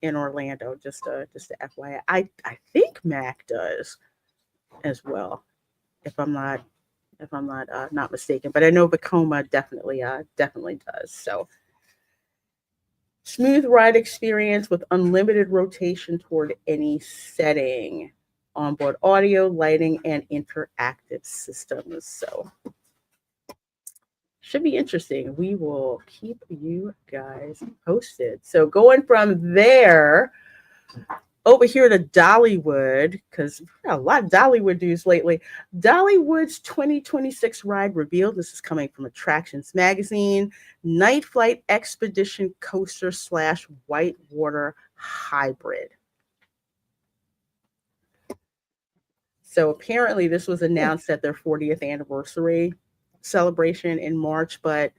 in Orlando. Just a FYI. I think Mac does as well, if I'm not not mistaken. But I know Vacoma definitely does. So smooth ride experience with unlimited rotation toward any setting, onboard audio, lighting, and interactive systems. So should be interesting. We will keep you guys posted. So going from there over here to Dollywood, because we've got a lot of Dollywood news lately. Dollywood's 2026 ride revealed. This is coming from Attractions Magazine. Night Flight Expedition Coaster slash Whitewater Hybrid. So apparently this was announced at their 40th anniversary celebration in March, but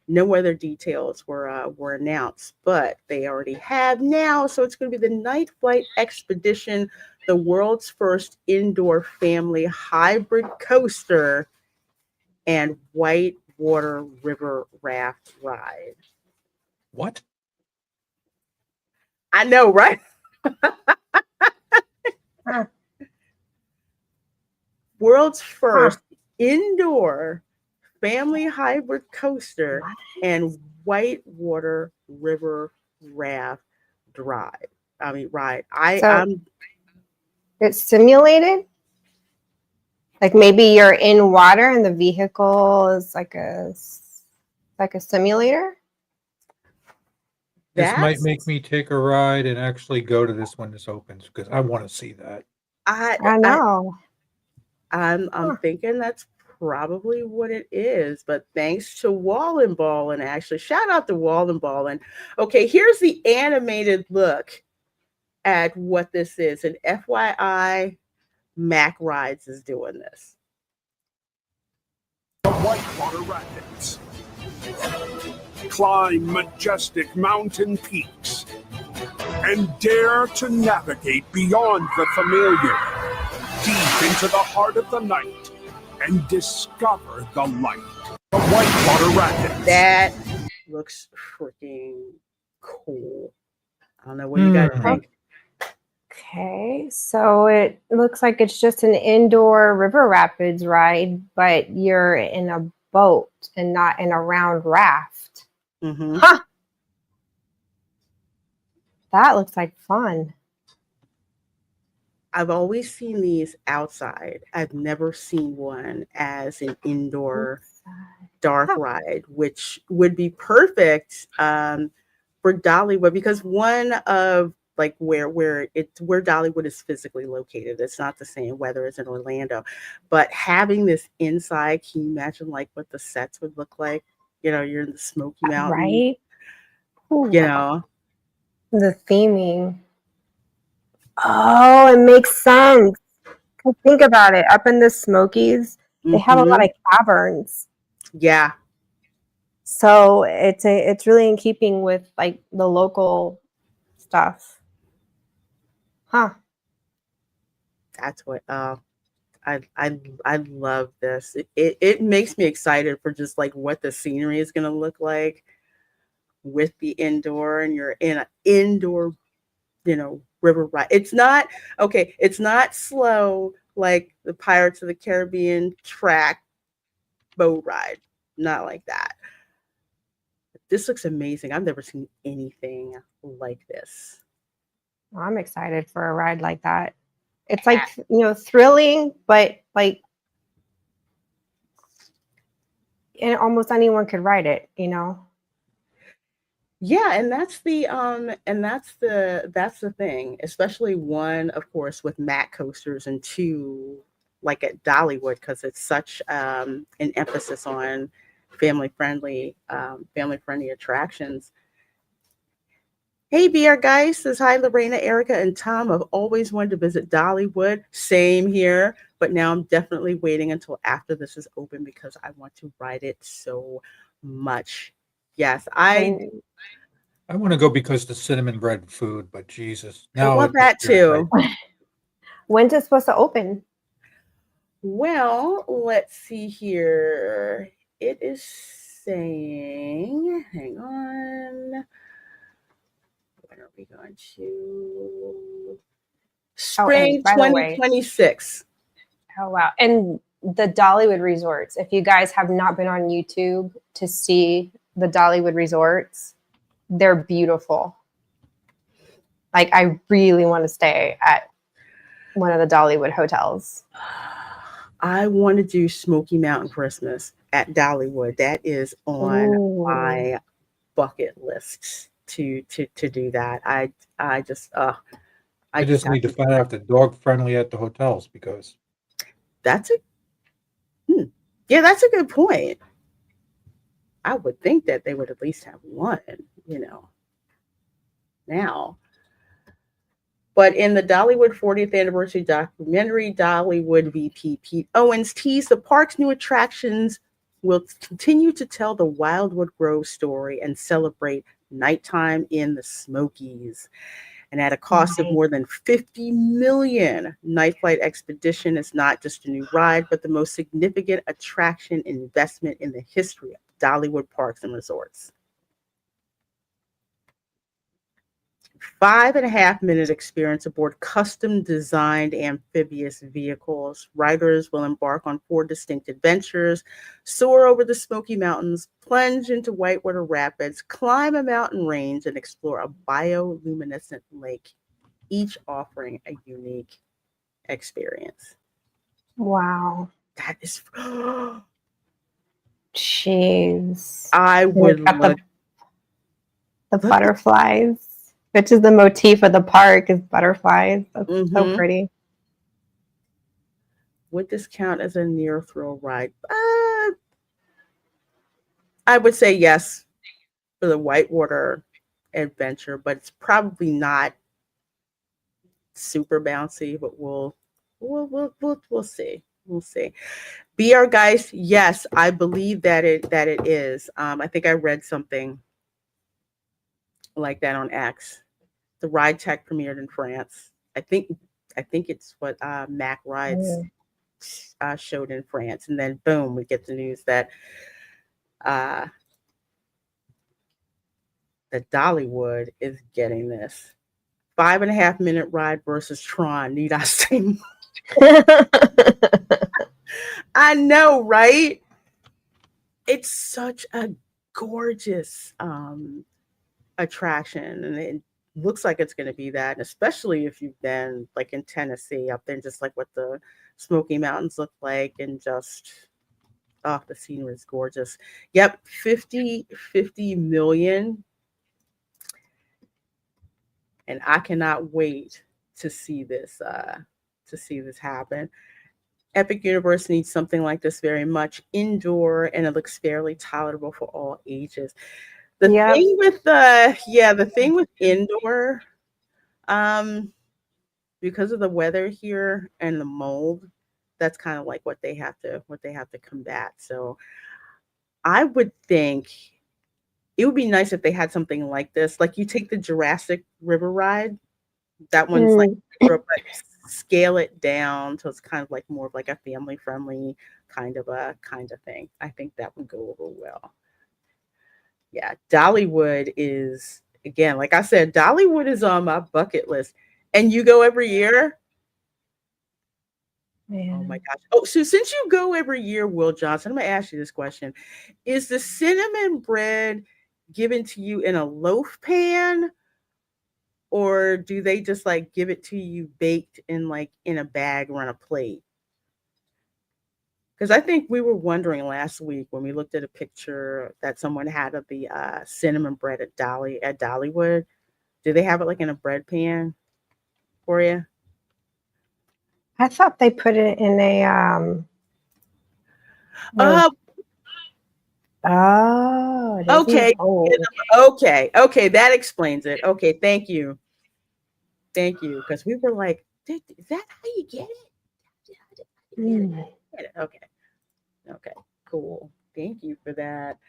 no other details were announced. But they already have now, so it's going to be the Night Flight Expedition, the world's first indoor family hybrid coaster and whitewater river raft ride. What? I know, right? World's first indoor family hybrid coaster and whitewater river raft ride. I'm it's simulated. Like maybe you're in water and the vehicle is like a simulator. This might make me take a ride and actually go to this when this opens because I want to see that. I know. I'm thinking that's probably what it is, but thanks to Wallen Ballin, actually, shout out to Wallen Ballin. Okay, here's the animated look at what this is. And FYI, Mac Rides is doing this. The Whitewater Rapids. Climb majestic mountain peaks and dare to navigate beyond the familiar, deep into the heart of the night, and discover the light. The Whitewater Rapids. That looks freaking cool. I don't know what you guys think. Okay, so it looks like it's just an indoor river rapids ride, but you're in a boat and not in a round raft. Mm-hmm. Huh. That looks like fun. I've always seen these outside. I've never seen one as an indoor dark ride, which would be perfect for Dollywood, because one of like where Dollywood is physically located, it's not the same weather as in Orlando, but having this inside, can you imagine like what the sets would look like? You know, you're in the Smoky Mountains, right? You know, the theming. Oh, it makes sense. Think about it. Up in the Smokies, they have a lot of caverns. Yeah. So it's really in keeping with like the local stuff. Huh. That's what I love this. It makes me excited for just like what the scenery is gonna look like with the indoor, and you're in an indoor, river ride. It's not slow like the Pirates of the Caribbean track boat ride. Not like that. This looks amazing. I've never seen anything like this. I'm excited for a ride like that. It's like, thrilling, but like, and almost anyone could ride it, Yeah, and that's the thing, especially one, of course, with Mac coasters, and two, like at Dollywood, because it's such an emphasis on family friendly attractions. Hey, BR guys, says hi, Reina, Erica, and Tom. I've always wanted to visit Dollywood. Same here, but now I'm definitely waiting until after this is open because I want to ride it so much. Yes, I want to go because the cinnamon bread food, but Jesus. I want that too. When's it supposed to open? Well, let's see here. It is saying, hang on. When are we going to Oh, and spring by the way, 2026. oh wow. And the Dollywood resorts, if you guys have not been on YouTube to see the Dollywood resorts, they're beautiful. Like I really want to stay at one of the Dollywood hotels. I want to do Smoky Mountain Christmas at Dollywood. That is on Ooh. my bucket list to do that. I just I just have need to find out if they're dog friendly at the hotels because that's a yeah, that's a good point. I would think that they would at least have one, you know, now. But in the Dollywood 40th anniversary documentary, Dollywood VP Pete Owens teased the park's new attractions will continue to tell the Wildwood Grove story and celebrate nighttime in the Smokies. And at a cost of more than $50 million, Night Flight Expedition is not just a new ride, but the most significant attraction investment in the history of Dollywood parks and resorts. 5.5-minute experience aboard custom designed amphibious vehicles. Riders will embark on 4 distinct adventures, soar over the Smoky Mountains, plunge into Whitewater Rapids, climb a mountain range, and explore a bioluminescent lake, each offering a unique experience. Wow. That is, Jeez. I would Got love the butterflies, which is the motif of the park, is butterflies. That's so Mhm. pretty. Would this count as a near thrill ride? I would say yes for the Whitewater adventure, but it's probably not super bouncy. But we'll see. We'll see. Be our Geist. Yes, I believe that it is. I think I read something like that on X. The ride tech premiered in France. I think it's what Mac Rides showed in France, and then boom, we get the news that uh, that Dollywood is getting this 5.5-minute ride versus Tron. Need I say more? I know, right? It's such a gorgeous attraction, and it looks like it's going to be that, and especially if you've been like in Tennessee up there, just like what the Smoky Mountains look like, and just the scenery is gorgeous. Yep, 50 million, and I cannot wait to see this happen. Epic Universe needs something like this very much, indoor, and it looks fairly tolerable for all ages. The Yep. thing with the thing with indoor, because of the weather here and the mold, that's kind of like what they have to combat. So I would think it would be nice if they had something like this. Like you take the Jurassic River ride, that one's like but scale it down so it's kind of like more of like a family friendly kind of thing. I think that would go over well. Yeah, Dollywood is, again, like I said, Dollywood is on my bucket list. And you go every year? Man. Oh my gosh. Oh, so since you go every year, Will Johnson, I'm gonna ask you this question. Is the cinnamon bread given to you in a loaf pan, or do they just like give it to you baked in like in a bag or on a plate? Because I think we were wondering last week when we looked at a picture that someone had of the cinnamon bread at Dollywood. Do they have it like in a bread pan for you? I thought they put it in a Oh, it okay. isn't old. Okay. That explains it. Okay, thank you. Because we were like, is that how you get it? Okay, cool. Thank you for that.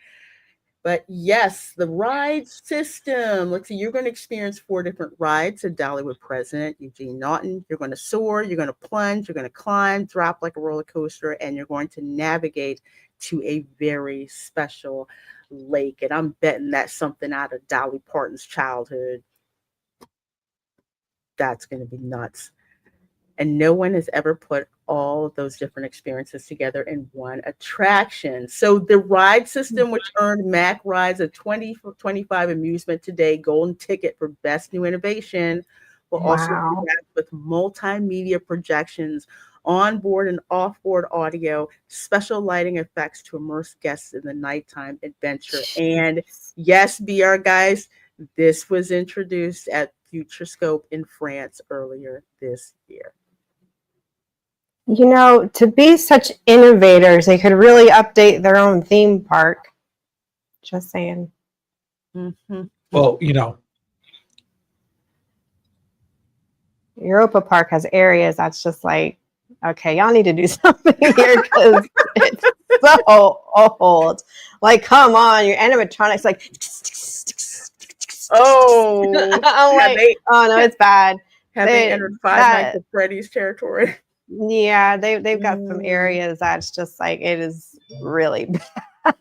But yes, the ride system. Let's see, you're going to experience 4 different rides at Dollywood President Eugene Naughton. You're going to soar, you're going to plunge, you're going to climb, drop like a roller coaster, and you're going to navigate to a very special lake. And I'm betting that's something out of Dolly Parton's childhood. That's going to be nuts. And no one has ever put all of those different experiences together in one attraction. So the ride system, which earned Mac Rides a 2025 Amusement Today Golden Ticket for Best New Innovation, will also be Wow. wrapped with multimedia projections, onboard and off-board audio, special lighting effects to immerse guests in the nighttime adventure. And yes, BR guys, this was introduced at Futurescope in France earlier this year. You know, to be such innovators, they could really update their own theme park. Just saying. Mm-hmm. Well, Europa Park has areas that's just like, okay, y'all need to do something here because it's so old. Like, come on, your animatronics like. Oh, I'm like, oh no, it's bad. Have they entered Five Nights at Freddy's territory? Yeah, they've got some areas that's just like it is really bad.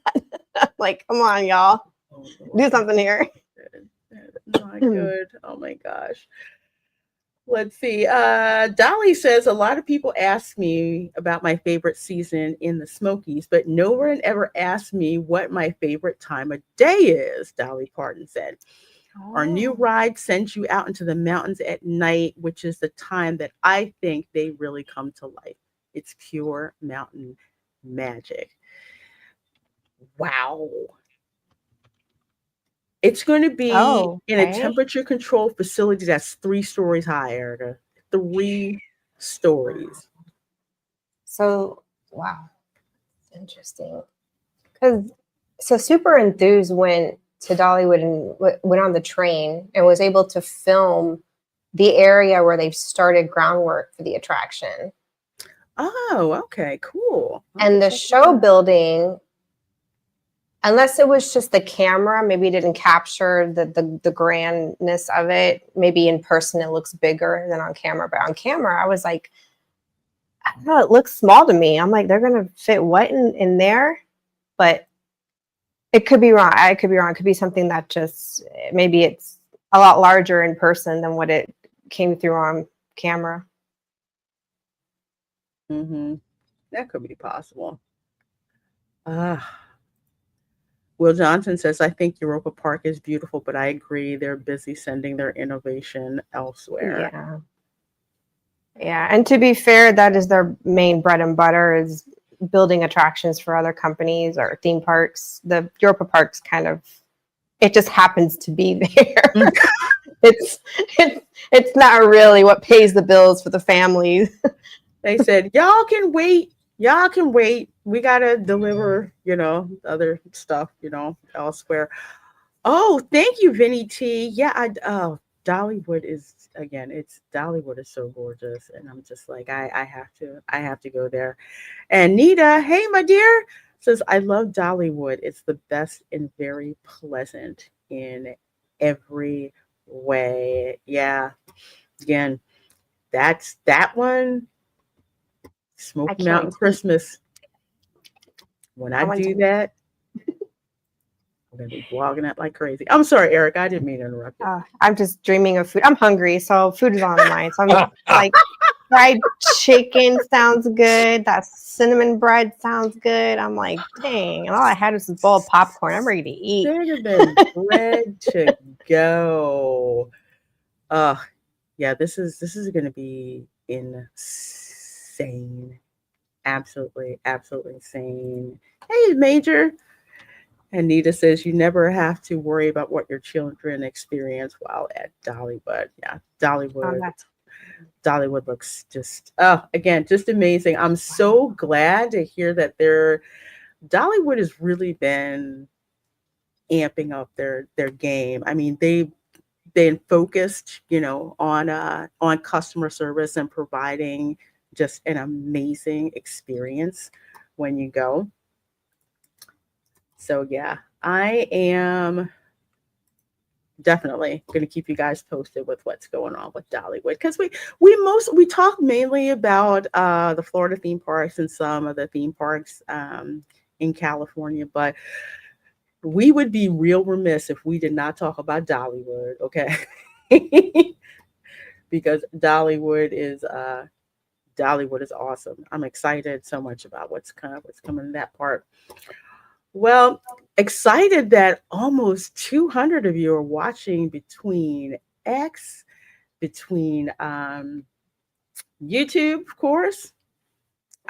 Like, come on, y'all, do something here. Not good. Oh my gosh. Let's see. Dolly says a lot of people ask me about my favorite season in the Smokies, but no one ever asked me what my favorite time of day is, Dolly Parton said. Our new ride sends you out into the mountains at night, which is the time that I think they really come to life. It's pure mountain magic. Wow. It's going to be in a temperature controlled facility that's 3 stories high, Erica. 3 stories. So, wow. Interesting. So Super Enthused went to Dollywood and went on the train and was able to film the area where they've started groundwork for the attraction. Oh, okay, cool. And the show building, unless it was just the camera, maybe it didn't capture the grandness of it. Maybe in person it looks bigger than on camera, but on camera I was like, I don't know, it looks small to me. I'm like, they're gonna fit what in there? But it could be wrong. I could be wrong. It could be something that just maybe it's a lot larger in person than what it came through on camera. Mm-hmm. That could be possible. Will Johnson says, I think Europa Park is beautiful, but I agree they're busy sending their innovation elsewhere. Yeah. Yeah. And to be fair, that is their main bread and butter is building attractions for other companies or theme parks. The Europa Park's kind of, it just happens to be there. It's not really what pays the bills for the families. They said, y'all can wait. We got to deliver, other stuff, elsewhere. Oh, thank you, Vinny T. Yeah, Dollywood is Dollywood is so gorgeous. And I'm just like, I have to go there. And Nita, hey, my dear, says, I love Dollywood. It's the best and very pleasant in every way. Yeah. Again, that's that one. Smoky Mountain Christmas. When I do that, I'm going to be blogging it like crazy. I'm sorry, Eric. I didn't mean to interrupt you. I'm just dreaming of food. I'm hungry, so food is on my mind. So I'm like, fried chicken sounds good. That cinnamon bread sounds good. I'm like, dang. And all I had was a bowl of popcorn. I'm ready to eat. Cinnamon bread to go. Yeah, this is going to be insane. Absolutely insane. Hey, Major. Anita says you never have to worry about what your children experience while at Dollywood. Yeah, Dollywood. Dollywood looks just amazing. I'm so glad to hear that Dollywood has really been amping up their game. I mean, they've been focused, on customer service and providing just an amazing experience when you go. So yeah, I am definitely going to keep you guys posted with what's going on with Dollywood, because we talk mainly about the Florida theme parks and some of the theme parks in California, but we would be real remiss if we did not talk about Dollywood, okay? because Dollywood is awesome. I'm excited so much about what's coming in that part. Well, excited that almost 200 of you are watching between X, between YouTube, of course,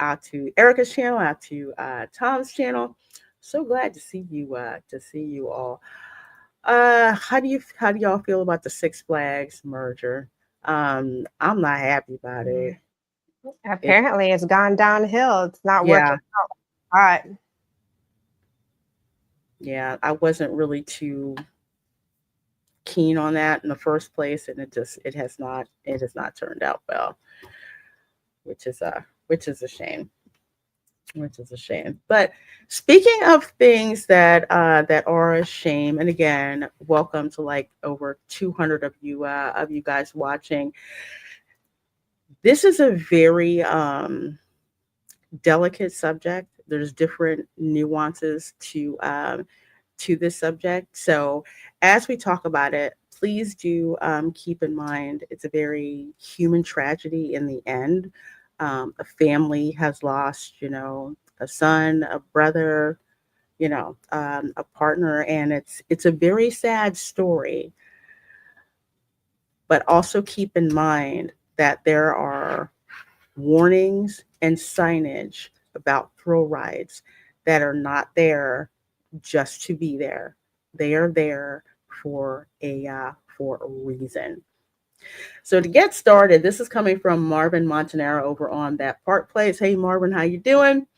out to Erica's channel, out to Tom's channel. So glad to see you. To see you all. How do y'all feel about the Six Flags merger? I'm not happy about it. Apparently, it's gone downhill. It's not Yeah, working out. Right. yeah. I wasn't really too keen on that in the first place, and it has not turned out well, which is a shame. Which is a shame. But speaking of things that are a shame, and again, welcome to like over 200 of you guys watching. This is a very delicate subject. There's different nuances to this subject. So as we talk about it, please do keep in mind it's a very human tragedy in the end. A family has lost, a son, a brother, a partner, and it's a very sad story. But also keep in mind that there are warnings and signage about thrill rides that are not there just to be there. They are there for a reason. So to get started, this is coming from Marvin Montanaro over on That Park Place. Hey Marvin, how you doing?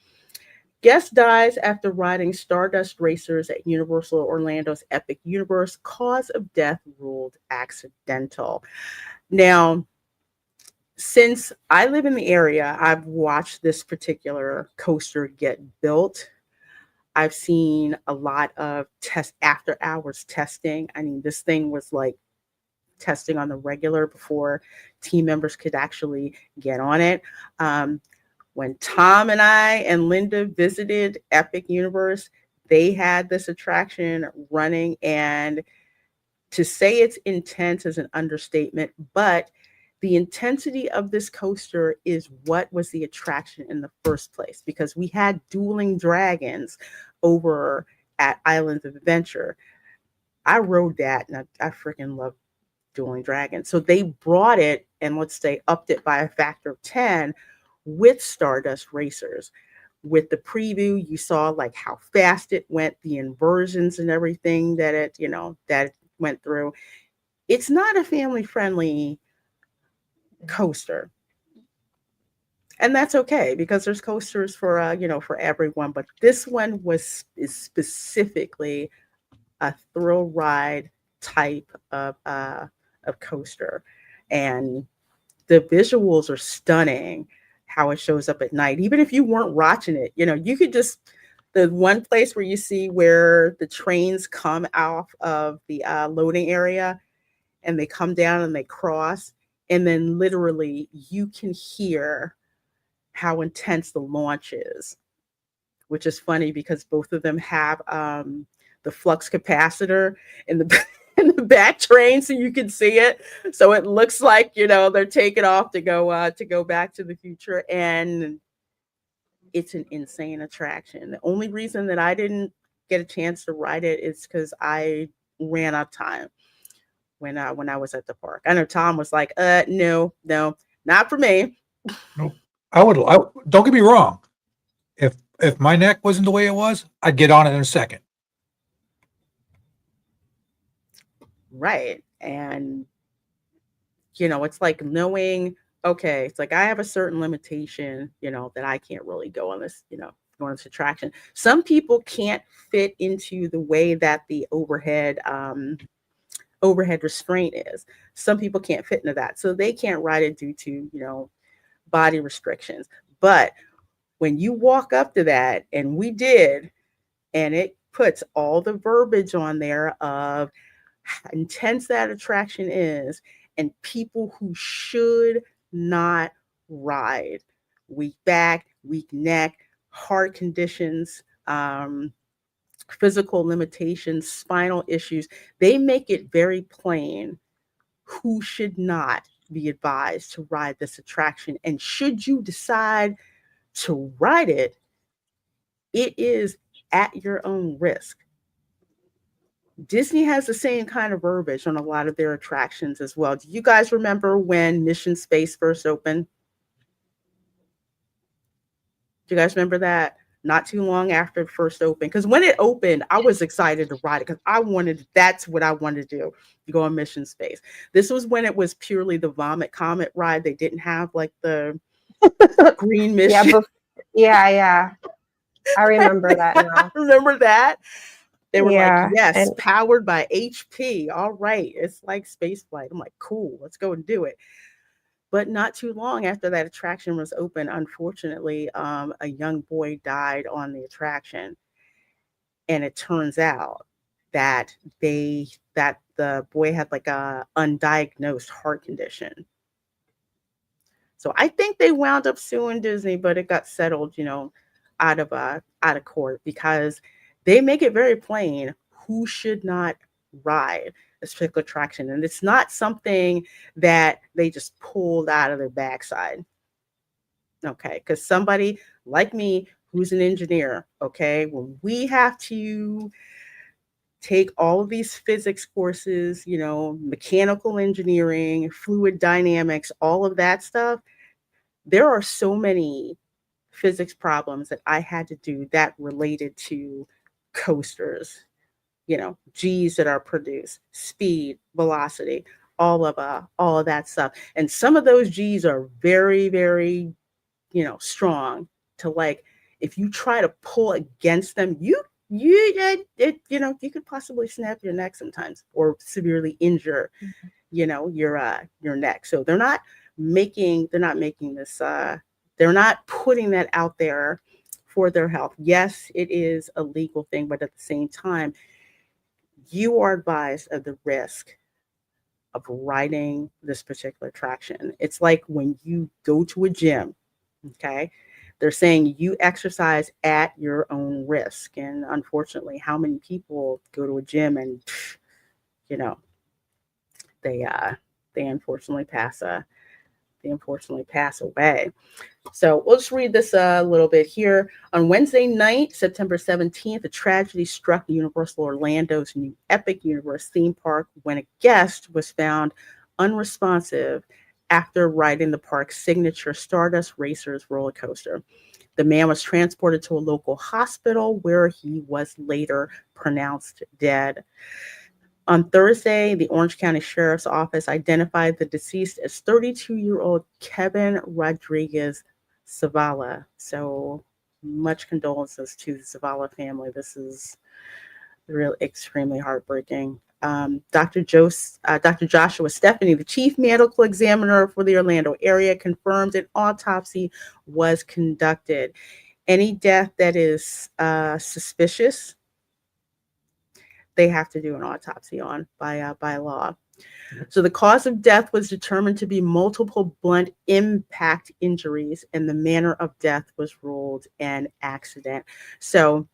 Guest dies after riding Stardust Racers at Universal Orlando's Epic Universe. Cause of death ruled accidental. Now, since I live in the area, I've watched this particular coaster get built. I've seen a lot of after hours testing. I mean, this thing was like testing on the regular before team members could actually get on it. When Tom and I and Linda visited Epic Universe, they had this attraction running, and to say it's intense is an understatement, but the intensity of this coaster is what was the attraction in the first place, because we had dueling dragons over at Islands of Adventure. I rode that, and I freaking love dueling dragons. So they brought it and, let's say, upped it by a factor of 10 with Stardust Racers. With the preview, you saw like how fast it went, the inversions and everything that it went through. It's not a family-friendly coaster. And that's okay, because there's coasters for everyone, but this one is specifically a thrill ride type of coaster, and the visuals are stunning. How it shows up at night, even if you weren't watching it, you could just, the one place where you see where the trains come off of the loading area and they come down and they cross, and then literally you can hear how intense the launch is, which is funny because both of them have the flux capacitor in the in the back train, so you can see it. So it looks like they're taking off to go back to the future, and it's an insane attraction. The only reason that I didn't get a chance to ride it is because I ran out of time when I was at the park. I know Tom was like, no, not for me. Nope. Don't get me wrong. If my neck wasn't the way it was, I'd get on it in a second. Right. And it's like knowing, okay, it's like I have a certain limitation, that I can't really go on this, go on this attraction. Some people can't fit into the way that the overhead restraint is. Some people can't fit into that, so they can't ride it due to body restrictions. But when you walk up to that, and we did, and it puts all the verbiage on there of how intense that attraction is, and people who should not ride, weak back, weak neck, heart conditions, physical limitations, spinal issues, they make it very plain who should not be advised to ride this attraction. And should you decide to ride it, it is at your own risk. Disney has the same kind of verbiage on a lot of their attractions as well. Do you guys remember when Mission Space first opened? Do you guys remember that? Not too long after it first opened. Because when it opened, I was excited to ride it because that's what I wanted to do, to go on Mission Space. This was when it was purely the Vomit Comet ride. They didn't have like the Green Mission. Yeah. I remember that now. Remember that? They were like, Yeah, yes, and powered by HP. All right. It's like space flight. I'm like, cool, let's go and do it. But not too long after that attraction was open, unfortunately, a young boy died on the attraction. And it turns out that the boy had like a undiagnosed heart condition. So I think they wound up suing Disney, but it got settled, out of court, because they make it very plain who should not ride this particular attraction. And it's not something that they just pulled out of their backside. Okay. Because somebody like me, who's an engineer, okay, when we have to take all of these physics courses, mechanical engineering, fluid dynamics, all of that stuff, there are so many physics problems that I had to do that related to coasters, G's that are produced, speed, velocity, all of that stuff. And some of those G's are very, very, strong to, like, if you try to pull against them, you could possibly snap your neck sometimes or severely injure, your neck. So they're not making this, they're not putting that out there for their health. Yes, it is a legal thing, but at the same time, you are advised of the risk of riding this particular attraction. It's like when you go to a gym, okay? They're saying you exercise at your own risk. And unfortunately, how many people go to a gym and, they unfortunately pass away. So we'll just read this a little bit here. On Wednesday night, September 17th, a tragedy struck Universal Orlando's new Epic Universe theme park when a guest was found unresponsive after riding the park's signature Stardust Racers roller coaster. The man was transported to a local hospital where he was later pronounced dead. On Thursday, the Orange County Sheriff's Office identified the deceased as 32-year-old Kevin Rodriguez Zavala. So much condolences to the Zavala family. This is really extremely heartbreaking. Dr. Joshua Stephanie, the chief medical examiner for the Orlando area, confirmed an autopsy was conducted. Any death that is suspicious, they have to do an autopsy on by law. So the cause of death was determined to be multiple blunt impact injuries, and the manner of death was ruled an accident. So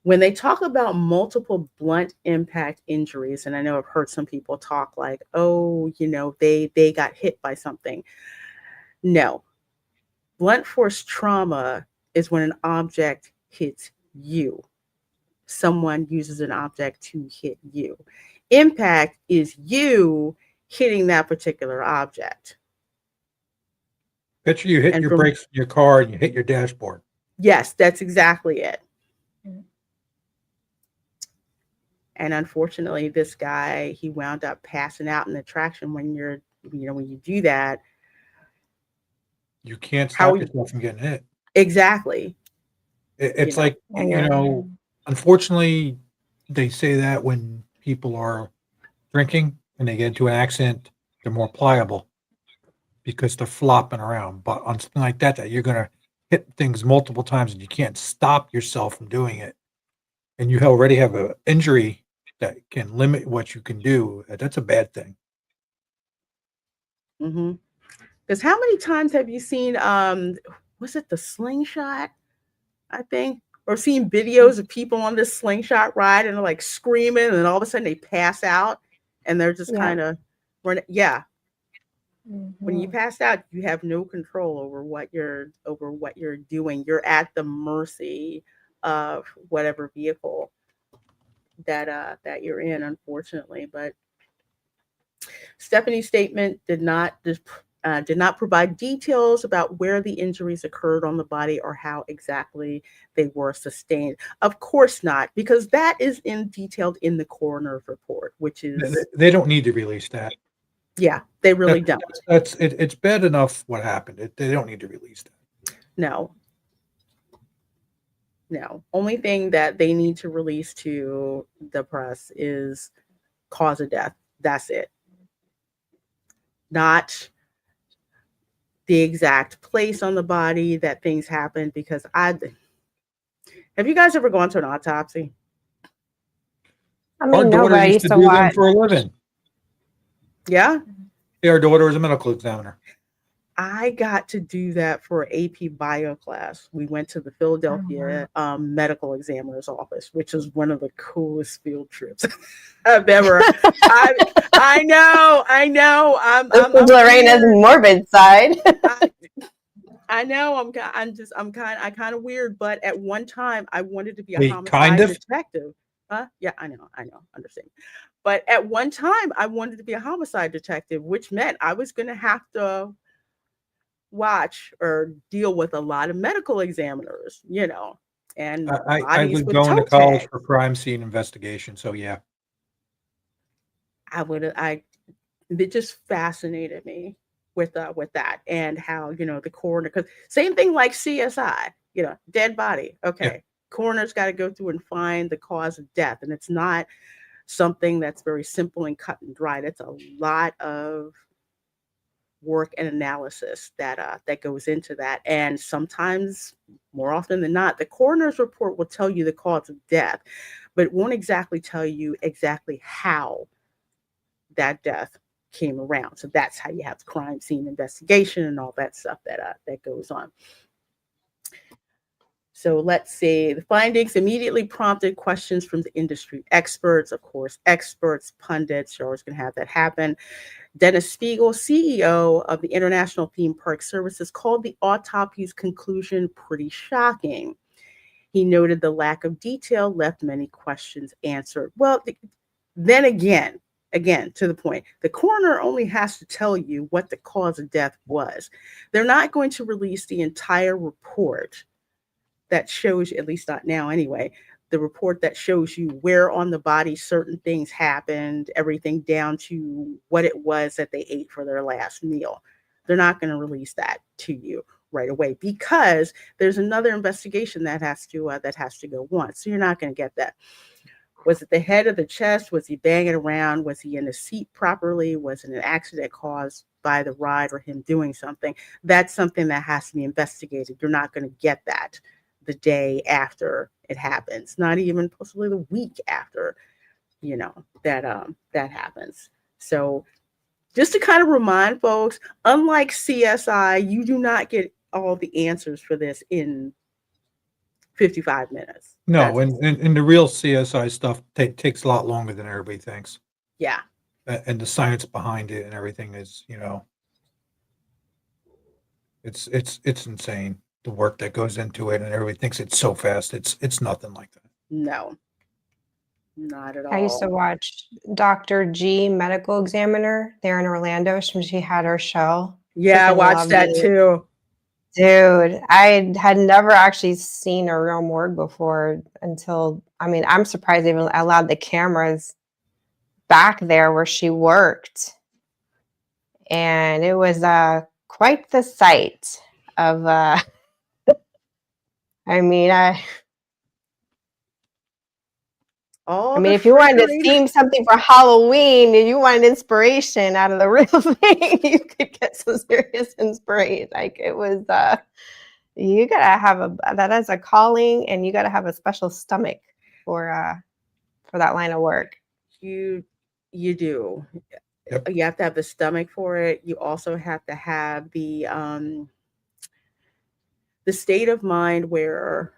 when they talk about multiple blunt impact injuries, and I know I've heard some people talk like, oh, they got hit by something. No. Blunt force trauma is when an object hits you. Someone uses an object to hit you. Impact is you hitting that particular object. Picture you hit your brakes in your car and you hit your dashboard. Yes, that's exactly it. And unfortunately, this guy, he wound up passing out in the attraction. When you do that, you can't stop yourself from getting hit. Exactly. It's like, unfortunately, they say that when people are drinking and they get into an accident, they're more pliable because they're flopping around. But on something like that you're going to hit things multiple times and you can't stop yourself from doing it, and you already have an injury that can limit what you can do, that's a bad thing. Mm-hmm. Because how many times have you seen, was it the slingshot, I think? Or seen videos of people on this slingshot ride and they're like screaming and all of a sudden they pass out and they're just kind of running. Yeah. When you Mhm. pass out, you have no control over what you're doing. You're at the mercy of whatever vehicle that you're in, unfortunately. But Stephanie's statement did not provide details about where the injuries occurred on the body or how exactly they were sustained. Of course not, because that is detailed in the coroner's report, which is, They don't need to release that. yeah, they really don't. It's bad enough what happened. They don't need to release that. No, no. Only thing that they need to release to the press is cause of death. That's it. Not the exact place on the body that things happened, because have you guys ever gone to an autopsy? I Our mean, no, daughter but I used used to to do them watch. for a living. Yeah. Yeah, our daughter was a medical examiner. I got to do that for AP bio class. We went to the Philadelphia medical examiner's office, which is one of the coolest field trips I've ever. I know. This is Lorena's weird. morbid side. I know. I kind of weird. But at one time, I wanted to be a Wait, kind homicide of? detective. Yeah, I know. Understand. But at one time, I wanted to be a homicide detective, which meant I was going to have to watch or deal with a lot of medical examiners, and I bodies was with going to toe college tags. for crime scene investigation, so yeah. It just fascinated me with that, and how, the coroner, because same thing like CSI, dead body. Yeah. Okay. Coroner's got to go through and find the cause of death. And it's not something that's very simple and cut and dried. It's a lot of work and analysis that goes into that. And sometimes, more often than not, the coroner's report will tell you the cause of death, but it won't exactly tell you exactly how that death came around. So that's how you have the crime scene investigation and all that stuff that goes on. So let's see. The findings immediately prompted questions from the industry experts. Of course, experts, pundits, you're always going to have that happen. Dennis Spiegel, CEO of the International Theme Park Services, called the autopsy's conclusion pretty shocking. He noted the lack of detail left many questions answered. Well, then again, to the point, the coroner only has to tell you what the cause of death was. They're not going to release the entire report that shows, at least not now anyway, the report that shows you where on the body certain things happened, everything down to what it was that they ate for their last meal. They're not going to release that to you right away, because there's another investigation that has to go on. So you're not going to get that. Was it the head of the chest? Was he banging around? Was he in the seat properly? Was it an accident caused by the ride or him doing something? That's something that has to be investigated. You're not going to get that the day after it happens, not even possibly the week after, that happens. So just to kind of remind folks, unlike CSI, you do not get all the answers for this in 55 minutes. No, and the real CSI stuff takes a lot longer than everybody thinks. Yeah. And the science behind it and everything is, it's insane, the work that goes into it, and everybody thinks it's so fast. It's nothing like that. No, not at all. I used to watch Dr. G, medical examiner, there in Orlando. She had her show. Yeah, I Freaking watched loved that it. too. Dude, I had never actually seen a real morgue before until, I'm surprised they even allowed the cameras back there where she worked. And it was quite the sight of, if you wanted to theme something for Halloween and you wanted inspiration out of the real thing, you could get some serious inspiration. Like, it was, you gotta have that as a calling, and you gotta have a special stomach for that line of work. You do. Yep. You have to have the stomach for it. You also have to have the state of mind where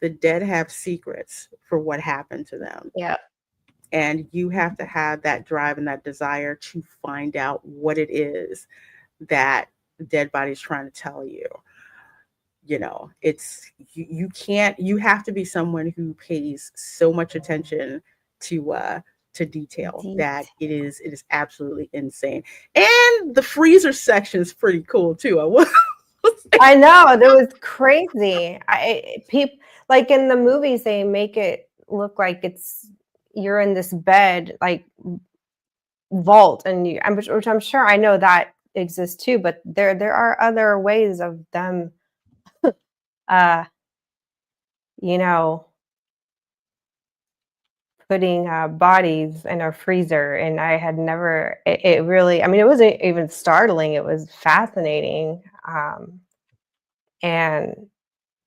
the dead have secrets for what happened to them. Yeah. And you have to have that drive and that desire to find out what it is that the dead body is trying to tell you. You know, it's you can't, you have to be someone who pays so much attention to detail that it is absolutely insane. And the freezer section is pretty cool too. I know, that was crazy. People like in the movies, they make it look like you're in this bed like vault, and which I'm sure I know that exists too. But there are other ways of them, uh, you know, putting bodies in a freezer, and I had never. It really, I mean, it wasn't even startling. It was fascinating, and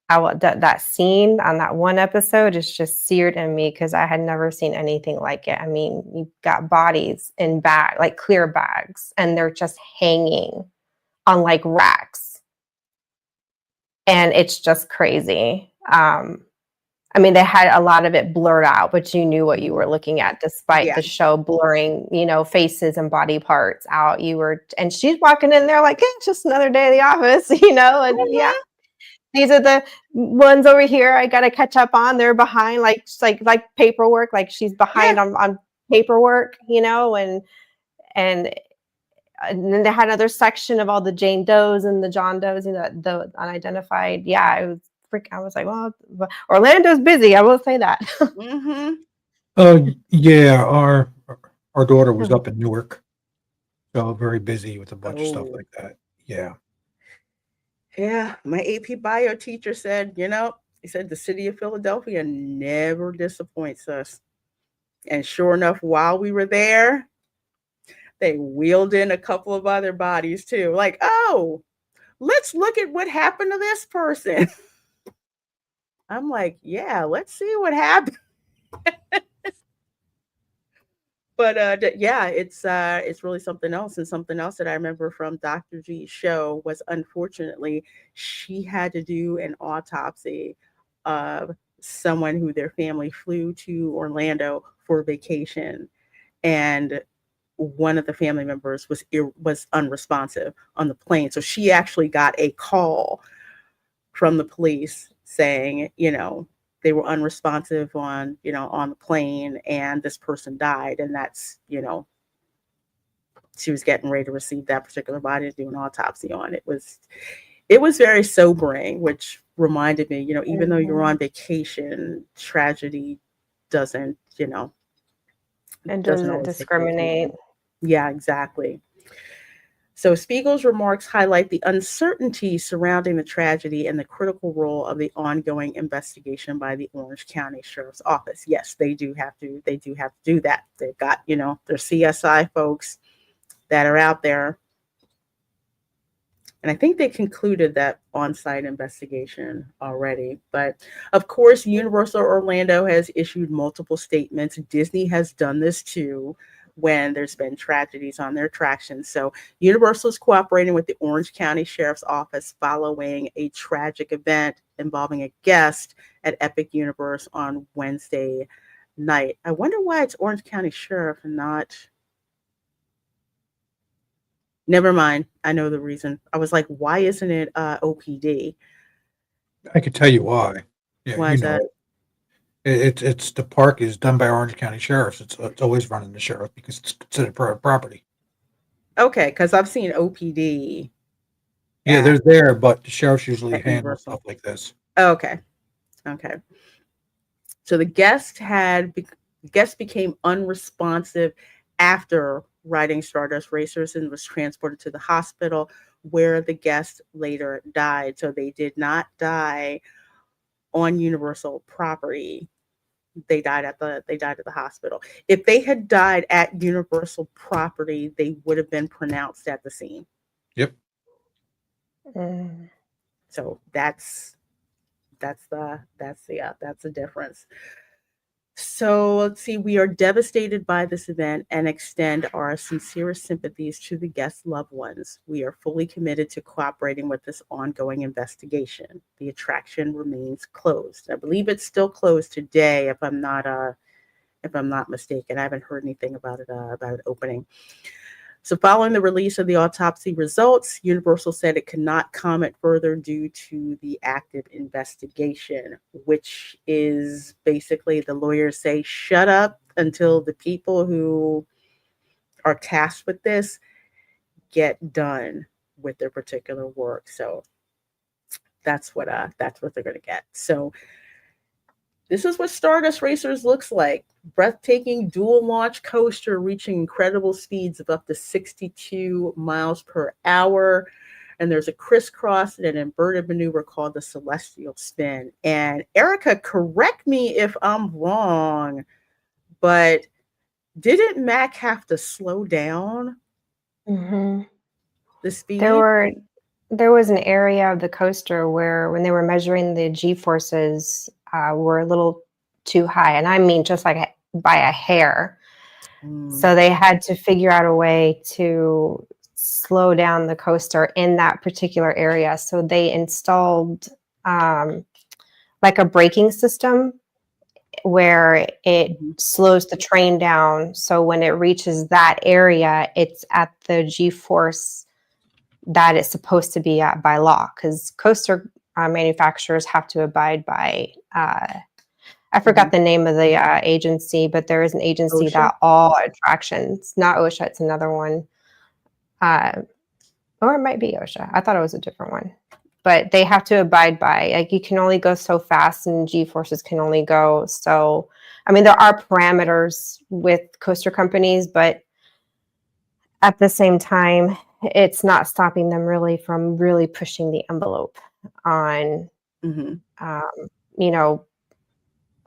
that scene on that one episode is just seared in me because I had never seen anything like it. I mean, you've got bodies in like clear bags, and they're just hanging on like racks, and it's just crazy. I mean, they had a lot of it blurred out, but you knew what you were looking at, despite the show blurring, faces and body parts out. And she's walking in there like, it's just another day of the office, and yeah. These are the ones over here I got to catch up on. They're behind, like paperwork. Like she's behind on paperwork, and then they had another section of all the Jane Does and the John Does, the unidentified. Yeah, it was I was like, well, Orlando's busy. I will say that. Yeah, our daughter was up in Newark, so very busy with a bunch of stuff like that. Yeah. Yeah, my AP bio teacher said, he said the city of Philadelphia never disappoints us. And sure enough, while we were there, they wheeled in a couple of other bodies too. Like, oh, let's look at what happened to this person. I'm like, yeah, let's see what happened. But yeah, it's really something else. And something else that I remember from Dr. G's show was, unfortunately, she had to do an autopsy of someone who their family flew to Orlando for vacation, and one of the family members was unresponsive on the plane. So she actually got a call from the police saying, they were unresponsive on the plane, and this person died. And that's, she was getting ready to receive that particular body to do an autopsy on. It was very sobering, which reminded me, even though you're on vacation, tragedy doesn't, it doesn't discriminate. Yeah, exactly. So Spiegel's remarks highlight the uncertainty surrounding the tragedy and the critical role of the ongoing investigation by the Orange County Sheriff's Office. Yes, they do have to do that. They've got, their CSI folks that are out there. And I think they concluded that on-site investigation already. But of course, Universal Orlando has issued multiple statements. Disney has done this too, when there's been tragedies on their attractions. So Universal is cooperating with the Orange County Sheriff's Office following a tragic event involving a guest at Epic Universe on Wednesday night. I wonder why it's Orange County Sheriff and not... Never mind. I know the reason. I was like, why isn't it OPD? I could tell you why. Yeah, Why is that? It's the park is done by Orange County Sheriffs. It's always running the sheriff because it's considered private property. Okay, because I've seen OPD. Yeah, they're there, but the sheriffs usually handle Universal. stuff like this. Okay. So the guest became unresponsive after riding Stardust Racers and was transported to the hospital, where the guest later died. So they did not die on Universal property. They died at the hospital. If they had died at Universal property, they would have been pronounced at the scene. Yep. So that's the difference. So let's see. We are devastated by this event and extend our sincerest sympathies to the guests' loved ones. We are fully committed to cooperating with this ongoing investigation. The attraction remains closed. I believe it's still closed today, if I'm not if I'm not mistaken. I haven't heard anything about it opening. So following the release of the autopsy results, Universal said it could not comment further due to the active investigation, which is basically the lawyers say, shut up until the people who are tasked with this get done with their particular work. So that's what they're going to get. So this is what Stardust Racers looks like. Breathtaking dual launch coaster reaching incredible speeds of up to 62 miles per hour. And there's a crisscross and an inverted maneuver called the Celestial Spin. And Erica, correct me if I'm wrong, but didn't Mac have to slow down Mm-hmm. the speed? There was an area of the coaster where when they were measuring the G-forces were a little too high. And I mean, just like by a hair. So they had to figure out a way to slow down the coaster in that particular area. So they installed like a braking system where it slows the train down. So when it reaches that area, it's at the G-force that it's supposed to be at by law, because coaster manufacturers have to abide by I forgot the name of the agency, but there is an agency OSHA? that all attractions, not OSHA, it's another one, or it might be OSHA. I thought it was a different one, but they have to abide by, like, you can only go so fast and G-forces can only go so. I mean, there are parameters with coaster companies, but at the same time, it's not stopping them really from really pushing the envelope on, you know,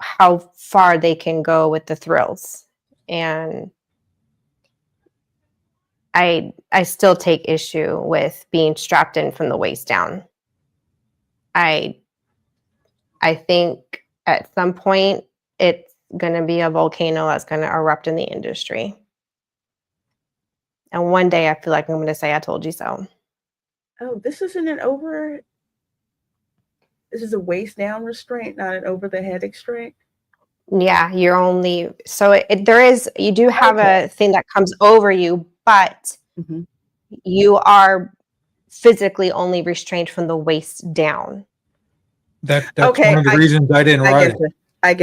how far they can go with the thrills. And I still take issue with being strapped in from the waist down. I think at some point it's going to be a volcano that's going to erupt in the industry. And one day I feel like I'm going to say, I told you so. Oh, this isn't an over. This is a waist down restraint, not an over the head restraint. Yeah, you're only, so there is, you do have a thing that comes over you, but you are physically only restrained from the waist down. That's one of the reasons I didn't ride it. I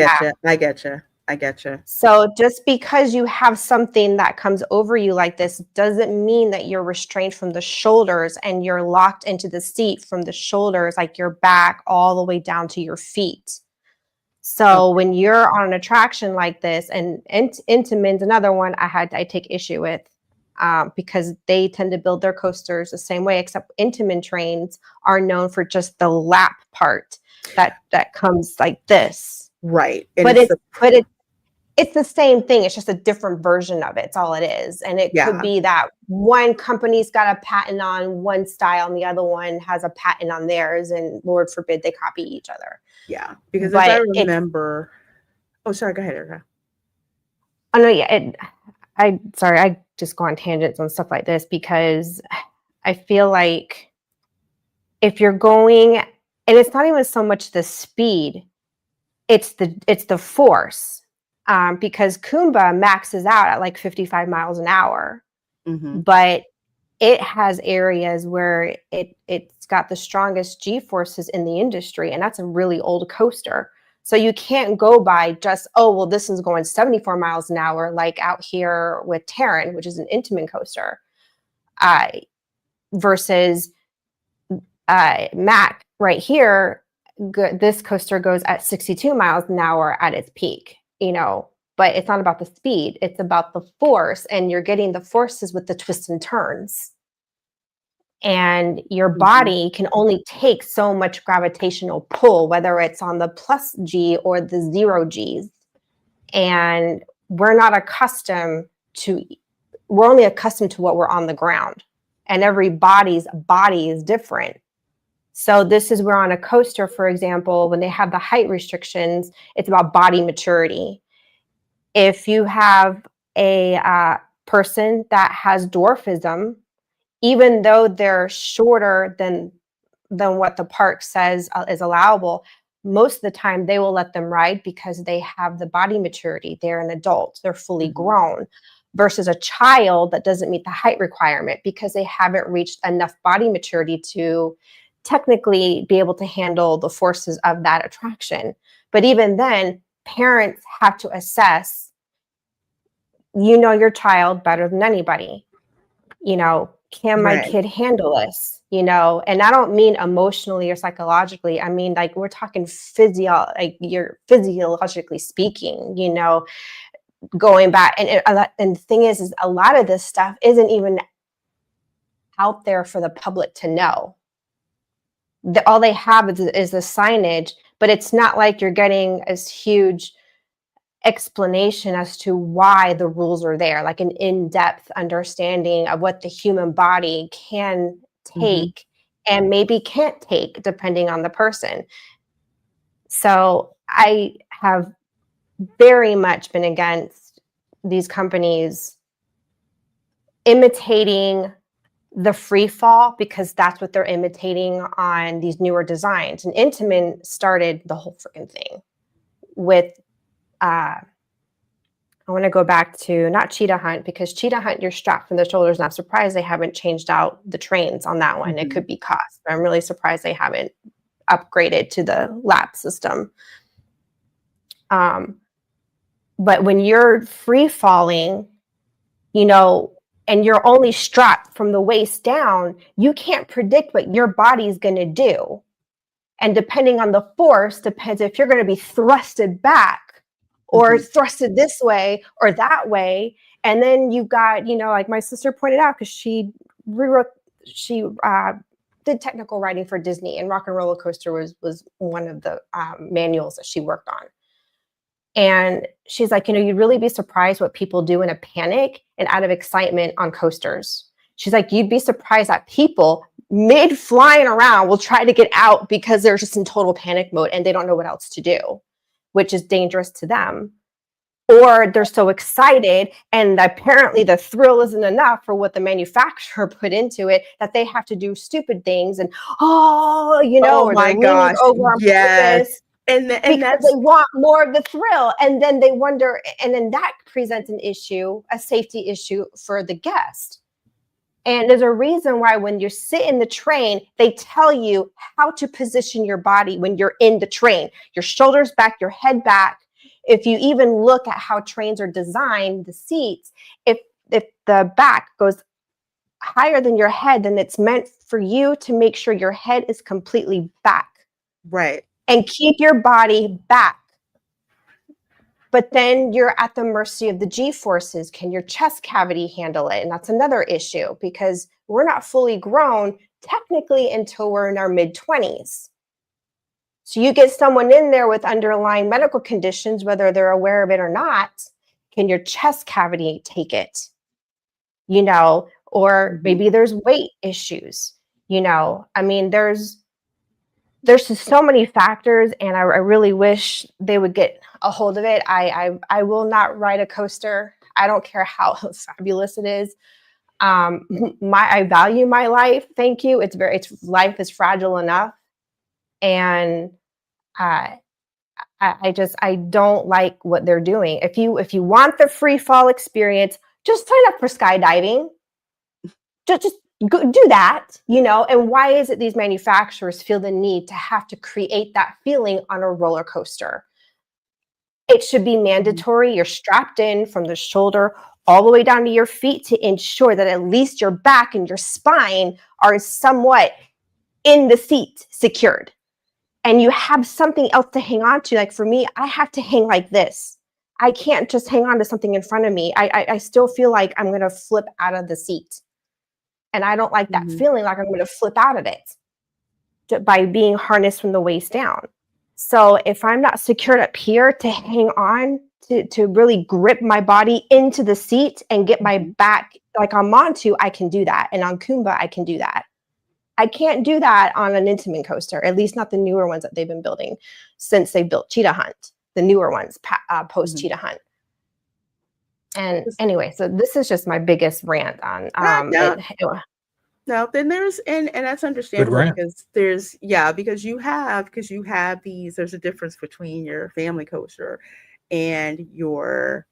get you. So just because you have something that comes over you like this doesn't mean that you're restrained from the shoulders and you're locked into the seat from the shoulders, like your back all the way down to your feet. So when you're on an attraction like this, and Intamin's another one I take issue with, because they tend to build their coasters the same way, except Intamin trains are known for just the lap part that comes like this. Right. And but it's the same thing. It's just a different version of it. It's all it is. And it could be that one company's got a patent on one style and the other one has a patent on theirs, and Lord forbid they copy each other. Yeah, because if I remember, sorry, go ahead, Erica. Oh no, yeah. I just go on tangents on stuff like this because I feel like if you're going, and it's not even so much the speed, it's the force, because Kumba maxes out at like 55 miles an hour, but it has areas where it's got the strongest G-forces in the industry, and that's a really old coaster. So you can't go by just, oh, well, this is going 74 miles an hour, like out here with Terran, which is an Intamin coaster, versus Mac right here. This coaster goes at 62 miles an hour at its peak, but it's not about the speed. It's about the force, and you're getting the forces with the twists and turns. And your body can only take so much gravitational pull, whether it's on the plus G or the 0 Gs. And we're only accustomed to what we're on the ground. And every body's body is different. So this is where on a coaster, for example, when they have the height restrictions, it's about body maturity. If you have a person that has dwarfism, even though they're shorter than what the park says is allowable, most of the time they will let them ride because they have the body maturity. They're an adult, they're fully grown, versus a child that doesn't meet the height requirement because they haven't reached enough body maturity to technically be able to handle the forces of that attraction. But even then, parents have to assess, your child better than anybody. Can my kid handle this? And I don't mean emotionally or psychologically. I mean, like, we're talking you're physiologically speaking, going back. And the thing is a lot of this stuff isn't even out there for the public to know. All they have is the signage, but it's not like you're getting as huge explanation as to why the rules are there, like an in-depth understanding of what the human body can take and maybe can't take depending on the person. So I have very much been against these companies imitating the free fall, because that's what they're imitating on these newer designs. And Intamin started the whole freaking thing with I want to go back to not Cheetah Hunt, because Cheetah Hunt, you're strapped from the shoulders. And I'm surprised they haven't changed out the trains on that one. It could be cost, but I'm really surprised they haven't upgraded to the lap system. But when you're free falling, and you're only strapped from the waist down, you can't predict what your body's going to do. And depending on the force, depends if you're going to be thrusted back or thrusted this way or that way. And then you've got, like my sister pointed out, because she did technical writing for Disney, and Rock and Roller Coaster was one of the manuals that she worked on. And she's like, you'd really be surprised what people do in a panic and out of excitement on coasters. She's like, you'd be surprised that people mid flying around will try to get out because they're just in total panic mode and they don't know what else to do, which is dangerous to them. Or they're so excited and apparently the thrill isn't enough for what the manufacturer put into it, that they have to do stupid things and, or my they're gosh, leaning over on purpose. And Because that's they want more of the thrill, and then they wonder, and then that presents an issue, a safety issue for the guest. And there's a reason why when you sit in the train, they tell you how to position your body when you're in the train. Your shoulders back, your head back. If you even look at how trains are designed, the seats, if the back goes higher than your head, then it's meant for you to make sure your head is completely back. right. And keep your body back. But then you're at the mercy of the G-forces. Can your chest cavity handle it? And that's another issue, because we're not fully grown technically until we're in our mid-20s. So you get someone in there with underlying medical conditions, whether they're aware of it or not, can your chest cavity take it? Or maybe there's weight issues. I mean, there's just so many factors, and I really wish they would get a hold of it. I will not ride a coaster. I don't care how fabulous it is. I value my life. Thank you. Life is fragile enough, and I don't like what they're doing. If you want the free fall experience, just sign up for skydiving. Just go do that, and why is it these manufacturers feel the need to have to create that feeling on a roller coaster? It should be mandatory. You're strapped in from the shoulder all the way down to your feet to ensure that at least your back and your spine are somewhat in the seat, secured. And you have something else to hang on to. Like for me, I have to hang like this. I can't just hang on to something in front of me. I still feel like I'm going to flip out of the seat. And I don't like that feeling like I'm going to flip out of it by being harnessed from the waist down. So if I'm not secured up here to hang on, to really grip my body into the seat and get my back like on Montu, I can do that. And on Kumba, I can do that. I can't do that on an Intamin coaster, at least not the newer ones that they've been building since they built Cheetah Hunt, the newer ones post Cheetah Hunt. And anyway, so this is just my biggest rant on No, No, then there's and that's understandable ramp. because because you have these, there's a difference between your family coaster and your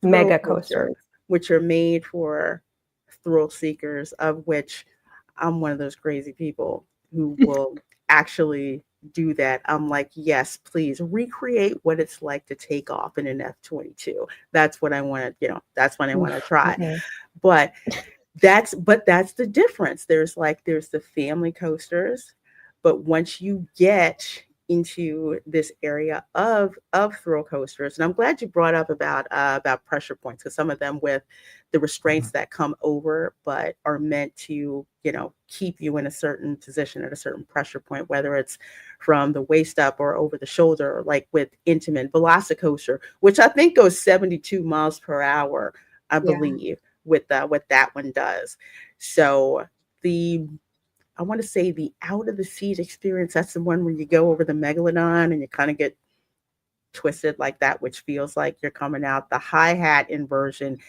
thrill Mega coaster, coasters. which are made for thrill seekers, of which I'm one of those crazy people who will actually do that. I'm like, yes, please recreate what it's like to take off in an F-22. That's what I want to, that's what I want to Oof, try. mm-mm. But that's the difference. There's the family coasters, but once you get into this area of thrill coasters, and I'm glad you brought up about pressure points, because some of them with the restraints that come over but are meant to keep you in a certain position at a certain pressure point, whether it's from the waist up or over the shoulder, or like with Intamin Velocicoaster, which I think goes 72 miles per hour, I Yeah. believe, with what that one does. So I want to say the out of the seat experience, that's the one where you go over the megalodon and you kind of get twisted like that, which feels like you're coming out. The hi-hat inversion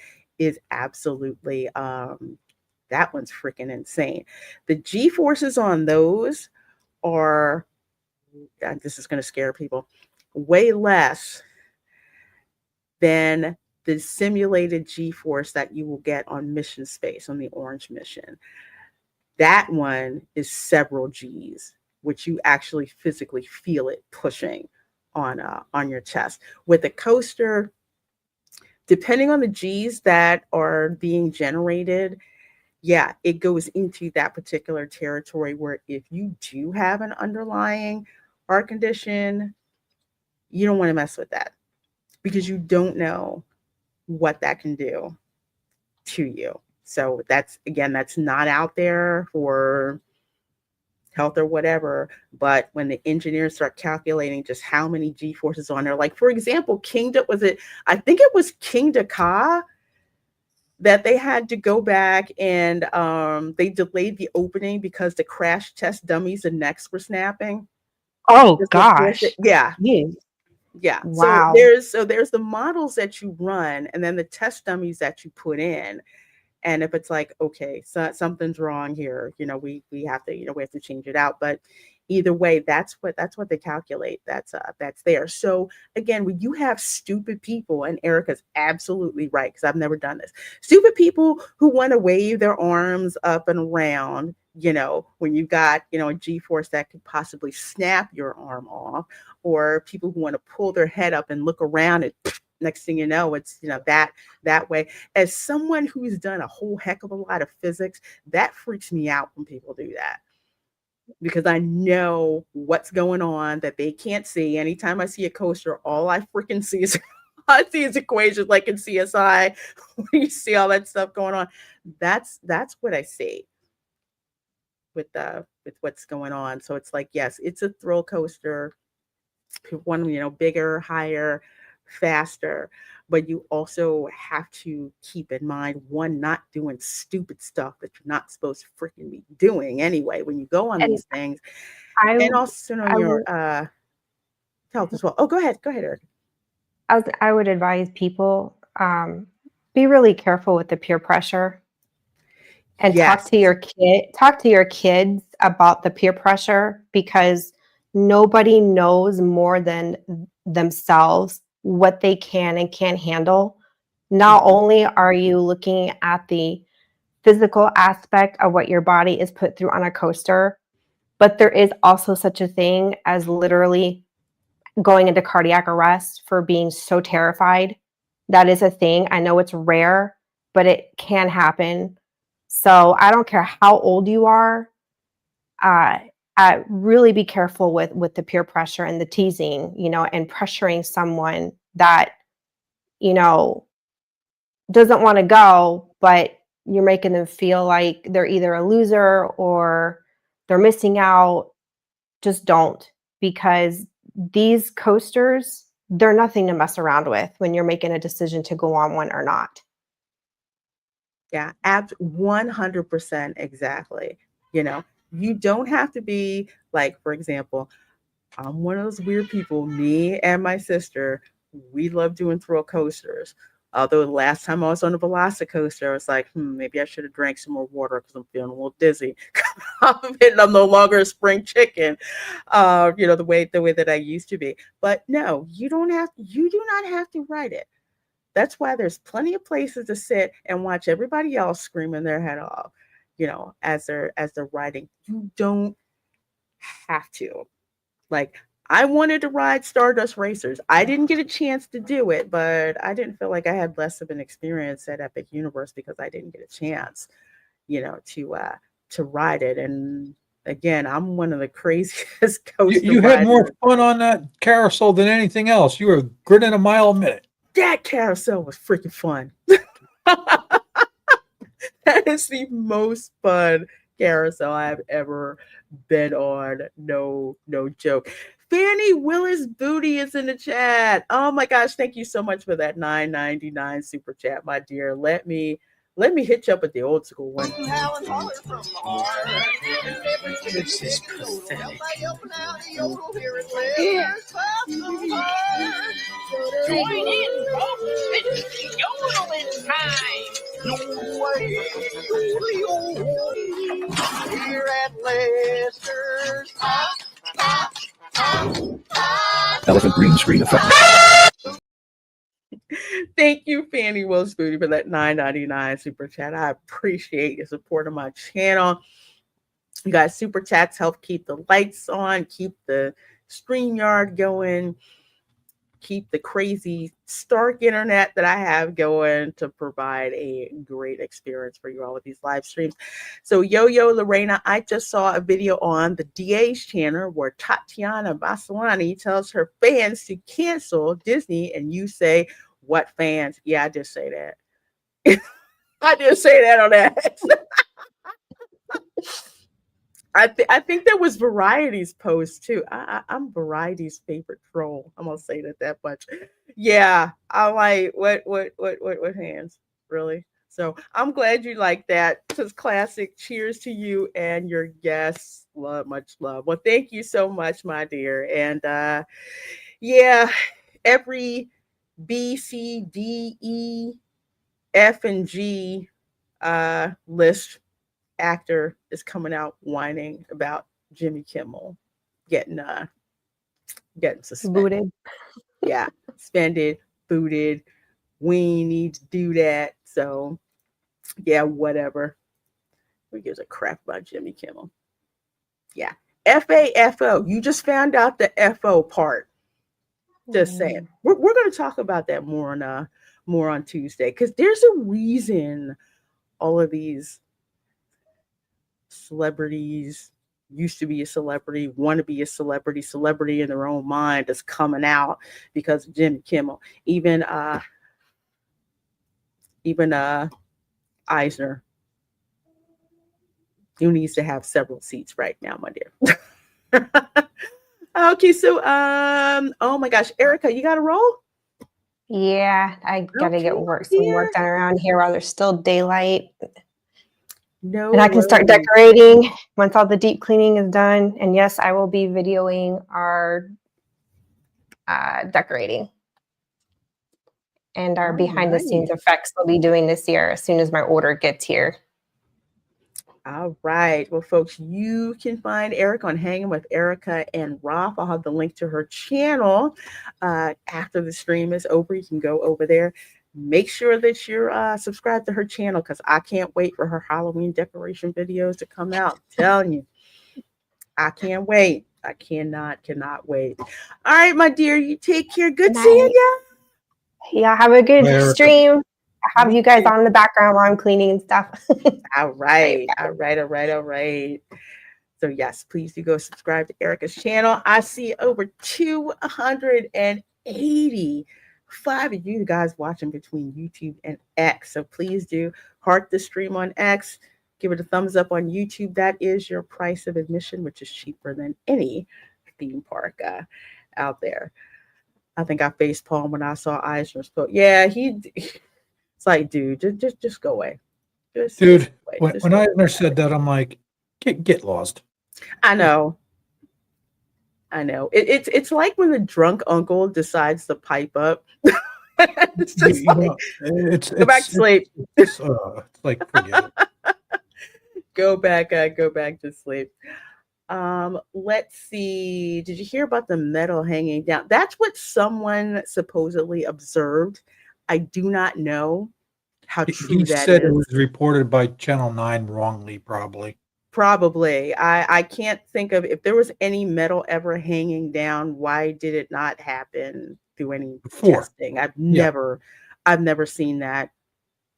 is absolutely that one's freaking insane. The G forces on those are, this is going to scare people, way less than the simulated G force that you will get on Mission Space, on the Orange mission. That one is several G's, which you actually physically feel it pushing on your chest. With a coaster, depending on the G's that are being generated, yeah, it goes into that particular territory where if you do have an underlying heart condition, you don't want to mess with that, because you don't know what that can do to you. So that's not out there for health or whatever. But when the engineers start calculating just how many G forces on there, like for example, I think it was King Dakar that they had to go back and they delayed the opening because the crash test dummies, the necks were snapping. Oh Just before gosh. yeah. Yes. Yeah. So Wow. there's the models that you run and then the test dummies that you put in. And if it's like, okay, so something's wrong here, we have to, we have to change it out. But either way, that's what they calculate. That's there. So again, when you have stupid people, and Erica's absolutely right, because I've never done this, stupid people who want to wave their arms up and around, when you've got, a G-force that could possibly snap your arm off, or people who want to pull their head up and look around and next thing you know, it's that way. As someone who's done a whole heck of a lot of physics, that freaks me out when people do that, because I know what's going on that they can't see. Anytime I see a coaster, all I freaking see is I see is equations like in CSI when you see all that stuff going on. That's what I see with what's going on. So it's like, yes, it's a thrill coaster. One, bigger, higher, faster, but you also have to keep in mind, one, not doing stupid stuff that you're not supposed to freaking be doing anyway when you go on And these things, I and also know I your would health as well. Oh, go ahead, Eric. I would advise people be really careful with the peer pressure, and Yes. talk to your kids about the peer pressure, because nobody knows more than themselves what they can and can't handle. Not Mhm. only are you looking at the physical aspect of what your body is put through on a coaster, but there is also such a thing as literally going into cardiac arrest for being so terrified. That is a thing. I know it's rare, but it can happen. So I don't care how old you are. Uh, really be careful with the peer pressure and the teasing, and pressuring someone that you know doesn't want to go, but you're making them feel like they're either a loser or they're missing out. Just don't, because these coasters, they're nothing to mess around with when you're making a decision to go on one or not. Yeah, 100% exactly. You don't have to be like, for example, I'm one of those weird people. Me and my sister, we love doing thrill coasters. Although the last time I was on the Velocicoaster, I was like, maybe I should have drank some more water because I'm feeling a little dizzy. I'm no longer a spring chicken, the way that I used to be. But no, you do not have to ride it. That's why there's plenty of places to sit and watch everybody else screaming their head off, as they're riding. You don't have to. Like, I wanted to ride Stardust Racers. I didn't get a chance to do it, but I didn't feel like I had less of an experience at Epic Universe because I didn't get a chance, to ride it. And again, I'm one of the craziest coaster You had more riders. fun on that carousel than anything else. You were grinning a mile a minute. That carousel was freaking fun. That is the most fun carousel I've ever been on. No joke. Fanny Willis Booty is in the chat. Oh my gosh, thank you so much for that $9.99 super chat, my dear. Let me hit you up with the old school one. This is pathetic. Join in, folks. It's yodeling time. Here at Lester's. Elephant green screen effect. Thank you, Fanny Willis Booty, for that $9.99 super chat. I appreciate your support of my channel. You guys, super chats help keep the lights on, keep the StreamYard going, keep the crazy Stark internet that I have going to provide a great experience for you all with these live streams. So Yo-Yo Lorena, I just saw a video on the DA's channel where Tatiana Maslany tells her fans to cancel Disney, and you say, what fans? Yeah, I did say that. I did say that on that. I think there was Variety's post too. I'm Variety's favorite troll. I'm gonna say that much. Yeah, I'm like, what hands? Really? So I'm glad you like that. This is classic. Cheers to you and your guests. Much love. Well, thank you so much, my dear. And yeah, every B, C, D, E, F, and G list actor is coming out whining about Jimmy Kimmel getting suspended. Booted. Yeah, suspended, booted. We need to do that. So yeah, whatever. Who gives a crap about Jimmy Kimmel? Yeah. FAFO. You just found out the FO part. Just saying. We're going to talk about that more on Tuesday, because there's a reason all of these celebrities used to be a celebrity, want to be a celebrity in their own mind is coming out because of Jimmy Kimmel. Even Eisner, who needs to have several seats right now, my dear. Okay, so oh my gosh, Erica, you got to roll? Yeah, I gotta Okay, get some work done around here while there's still daylight. No, And I can start worries. decorating once all the deep cleaning is done. And yes, I will be videoing our decorating. And our behind the scenes effects we'll be doing this year as soon as my order gets here. All right. Well, folks, you can find Erica on Hanging with Erica and Roth. I'll have the link to her channel after the stream is over. You can go over there. Make sure that you're subscribed to her channel, because I can't wait for her Halloween decoration videos to come out. I'm telling you, I can't wait. I cannot wait. All right, my dear, you take care. Good seeing you. Yeah, have a good Erica. stream. I have you guys on in the background while I'm cleaning and stuff. All right. So yes, please do go subscribe to Erica's channel. I see over 285 of you guys watching between YouTube and X. So please do heart the stream on X. Give it a thumbs up on YouTube. That is your price of admission, which is cheaper than any theme park out there. I think I facepalmed when I saw Eisner's post. Yeah, it's like, dude, just go away. Dude, when Eisner said that, I'm like, get lost. I know. It's like when the drunk uncle decides to pipe up It's just like go back to sleep. it's like forget it. Go back to sleep. Let's see. Did you hear about the metal hanging down? That's what someone supposedly observed. I do not know how true He that said it is. was reported by Channel 9 wrongly, probably. Probably. I can't think of if there was any metal ever hanging down, why did it not happen through any Before. testing? I've Yeah. never seen that,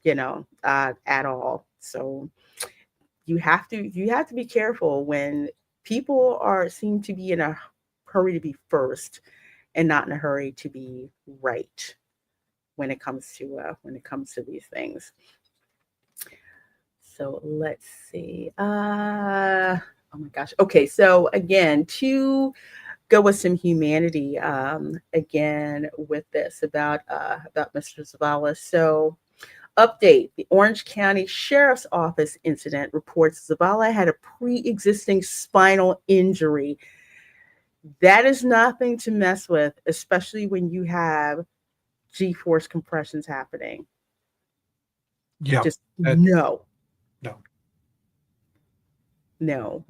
at all. So you have to be careful when people seem to be in a hurry to be first and not in a hurry to be right when it comes to these things. So let's see. Oh my gosh. Okay, so again, to go with some humanity, again with this about Mr. Zavala. So update: the Orange County Sheriff's Office incident reports Zavala had a pre-existing spinal injury. That is nothing to mess with, especially when you have G-force compressions happening. Yeah. Just that- no. no. No,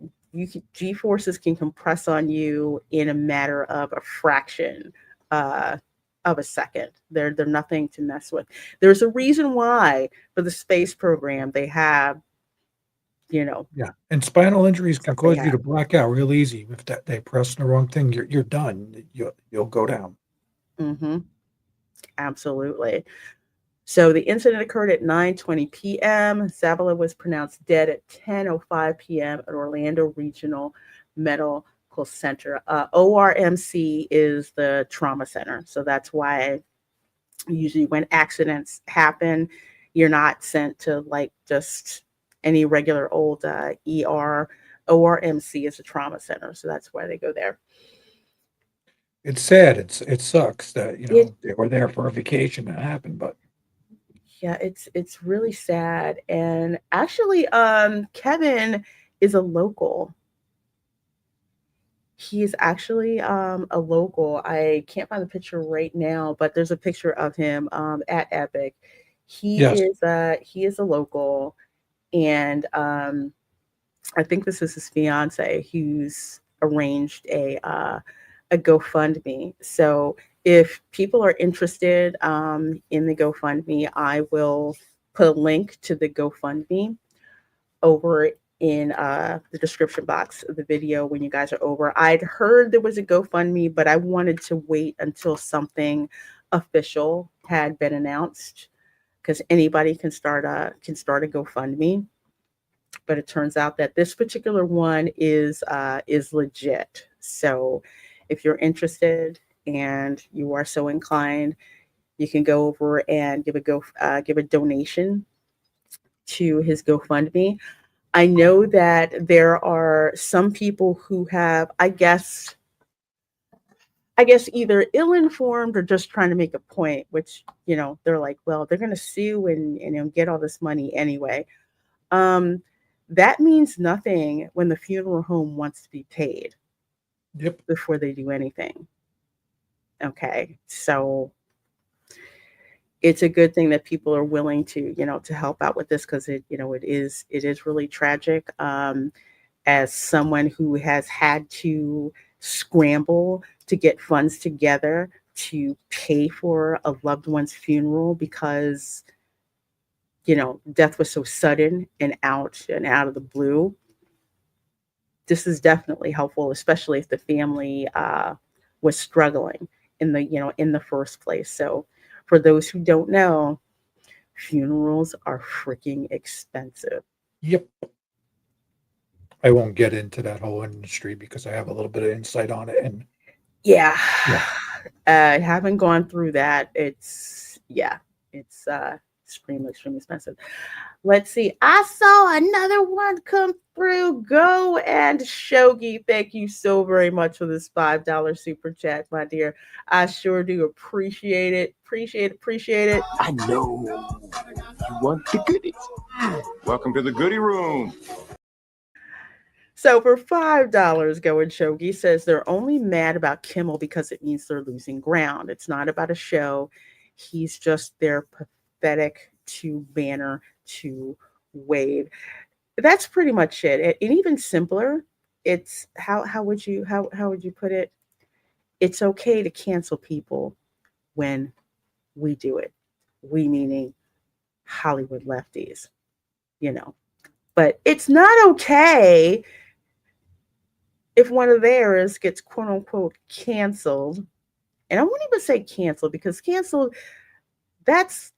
G forces can compress on you in a matter of a fraction uh, of a second. They're nothing to mess with. There's a reason why for the space program they have, Yeah. And spinal injuries can stuff they cause you to have. black out real easy. If they press the wrong thing, you're done. You'll go down. Hmm. Absolutely. So the incident occurred at 9:20 p.m. Zavala was pronounced dead at 10:05 p.m. at Orlando Regional Medical Center. ORMC is the trauma center, so that's why usually when accidents happen, you're not sent to like just any regular old ER. ORMC is a trauma center, so that's why they go there. It's sad. It sucks that It they were there for a vacation that happened, but Yeah, it's really sad. And actually, Kevin is a local. He is actually a local. I can't find the picture right now, but there's a picture of him at Epic. yes, He is a local, and I think this is his fiance who's arranged a GoFundMe. So if people are interested in the GoFundMe, I will put a link to the GoFundMe over in the description box of the video when you guys are over. I'd heard there was a GoFundMe, but I wanted to wait until something official had been announced because anybody can start a GoFundMe. But it turns out that this particular one is legit. So if you're interested and you are so inclined, you can go over and give a donation to his GoFundMe. I know that there are some people who have, I guess either ill-informed or just trying to make a point, which they're like, well, they're going to sue and get all this money anyway. Um, that means nothing when the funeral home wants to be paid yep. before they do anything. Okay, so it's a good thing that people are willing to help out with this because it is really tragic. As someone who has had to scramble to get funds together to pay for a loved one's funeral because death was so sudden and out of the blue. This is definitely helpful, especially if the family was struggling in the first place. So for those who don't know, funerals are freaking expensive. Yep. I won't get into that whole industry because I have a little bit of insight on it. And Yeah. Yeah. I haven't gone through that. It's extremely expensive. Let's see. I saw another one come through. Go and Shogi. Thank you so very much for this $5 super chat, my dear. I sure do appreciate it. Appreciate it. I know you want the goodies. Welcome to the goodie room. So for $5, Go and Shogi says they're only mad about Kimmel because it means they're losing ground. It's not about a show. He's just their pathetic to banner to wave. That's pretty much it. And even simpler, it's how would you put it? It's okay to cancel people when we do it. We meaning Hollywood lefties, you know. But it's not okay if one of theirs gets quote unquote canceled. And I won't even say canceled because canceled, that's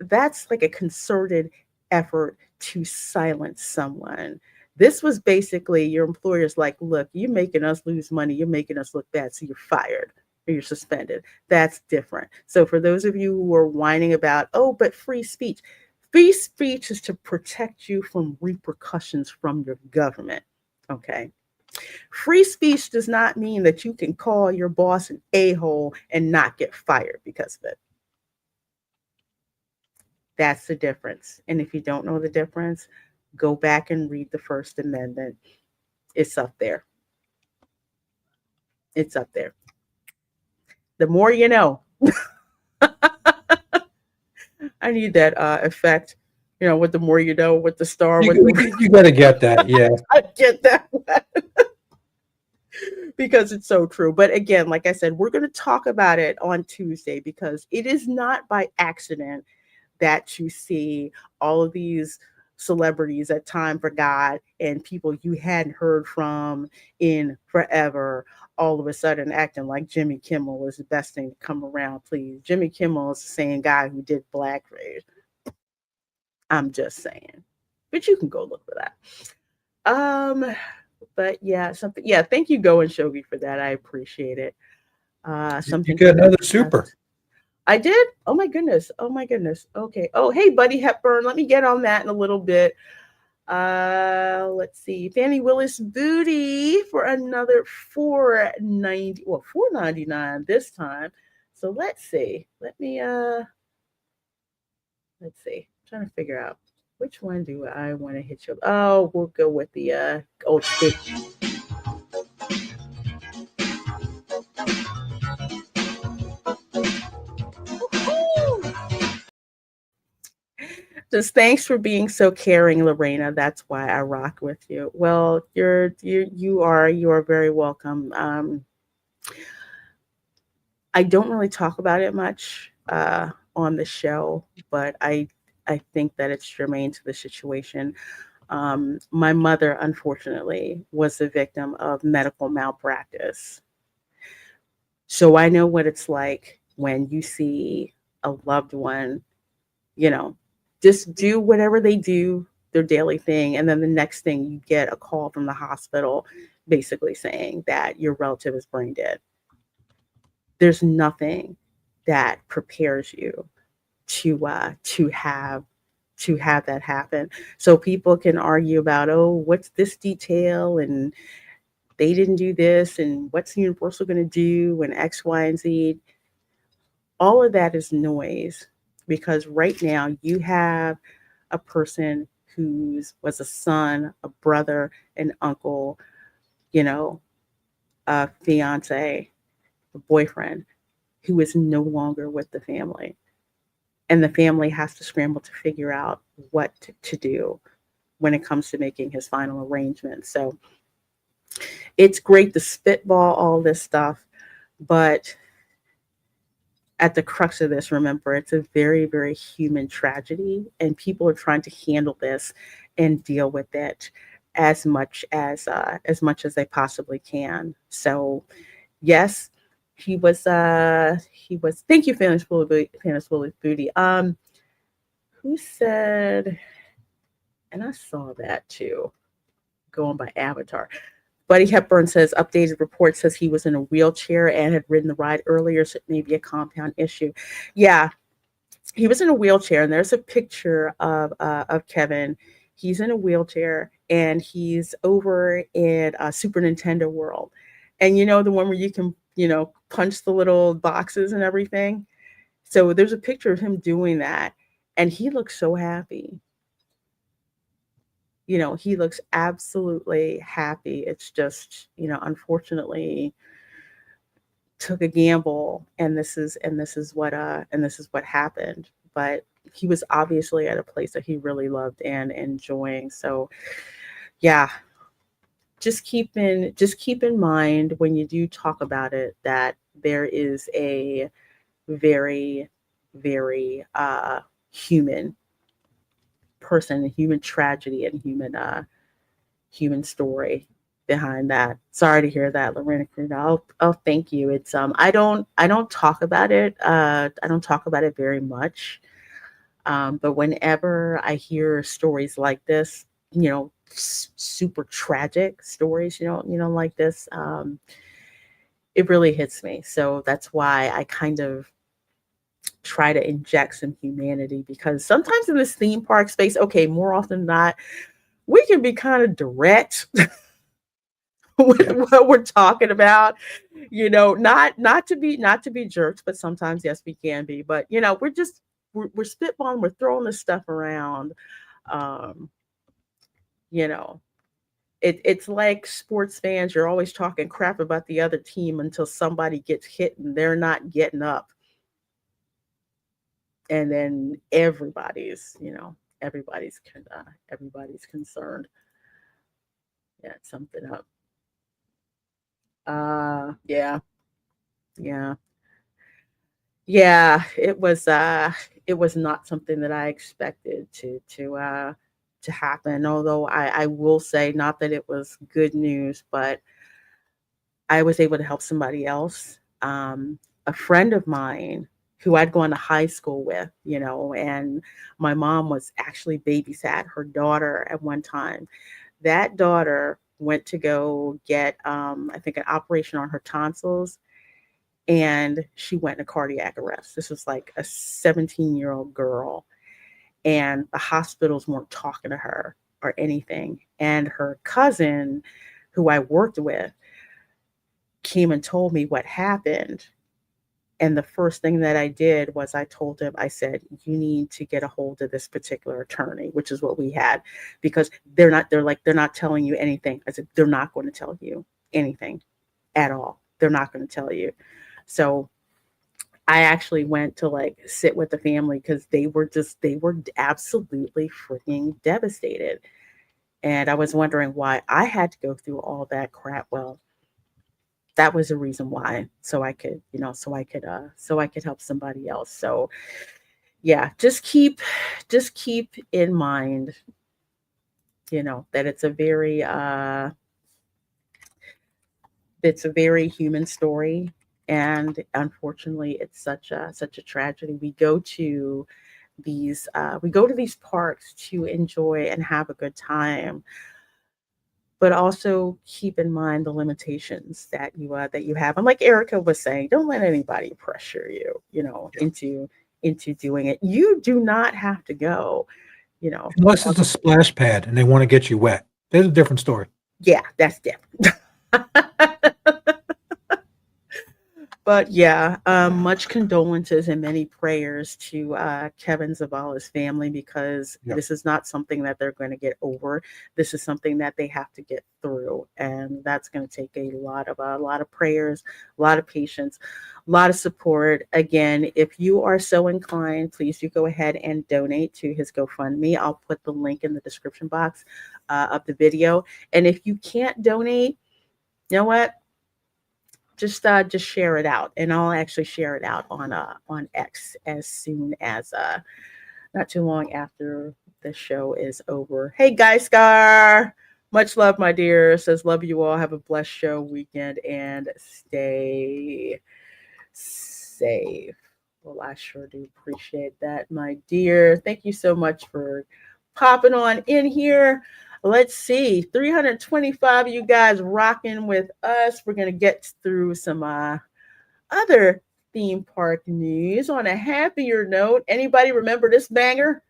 that's like a concerted effort to silence someone. This was basically your employer's like, look, you're making us lose money, you're making us look bad, so you're fired or you're suspended. That's different. So for those of you who are whining about, oh, but free speech is to protect you from repercussions from your government. Okay. Free speech does not mean that you can call your boss an a-hole and not get fired because of it. That's the difference. And if you don't know the difference, go back and read the First Amendment. It's up there. It's up there. The more you know. I need that effect, with the more you know, with the star. You got to get that. Yeah. I get that one. Because it's so true. But again, like I said, we're going to talk about it on Tuesday because it is not by accident that you see all of these celebrities at Time for God and people you hadn't heard from in forever all of a sudden acting like Jimmy Kimmel is the best thing to come around, please. Jimmy Kimmel is the same guy who did blackface. I'm just saying. But you can go look for that. But yeah, something. Yeah, thank you, Go and Shogi, for that. I appreciate it. Something You got another super. I did. Oh my goodness. Oh my goodness. Okay. Oh, hey, Buddy Hepburn. Let me get on that in a little bit. Let's see. Fannie Willis Booty for another $4.90. Well, $4.99 this time. So let's see. Let's see. I'm trying to figure out which one do I want to hit you. Oh, we'll go with the old stick. Just thanks for being so caring, Lorena. That's why I rock with you. Well, you are very welcome. I don't really talk about it much on the show, but I think that it's germane to the situation. My mother, unfortunately, was the victim of medical malpractice. So I know what it's like when you see a loved one, just do whatever they do, their daily thing. And then the next thing you get a call from the hospital basically saying that your relative is brain dead. There's nothing that prepares you to have that happen. So people can argue about, oh, what's this detail and they didn't do this and what's Universal going to do and X, Y, and Z. All of that is noise because right now you have a person who was a son, a brother, an uncle, a fiance, a boyfriend who is no longer with the family. And the family has to scramble to figure out what to do when it comes to making his final arrangements. So it's great to spitball all this stuff, but at the crux of this, remember, it's a very, very human tragedy, and people are trying to handle this and deal with it as much as they possibly can. So, yes, he was. Thank you, Fannis Booty. Who said? And I saw that too, going by Avatar. Buddy Hepburn says updated report says he was in a wheelchair and had ridden the ride earlier, so it may be a compound issue. Yeah, he was in a wheelchair, and there's a picture of Kevin. He's in a wheelchair, and he's over in Super Nintendo World, and the one where you can punch the little boxes and everything. So there's a picture of him doing that, and he looks so happy. He looks absolutely happy. It's just, unfortunately, took a gamble, and this is what happened. But he was obviously at a place that he really loved and enjoying. So yeah, just keep in mind when you do talk about it that there is a very, very human person, human tragedy, and human story behind that. Sorry to hear that, Lorena Creole. Oh, thank you. It's I don't talk about it. I don't talk about it very much. But whenever I hear stories like this, super tragic stories, like this, it really hits me. So that's why I kind of try to inject some humanity, because sometimes in this theme park space, okay, more often than not, we can be kind of direct with Yeah. what we're talking about. Not to be jerks, but sometimes yes, we can be. But we're spitballing, we're throwing this stuff around. Um, you know, it's like sports fans, you're always talking crap about the other team until somebody gets hit and they're not getting up, and then everybody's concerned. Yeah, it's something up. Yeah, yeah, yeah. It was not something that I expected to happen. Although I will say, not that it was good news, but I was able to help somebody else. A friend of mine who I'd gone to high school with, and my mom was actually babysat her daughter at one time. That daughter went to go get, I think, an operation on her tonsils, and she went into cardiac arrest. This was like a 17-year-old girl, and the hospitals weren't talking to her or anything. And her cousin, who I worked with, came and told me what happened. And the first thing that I did was I told him, I said, you need to get a hold of this particular attorney, which is what we had, because they're not telling you anything. I said, they're not going to tell you anything at all. They're not going to tell you. So I actually went to like sit with the family, because they were absolutely freaking devastated. And I was wondering why I had to go through all that crap. Well, that was the reason why, so I could help somebody else. So yeah, just keep in mind, that it's a very human story. And unfortunately, it's such a tragedy. We go to these parks to enjoy and have a good time, but also keep in mind the limitations that you have. And like Erica was saying, don't let anybody pressure you, Yeah. into doing it. You do not have to go, you know. Unless it's a splash pad and they want to get you wet. There's a different story. Yeah, that's different. But yeah, much condolences and many prayers to Kevin Zavala's family, because Yeah. this is not something that they're going to get over. This is something that they have to get through, and that's going to take a lot of prayers, a lot of patience, a lot of support. Again, if you are so inclined, please do go ahead and donate to his GoFundMe. I'll put the link in the description box of the video. And if you can't donate, you know what? Just share it out, and I'll actually share it out on X as soon as not too long after the show is over. Hey, Guy Scar, much love, my dear. Says love you all. Have a blessed show weekend and stay safe. Well, I sure do appreciate that, my dear. Thank you so much for popping on in here. Let's see, 325 of you guys rocking with us. We're going to get through some other theme park news on a happier note. Anybody remember this banger?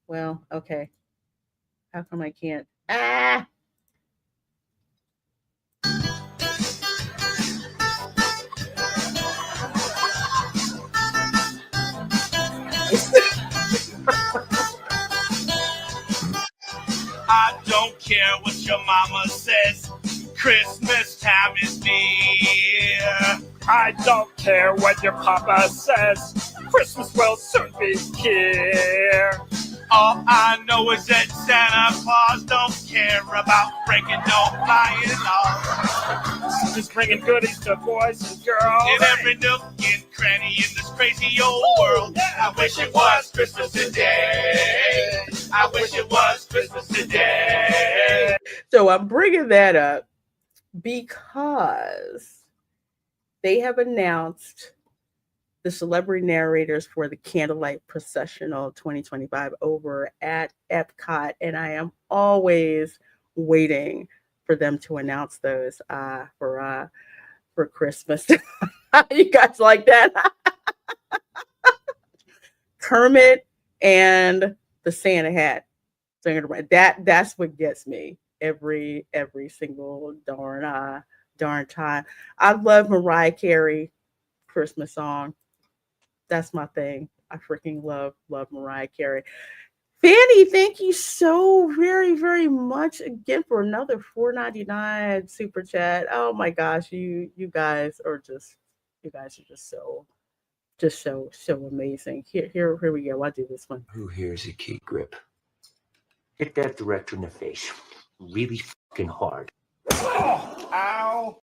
Well, okay. How come I can't? I don't care what your mama says. Christmas time is near. I don't care what your papa says. Christmas will soon be here. All I know is that Santa Claus don't care about breaking no flying laws. Just bringing goodies to boys and girls. In every nook and cranny in this crazy old world. I wish it was Christmas today. I wish it was Christmas today. So I'm bringing that up because they have announced the celebrity narrators for the Candlelight Processional 2025 over at Epcot, and I am always waiting for them to announce those for Christmas. You guys like that? Kermit and the Santa hat. That's what gets me every single darn time. I love Mariah Carey Christmas song. That's my thing. I freaking love Mariah Carey. Fanny, thank you so very, very much again for another $4.99 super chat. Oh my gosh, you guys are just so amazing. Here we go. I'll do this one. Who here's a key grip? Hit that director in the face. Really fucking hard. Oh, ow.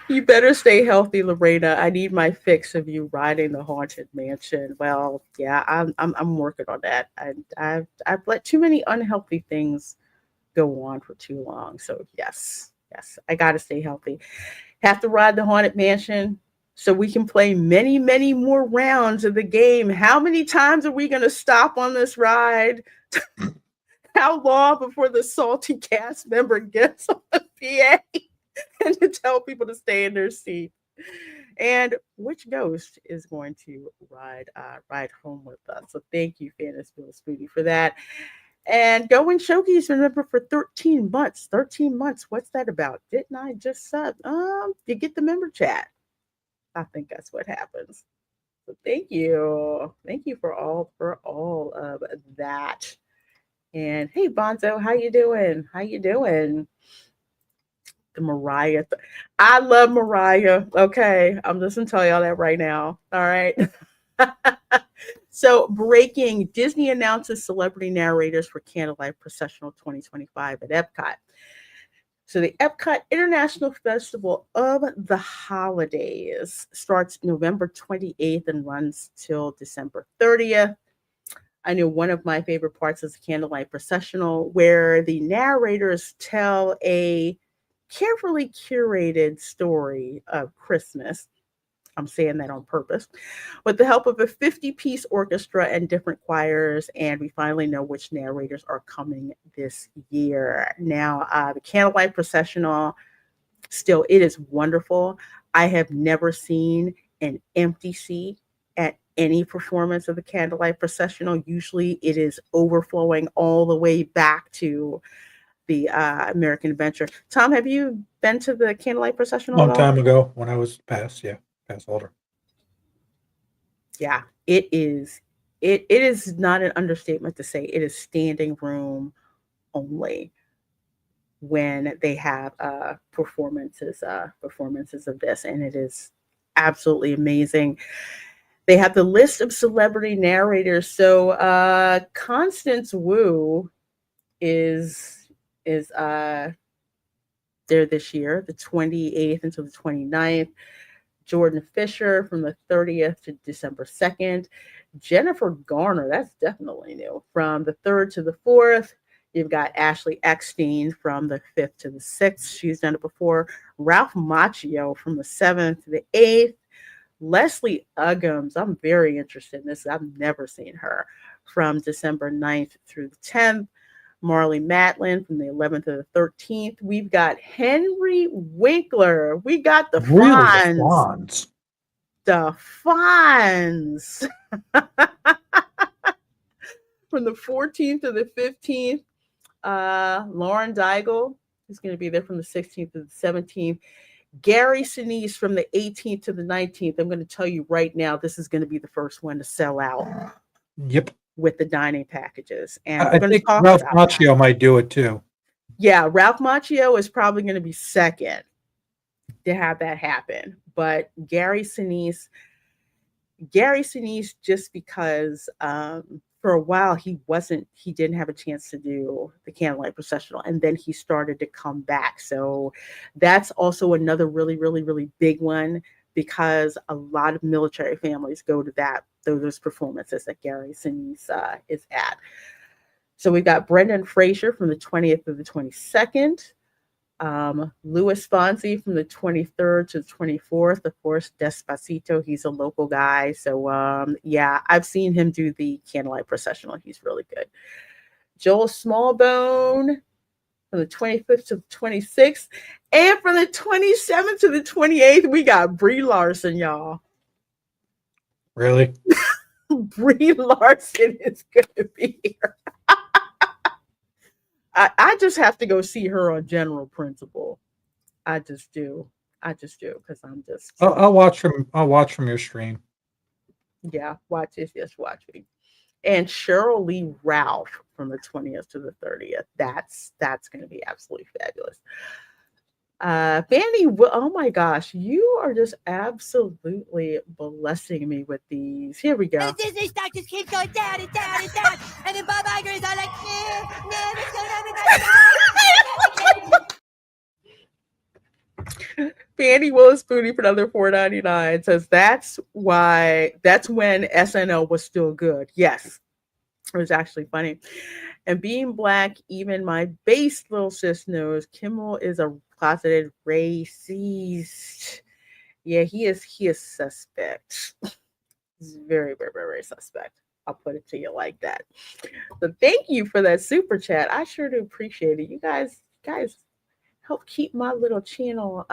You better stay healthy, Lorena. I need my fix of you riding the haunted mansion. Well, yeah, I'm working on that. I've let too many unhealthy things go on for too long. So yes, I gotta stay healthy. Have to ride the haunted mansion so we can play many, many more rounds of the game. How many times are we gonna stop on this ride? How long before the salty cast member gets on the PA? And to tell people to stay in their seat, and which ghost is going to ride home with us. So thank you, Fannis Bill Spooty, for that. And Going Shokies, remember, for 13 months. 13 months. What's that about? Didn't I just sub? You get the member chat. I think that's what happens. So thank you for all of that. And hey, Bonzo, how you doing? The Mariah. I love Mariah. Okay. I'm just going to tell y'all that right now. All right. So breaking, Disney announces celebrity narrators for Candlelight Processional 2025 at Epcot. So the Epcot International Festival of the Holidays starts November 28th and runs till December 30th. I know one of my favorite parts is the Candlelight Processional, where the narrators tell a carefully curated story of Christmas. I'm saying that on purpose, with the help of a 50-piece orchestra and different choirs, and we finally know which narrators are coming this year. Now, the Candlelight Processional, still, it is wonderful. I have never seen an empty seat at any performance of the Candlelight Processional. Usually it is overflowing all the way back to the American Adventure. Tom, have you been to the Candlelight Processional? Long time ago when I was past older. Yeah, it is. It is not an understatement to say it is standing room only when they have performances of this, and it is absolutely amazing. They have the list of celebrity narrators. So Constance Wu is there this year, the 28th until the 29th. Jordan Fisher from the 30th to December 2nd. Jennifer Garner, that's definitely new, from the 3rd to the 4th. You've got Ashley Eckstein from the 5th to the 6th. She's done it before. Ralph Macchio from the 7th to the 8th. Leslie Uggams, I'm very interested in this. I've never seen her, from December 9th through the 10th. Marley Matlin from the 11th to the 13th. We've got Henry Winkler. We got the Fonz. The Fonz. From the 14th to the 15th. Lauren Daigle is going to be there from the 16th to the 17th. Gary Sinise from the 18th to the 19th. I'm going to tell you right now, this is going to be the first one to sell out. Yep. With the dining packages. And I think Ralph Macchio might do it too. Yeah, Ralph Macchio is probably going to be second to have that happen. But Gary Sinise, just because for a while he didn't have a chance to do the Candlelight Processional, and then he started to come back. So that's also another really, really, really big one because a lot of military families go to those performances that Gary Sinise is at. So we've got Brendan Fraser from the 20th to the 22nd. Louis Fonsi from the 23rd to the 24th. Of course, Despacito, he's a local guy. So, yeah, I've seen him do the Candlelight Processional. He's really good. Joel Smallbone from the 25th to the 26th. And from the 27th to the 28th, we got Brie Larson, y'all. Really? Brie Larson is going to be here. I just have to go see her on General Principle. I just do because I'm just I'll watch from your stream. yeah. Watch this, just watch me. And Cheryl Lee Ralph from the 20th to the 30th. That's going to be absolutely fabulous. Fanny, oh my gosh, you are just absolutely blessing me with these. Here we go. And Disney stock just keeps going down and down and down. And then Bob Iger is all like, no, what's going on with my Fanny Willis Booty for another $4.99 says that's when SNL was still good. Yes, it was actually funny. And being black, even my base little sis knows Kimmel is a closeted racist. Yeah, he is suspect. He's very, very, very, very suspect. I'll put it to you like that. So thank you for that super chat. I sure do appreciate it. You guys help keep my little channel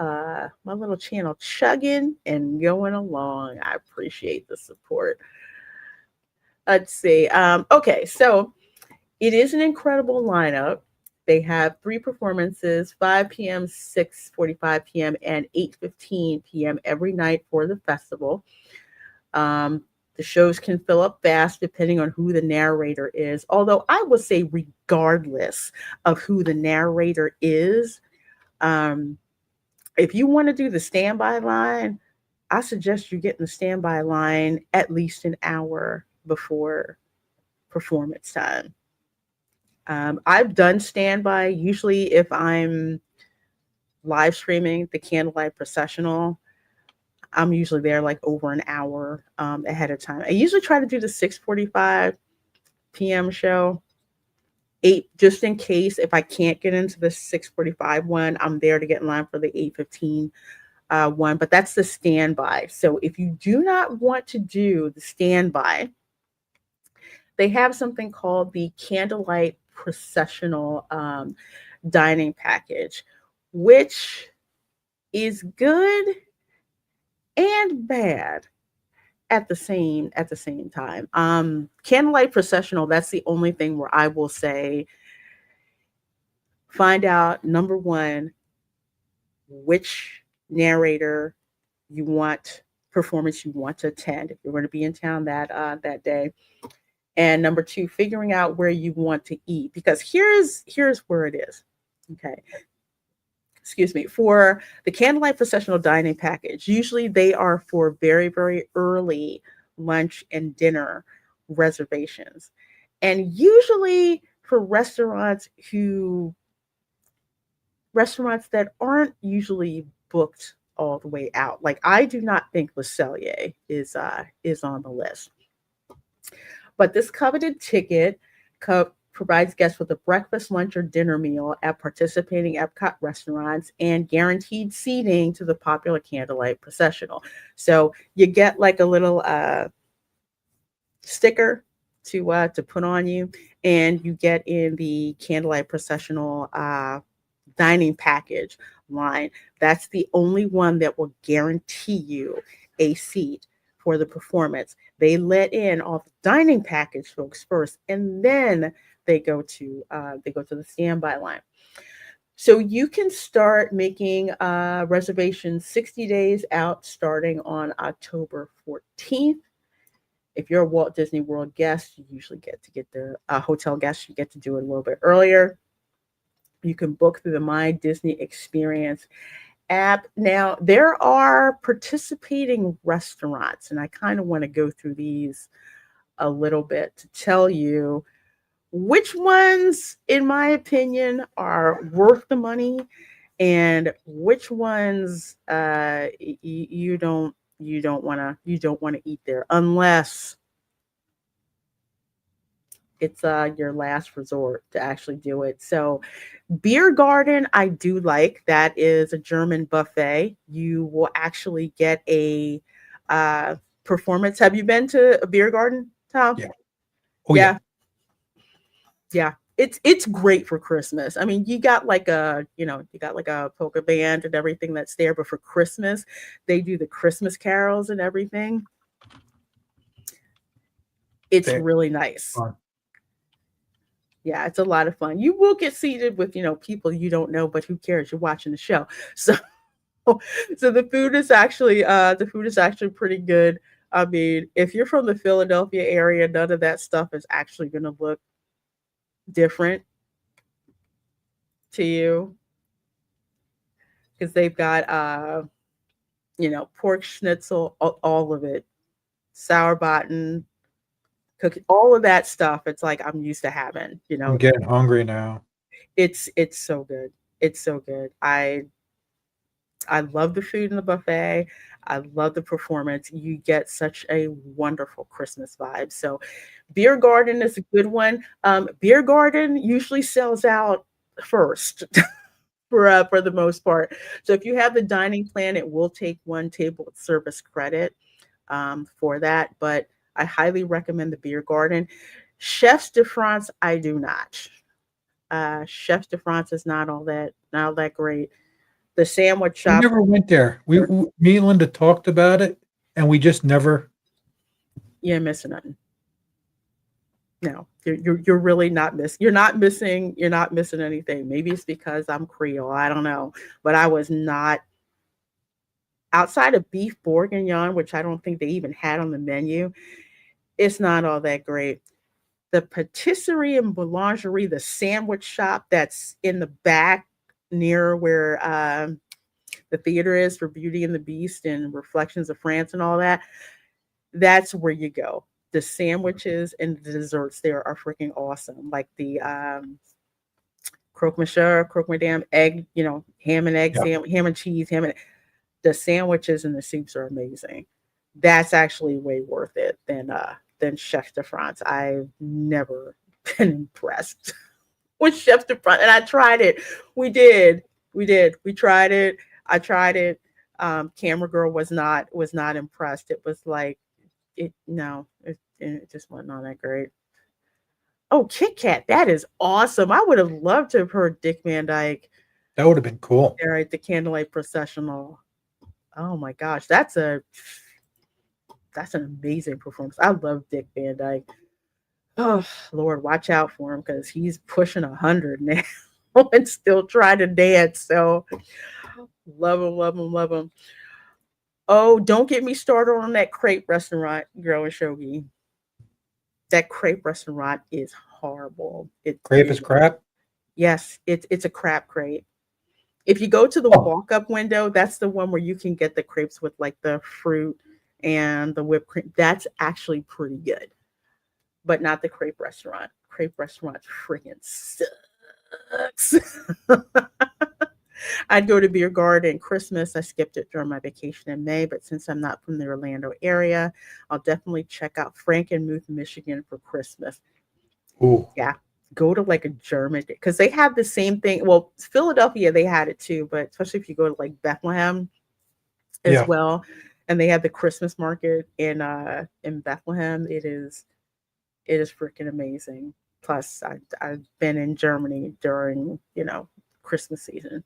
chugging and going along. I appreciate the support. Let's see. Okay, so it is an incredible lineup. They have 3 performances, 5 p.m., 6:45 p.m., and 8:15 p.m. every night for the festival. The shows can fill up fast depending on who the narrator is. Although I will say regardless of who the narrator is, if you want to do the standby line, I suggest you get in the standby line at least an hour before performance time. I've done standby usually if I'm live streaming the Candlelight Processional. I'm usually there like over an hour ahead of time. I usually try to do the 6:45 p.m. show. 8, just in case if I can't get into the 6:45 one, I'm there to get in line for the 8:15 one. But that's the standby. So if you do not want to do the standby, they have something called the Candlelight Processional dining package, which is good and bad at the same time. Candlelight Processional, that's the only thing where I will say find out, number one, which narrator performance you want to attend if you're going to be in town that day. And number 2, figuring out where you want to eat, because here's where it is. Okay. Excuse me. For the Candlelight Processional dining package, usually they are for very, very early lunch and dinner reservations. And usually for restaurants that aren't usually booked all the way out. Like I do not think Le Cellier is on the list. But this coveted ticket provides guests with a breakfast, lunch, or dinner meal at participating Epcot restaurants and guaranteed seating to the popular Candlelight Processional. So you get like a little sticker to put on you, and you get in the Candlelight Processional dining package line. That's the only one that will guarantee you a seat for the performance. They let in all the dining package folks first, and then they go to the standby line. So you can start making reservations 60 days out, starting on October 14th. If you're a Walt Disney World guest, you usually get the hotel guest. You get to do it a little bit earlier. You can book through the My Disney Experience app. Now, there are participating restaurants, and I kind of want to go through these a little bit to tell you which ones, in my opinion, are worth the money and which ones you don't want to eat there unless it's your last resort to actually do it. So beer garden, I do like. That is a German buffet. You will actually get a performance. Have you been to a beer garden, Tom? Yeah. Oh yeah. Yeah. Yeah. It's great for Christmas. I mean, you got like a polka band and everything that's there, but for Christmas, they do the Christmas carols and everything. It's They- really nice. Fun. Yeah, it's a lot of fun. You will get seated with, people you don't know, but who cares? You're watching the show. So so the food is actually pretty good. I mean, if you're from the Philadelphia area, none of that stuff is actually going to look different to you because they've got pork schnitzel, all of it, sour batten, cookie, all of that stuff. It's like I'm used to having, I'm getting hungry now. it's so good. It's so good. I love the food in the buffet. I love the performance. You get such a wonderful Christmas vibe. So, beer garden is a good one. Beer garden usually sells out first for the most part. So, if you have the dining plan, it will take one table service credit for that. But I highly recommend the beer garden. Chefs de France, I do not. Chefs de France is not all that great. The sandwich We shop. never went there. Me and Linda talked about it, and we just never. You ain't missing nothing. No, you're really not miss. You're not missing anything. Maybe it's because I'm Creole. I don't know, but I was not outside of beef bourguignon, which I don't think they even had on the menu. It's not all that great. The patisserie and boulangerie, the sandwich shop that's in the back near where the theater is for Beauty and the Beast and Reflections of France and all that. That's where you go. The sandwiches and the desserts there are freaking awesome. Like the croque monsieur, croque madame, egg, ham and egg, Yeah. ham and cheese, the sandwiches and the soups are amazing. That's actually way worth it than Chef de France. I've never been impressed with Chef de France, and I tried it. We did, we did, we tried it. I tried it. Camera girl was not impressed. It was like it just wasn't all that great. Oh, Kit Kat, that is awesome. I would have loved to have heard Dick Van Dyke That would have been cool. there at the Candlelight Processional. Oh my gosh, that's an amazing performance. I love Dick Van Dyke. Oh Lord, watch out for him because he's pushing 100 now and still trying to dance. So love him, love him, love him. Oh, don't get me started on that crepe restaurant, girl and Shogi. That crepe restaurant is horrible. Crepe is crap. Yes, it's a crap crepe. If you go to the Oh, walk-up window, that's the one where you can get the crepes with like the fruit and the whipped cream. That's actually pretty good, but not the crepe restaurant. Crepe restaurant freaking sucks. I'd go to Beer Garden Christmas. I skipped it during my vacation in May, but since I'm not from the Orlando area, I'll definitely check out Frankenmuth, Michigan for Christmas. ooh, Yeah, go to like a German because they have the same thing. Well, Philadelphia they had it too, but especially if you go to like Bethlehem as yeah. well, and they have the Christmas market in Bethlehem. It is freaking amazing. Plus, I've been in Germany during Christmas season.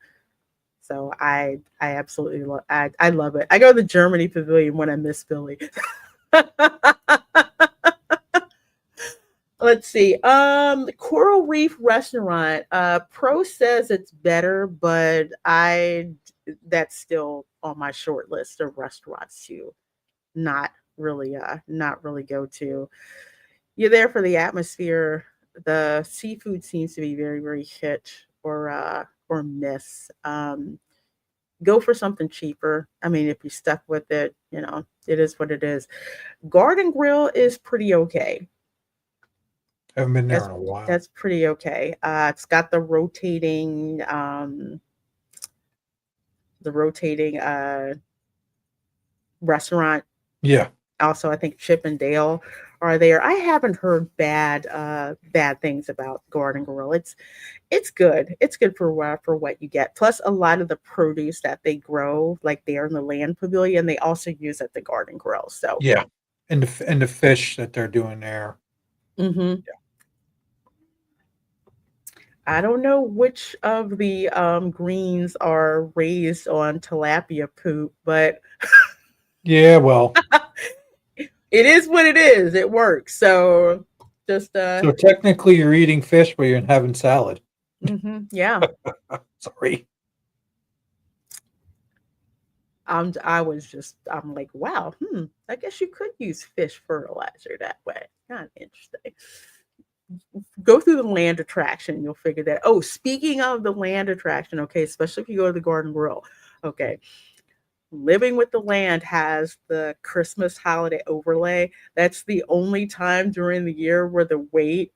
So I absolutely I love it. I go to the Germany Pavilion when I miss Philly. Let's see. Coral Reef Restaurant. Pro says it's better, but that's still on my short list of restaurants to not really go to. You're there for the atmosphere. The seafood seems to be very, very hit or miss. Go for something cheaper. I mean, if you're stuck with it, it is what it is. Garden Grill is pretty okay. Haven't been there That's in a while. that's pretty okay. It's got the rotating restaurant. Yeah. Also, I think Chip and Dale are there. I haven't heard bad things about Garden Grill. It's good. It's good for what you get. Plus, a lot of the produce that they grow, like there in the land pavilion, they also use at the Garden Grill. So Yeah. And the fish that they're doing there. mhm. I don't know which of the greens are raised on tilapia poop, but Yeah, well, it is what it is. It works. So just so technically you're eating fish, but you're having salad. yeah. Sorry. I'm like, wow, I guess you could use fish fertilizer that way. Kind of interesting. Go through the land attraction, you'll figure that. Oh, speaking of the land attraction, okay, especially if you go to the Garden Grill, okay. Living with the Land has the Christmas holiday overlay. That's the only time during the year where the wait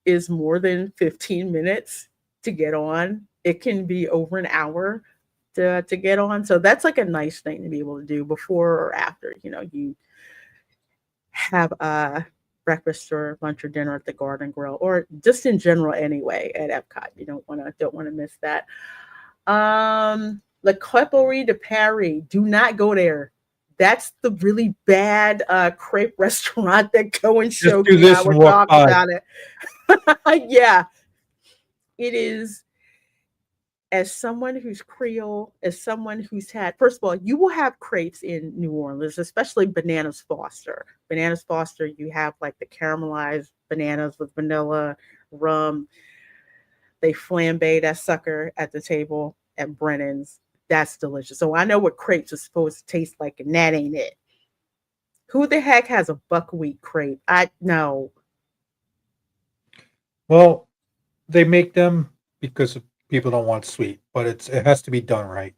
is more than 15 minutes to get on. It can be over an hour to get on. So that's like a nice thing to be able to do before or after, you have a breakfast or lunch or dinner at the Garden Grill, or just in general anyway at Epcot. You don't want to miss that. Le Creperie de Paris. Do not go there. That's the really bad crepe restaurant that Go and Just Shogi do and this I and were walk talking by. about it. Yeah, it is. As someone who's Creole, as someone who's had, first of all, you will have crepes in New Orleans, especially Bananas Foster. Bananas Foster, you have like the caramelized bananas with vanilla, rum. They flambe that sucker at the table at Brennan's. That's delicious. So I know what crepes are supposed to taste like, and that ain't it. Who the heck has a buckwheat crepe? I know. Well, they make them because people don't want sweet, but it has to be done right.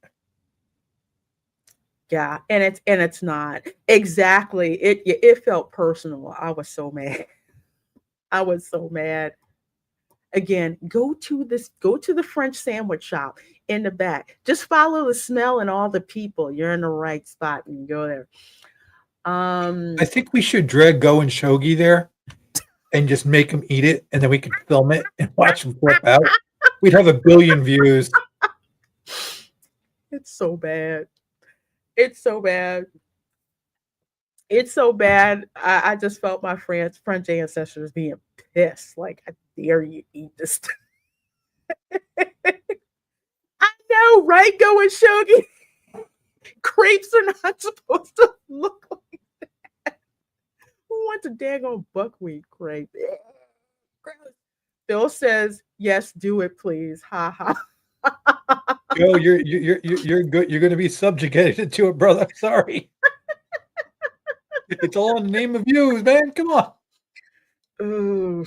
Yeah, and it's not exactly. It felt personal. I was so mad. I was so mad. Again, go to the French sandwich shop in the back. Just follow the smell and all the people. You're in the right spot and you go there. I think we should drag Go and Shogi there and just make them eat it, and then we can film it and watch them flip out. We'd have 1 billion views. It's so bad. It's so bad. It's so bad. I just felt my French ancestors being pissed. Like, I dare you eat this. I know, right? Go and Shogi. Crepes are not supposed to look like that. Who wants a daggone buckwheat crepe? Bill says, "Yes, do it, please." Ha ha. Go, you're good. You're going to be subjugated to it, brother. Sorry. It's all in the name of views, man. Come on. Ooh,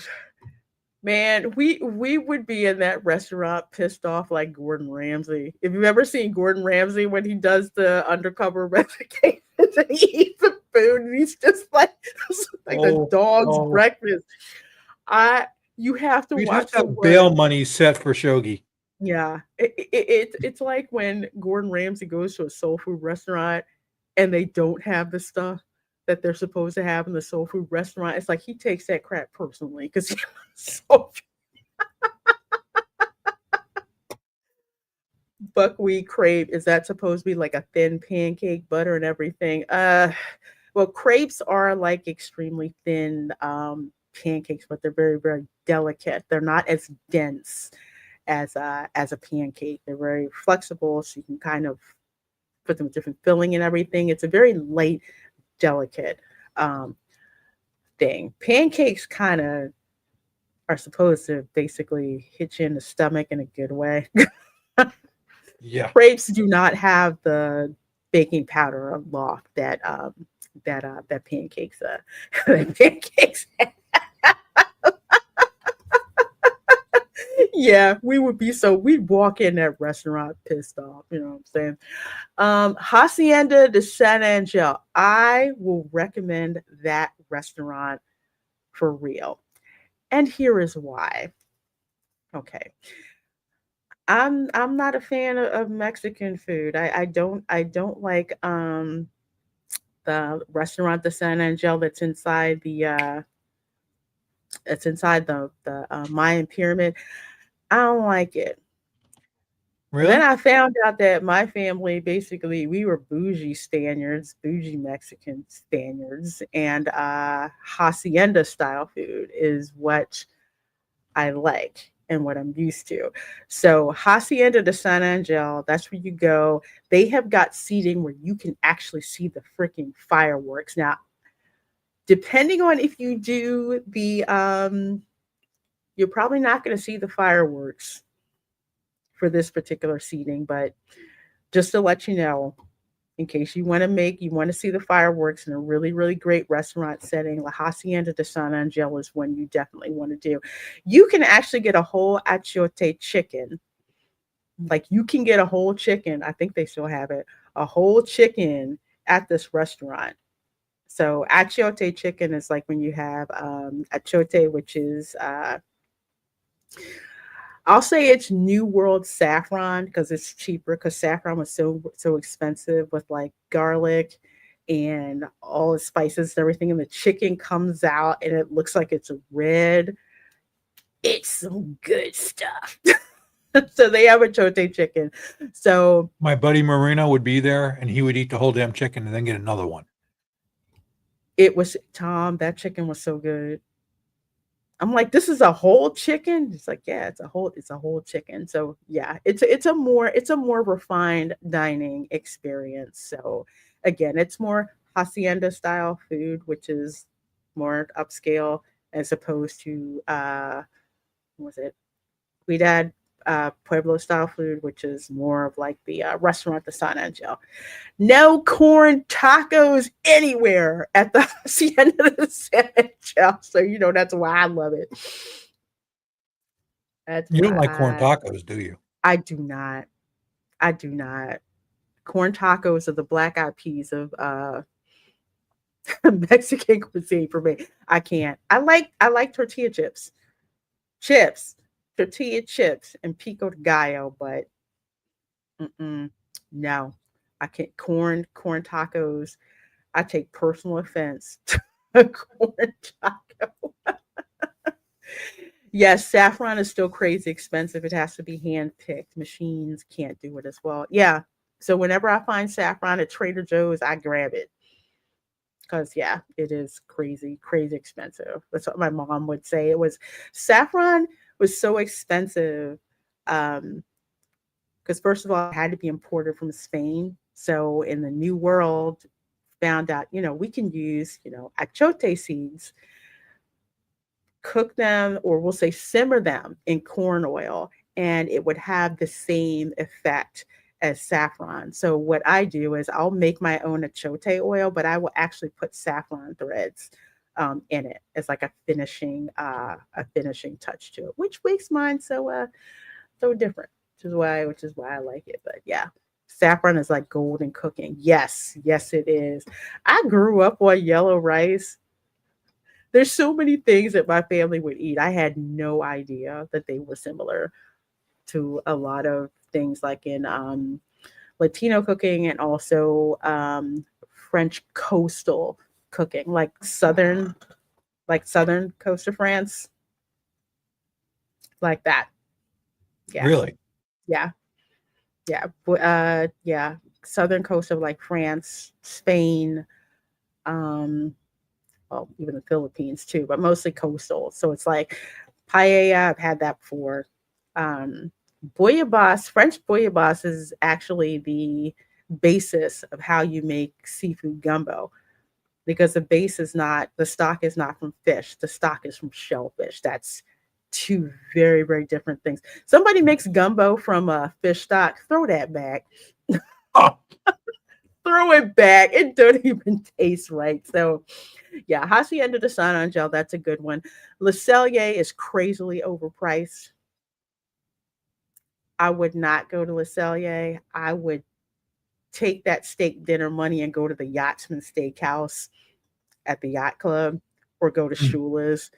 man, we would be in that restaurant pissed off like Gordon Ramsay. If you've ever seen Gordon Ramsay when he does the undercover investigations and he eats the food and he's just like the dog's breakfast. You have to We'd watch have to have bail money set for Shogi. Yeah, it's like when Gordon Ramsay goes to a soul food restaurant and they don't have the stuff that they're supposed to have in the soul food restaurant. It's like he takes that crap personally because he's so buckwheat crepe. Is that supposed to be like a thin pancake, butter and everything? Well, crepes are like extremely thin pancakes, but they're very, very delicate. They're not as dense as a pancake. They're very flexible, so you can kind of put them with different filling and everything. It's a very light, delicate thing. Pancakes kind of are supposed to basically hit you in the stomach in a good way. Yeah. Crepes do not have the baking powder or loft that pancakes that pancakes have. Yeah, we'd walk in that restaurant pissed off, you know what I'm saying? Hacienda de San Angel. I will recommend that restaurant for real. And here is why. Okay. I'm not a fan of Mexican food. I don't like the restaurant de San Angel that's inside the Mayan pyramid. I don't like it. Then Really? I found out that my family basically we were bougie Spaniards, bougie Mexican Spaniards, and hacienda style food is what I like and what I'm used to. So Hacienda de San Angel, that's where you go. They have got seating where you can actually see the freaking fireworks. Now, depending on if you do you're probably not going to see the fireworks for this particular seating, but just to let you know, in case you want to see the fireworks in a really, really great restaurant setting, La Hacienda de San Angel is one you definitely want to do. You can actually get a whole achiote chicken. Like you can get a whole chicken. I think they still have it. A whole chicken at this restaurant. So achiote chicken is like when you have achiote, which is I'll say it's New World saffron because it's cheaper because saffron was so expensive with like garlic and all the spices and everything. And the chicken comes out and it looks like it's red. It's some good stuff. So they have a chote chicken. So My buddy Marino would be there, and he would eat the whole damn chicken and then get another one. it was Tom, that chicken was so good. I'm like, this is a whole chicken. It's like, yeah, it's a whole chicken. So yeah, it's a more refined dining experience. So again, it's more hacienda style food, which is more upscale as opposed to what was it? We'd had Pueblo style food, which is more of like the restaurant the San Angel. No corn tacos anywhere at the Hacienda de San Angel. So you know that's why I love it. That's You don't why like corn tacos, do you? I do not. I do not. Corn tacos are the black eyed peas of Mexican cuisine for me. I can't. I like tortilla chips. Chips. Tortilla chips and pico de gallo, but mm-mm, no. I can't corn tacos. I take personal offense to a corn taco. Yes, saffron is still crazy expensive. It has to be hand picked. Machines can't do it as well. Yeah. So whenever I find saffron at Trader Joe's, I grab it because yeah, it is crazy, crazy expensive. That's what my mom would say. It was saffron was so expensive because first of all, it had to be imported from Spain. So in the New World, found out we can use achote seeds, cook them, or we'll say simmer them in corn oil, and it would have the same effect as saffron. So what I do is I'll make my own achote oil, but I will actually put saffron threads in it as like a finishing touch to it, which makes mine so different, which is why I like it. But yeah, saffron is like gold in cooking. Yes, yes, it is. I grew up on yellow rice. There's so many things that my family would eat. I had no idea that they were similar to a lot of things like in Latino cooking and also French coastal cooking, like southern coast of France, like that. Yeah, Really? yeah, yeah, yeah. Southern coast of like France, Spain, um, well, even the Philippines too, but mostly coastal. So it's like paella. I've had that before. Um, Bouillabaisse, French bouillabaisse is actually the basis of how you make seafood gumbo because the stock is not from fish. The stock is from shellfish. That's two very, very different things. Somebody makes gumbo from a fish stock, throw that back. Oh, Throw it back. It don't even taste right. So yeah, Hacienda de San Angel, that's a good one. Le Cellier is crazily overpriced. I would not go to Le Cellier. I would take that steak dinner money and go to the Yachtsman Steakhouse at the yacht club or go to Mm. Shula's.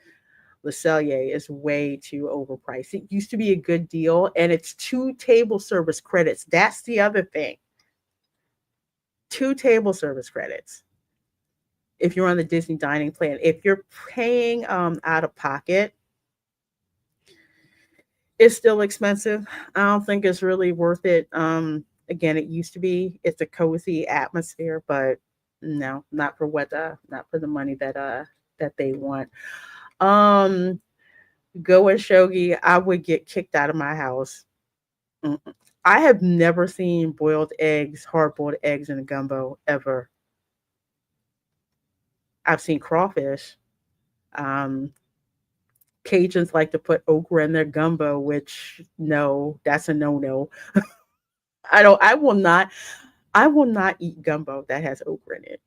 Le Cellier is way too overpriced. It used to be a good deal, and it's 2 table service credits. That's the other thing. 2 table service credits if you're on the Disney dining plan. If you're paying out of pocket, it's still expensive. I don't think it's really worth it. Again, it used to be. It's a cozy atmosphere, but no, not for the money that they want. Um, Go and shogi, I would get kicked out of my house. Mm-mm. I have never seen hard boiled eggs in a gumbo ever. I've seen crawfish. Um, Cajuns like to put okra in their gumbo, which no, that's a no no. I don't. I will not. I will not eat gumbo that has okra in it.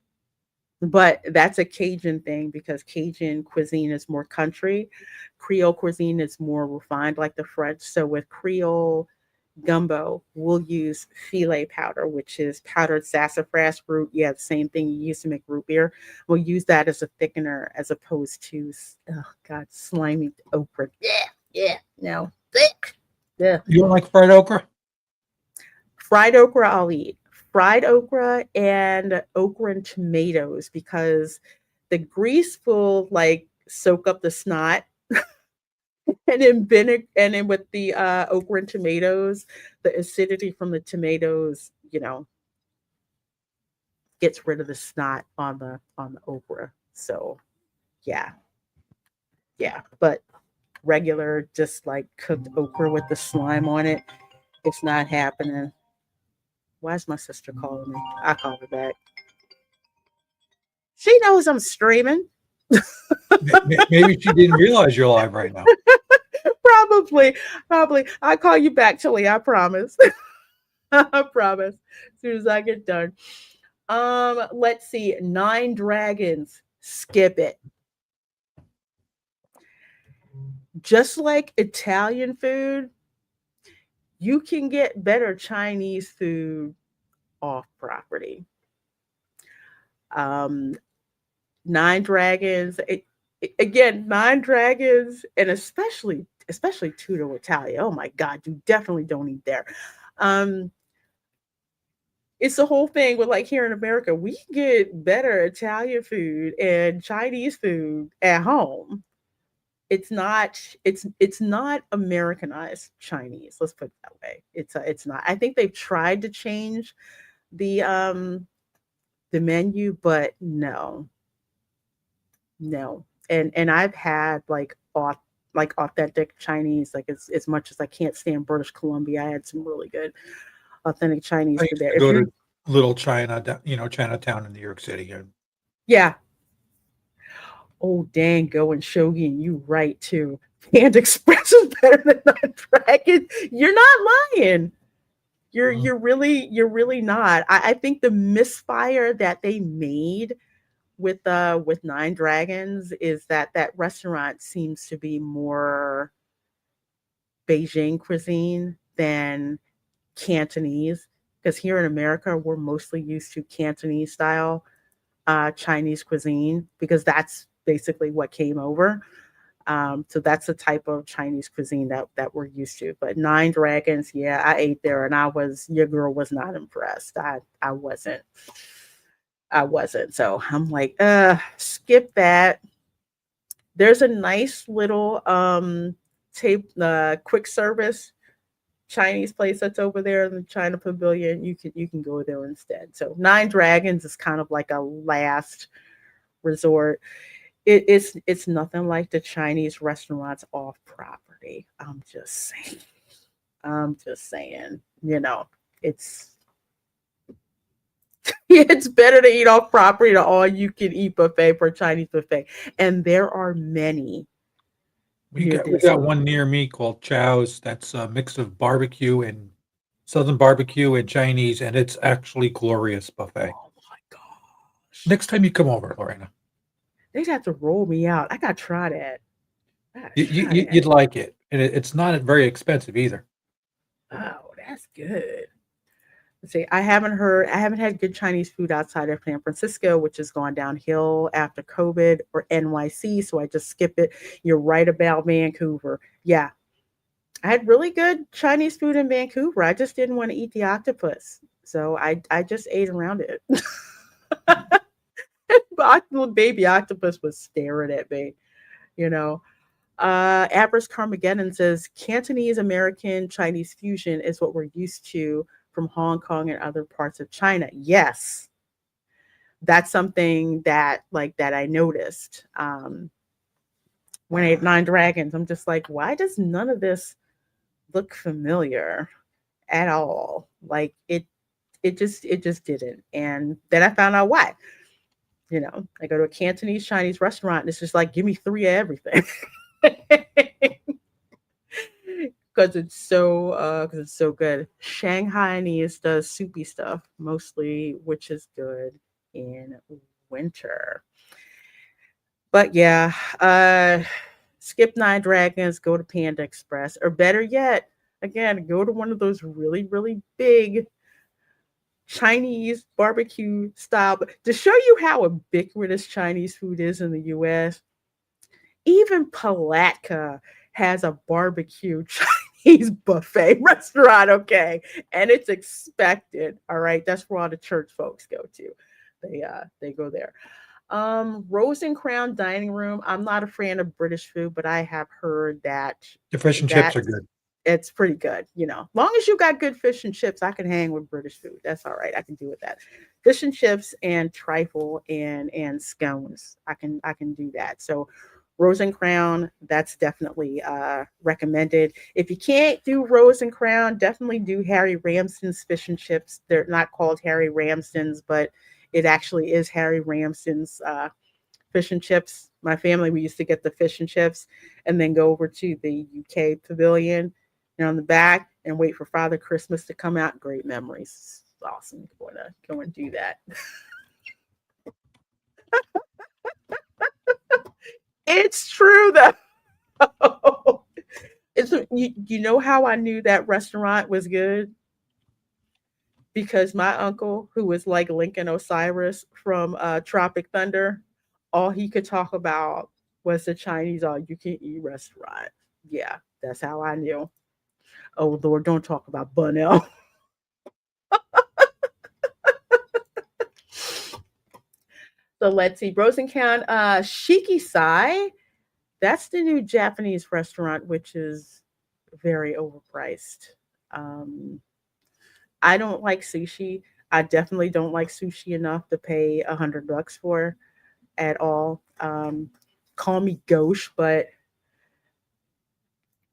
But that's a Cajun thing because Cajun cuisine is more country. Creole cuisine is more refined, like the French. So with Creole gumbo, we'll use filet powder, which is powdered sassafras root. Yeah, the same thing you use to make root beer. We'll use that as a thickener as opposed to, oh God, slimy okra. Yeah, yeah, no, thick. Yeah. You don't like fried okra? Fried okra, I'll eat. Fried okra and okra and tomatoes because the grease will like soak up the snot and then vinegar and then with the okra and tomatoes, the acidity from the tomatoes, gets rid of the snot on the okra. So yeah, yeah. But regular, just like cooked okra with the slime on it, it's not happening. Why is my sister calling me? I call her back. She knows I'm streaming. Maybe she didn't realize you're live right now. Probably. I'll call you back, Tilly. I promise. I promise. As soon as I get done. Let's see. 9 Dragons. Skip it. Just like Italian food, you can get better Chinese food off property. 9 Dragons. Again, 9 Dragons, and especially Tudo Italia. Oh my God, you definitely don't eat there. It's the whole thing with like here in America, we can get better Italian food and Chinese food at home. It's not Americanized Chinese. Let's put it that way. It's not. I think they've tried to change the menu, but no, no. And I've had like authentic Chinese. Like as much as I can't stand British Columbia, I had some really good authentic Chinese I food used there. to go to Little China, Chinatown in New York City. Yeah. Oh dang, go and shogi, and you right too. Panda Express is better than Nine Dragon. You're not lying. You're really not. I think the misfire that they made with 9 Dragons is that restaurant seems to be more Beijing cuisine than Cantonese. Because here in America, we're mostly used to Cantonese style Chinese cuisine because that's basically what came over. So that's the type of Chinese cuisine that we're used to. But 9 Dragons, yeah, I ate there and your girl was not impressed. I wasn't. I wasn't. So I'm like, skip that. There's a nice little quick service Chinese place that's over there in the China Pavilion. You can go there instead. So 9 Dragons is kind of like a last resort. It's nothing like the Chinese restaurants off property. I'm just saying. It's it's better to eat off property than all you can eat buffet for Chinese buffet. And there are many. We got one near me called Chow's. That's a mix of barbecue and Southern barbecue and Chinese, and it's actually glorious buffet. Oh my gosh. Next time you come over, Lorena, They'd have to roll me out. I gotta try that. you'd like it, and it's not very expensive either. Oh, that's good. Let's see. I haven't had good Chinese food outside of San Francisco, which has gone downhill after COVID, or NYC. So I just skip it. You're right about Vancouver. Yeah, I had really good Chinese food in Vancouver. I just didn't want to eat the octopus. So I just ate around it. But the baby octopus was staring at me, you know. Avers Carmageddon says Cantonese American Chinese fusion is what we're used to from Hong Kong and other parts of China. Yes, that's something that I noticed when I ate Nine Dragons. I'm just like, why does none of this look familiar at all? Like it just didn't. And then I found out why. I go to a Cantonese Chinese restaurant and it's just like, give me three of everything. Because it's so good. Shanghainese does soupy stuff mostly, which is good in winter. But yeah, skip Nine Dragons, go to Panda Express, or better yet, again, go to one of those really, really big Chinese barbecue style. To show you how ubiquitous Chinese food is in the US, even Palatka has a barbecue Chinese buffet restaurant, okay? And it's expected, all right? That's where all the church folks go to. They go there. Rose and Crown Dining Room. I'm not a fan of British food, but I have heard that The fish and chips are good. it's pretty good. Long as you got good fish and chips, I can hang with British food. That's all right. I can do with that. Fish and chips and trifle and scones. I can do that. So Rose and Crown, that's definitely recommended. If you can't do Rose and Crown, definitely do Harry Ramsden's fish and chips. They're not called Harry Ramsden's, but it actually is Harry Ramsden's fish and chips. My family, we used to get the fish and chips and then go over to the UK pavilion on the back and wait for Father Christmas to come out. Great memories. It's awesome. Go and do that. It's true though. You know how I knew that restaurant was good? Because my uncle, who was like Lincoln Osiris from Tropic Thunder, all he could talk about was the Chinese all you can eat restaurant. Yeah, that's how I knew. Oh Lord, don't talk about Bunnell. So let's see. Rosencount, Shiki Sai. That's the new Japanese restaurant, which is very overpriced. Um, I don't like sushi. I definitely don't like sushi enough to pay $100 for at all. Call me gauche, but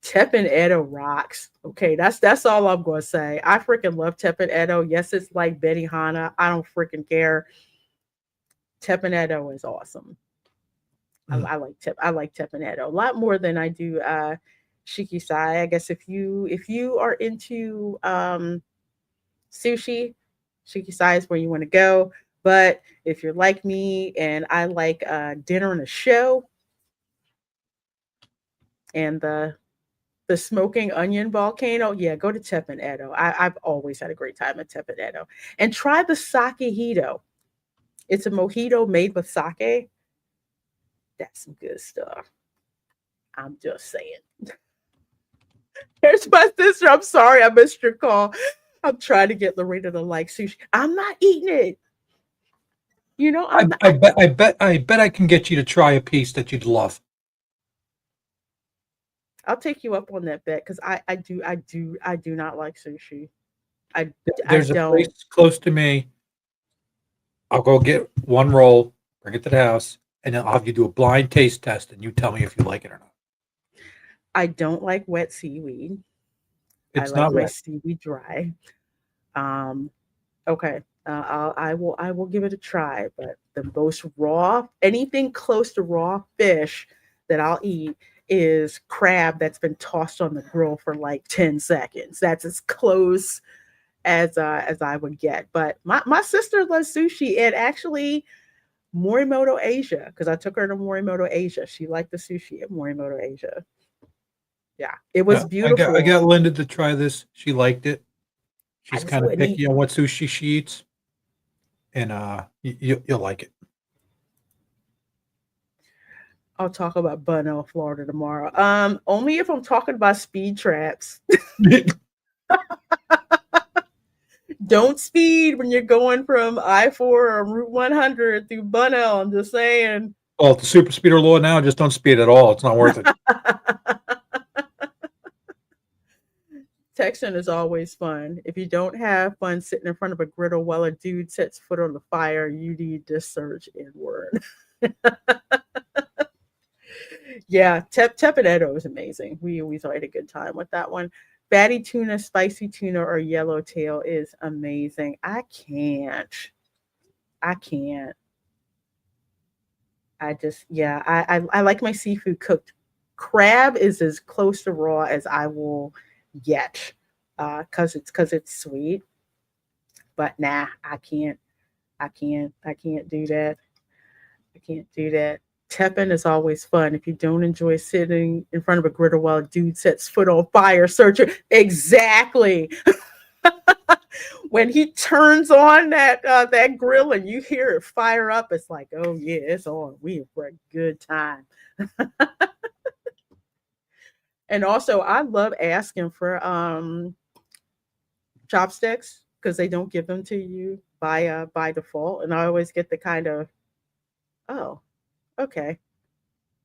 Teppan Edo rocks. Okay, that's all I'm gonna say. I freaking love Teppan Edo. Yes, it's like Benihana. I don't freaking care. Teppan Edo is awesome. I like Teppan Edo a lot more than I do Shikisai. I guess if you are into sushi, Shikisai is where you want to go. But if you're like me and I like dinner and a show and the smoking onion volcano, yeah, go to Teppan Edo. I've always had a great time at Teppan Edo. And try the sake hito. It's a mojito made with sake. That's some good stuff. I'm just saying. Here's my sister. I'm sorry I missed your call. I'm trying to get Lorena to like sushi. I'm not eating it. I, I'm not. I bet I can get you to try a piece that you'd love. I'll take you up on that bet because I do not like sushi. I There's a don't. place close to me. I'll go get one roll, bring it to the house, and then I'll have you do a blind taste test, and you tell me if you like it or not. I don't like wet seaweed. I It's like not my wet. seaweed dry. Um, okay. I will give it a try, but the most raw, anything close to raw fish that I'll eat is crab that's been tossed on the grill for like 10 seconds. That's as close as I would get. But my sister loves sushi, and actually Morimoto Asia, because I took her to Morimoto Asia. She liked the sushi at Morimoto Asia. Yeah, it was I beautiful. got Linda to try this. She liked it. I She's just kind of wouldn't eat. picky on what sushi she eats, and you'll like I'll talk about Bunnell, Florida tomorrow. Only if I'm talking about speed traps. it. Don't speed when you're going from I-4 or Route 100 through Bunnell. I'm just saying. Well, the super speeder law now, just don't speed at all. It's not worth it. Texting is always fun. If you don't have fun sitting in front of a griddle while a dude sets foot on the fire, you need to search inward. Yeah, Tepaneto is amazing. We always had a good time with that one. Fatty tuna, spicy tuna, or yellowtail is amazing. I can't. I like my seafood cooked. Crab is as close to raw as I will get, because it's sweet. But nah, I can't. I can't do that. I can't do that. Teppan is always fun. If you don't enjoy sitting in front of a griddle while a dude sets foot on fire, search it. Exactly. When he turns on that grill and you hear it fire up, it's like, oh yeah, it's on. We are for a good time. And also, I love asking for chopsticks because they don't give them to you by default, and I always get the kind of, oh, okay.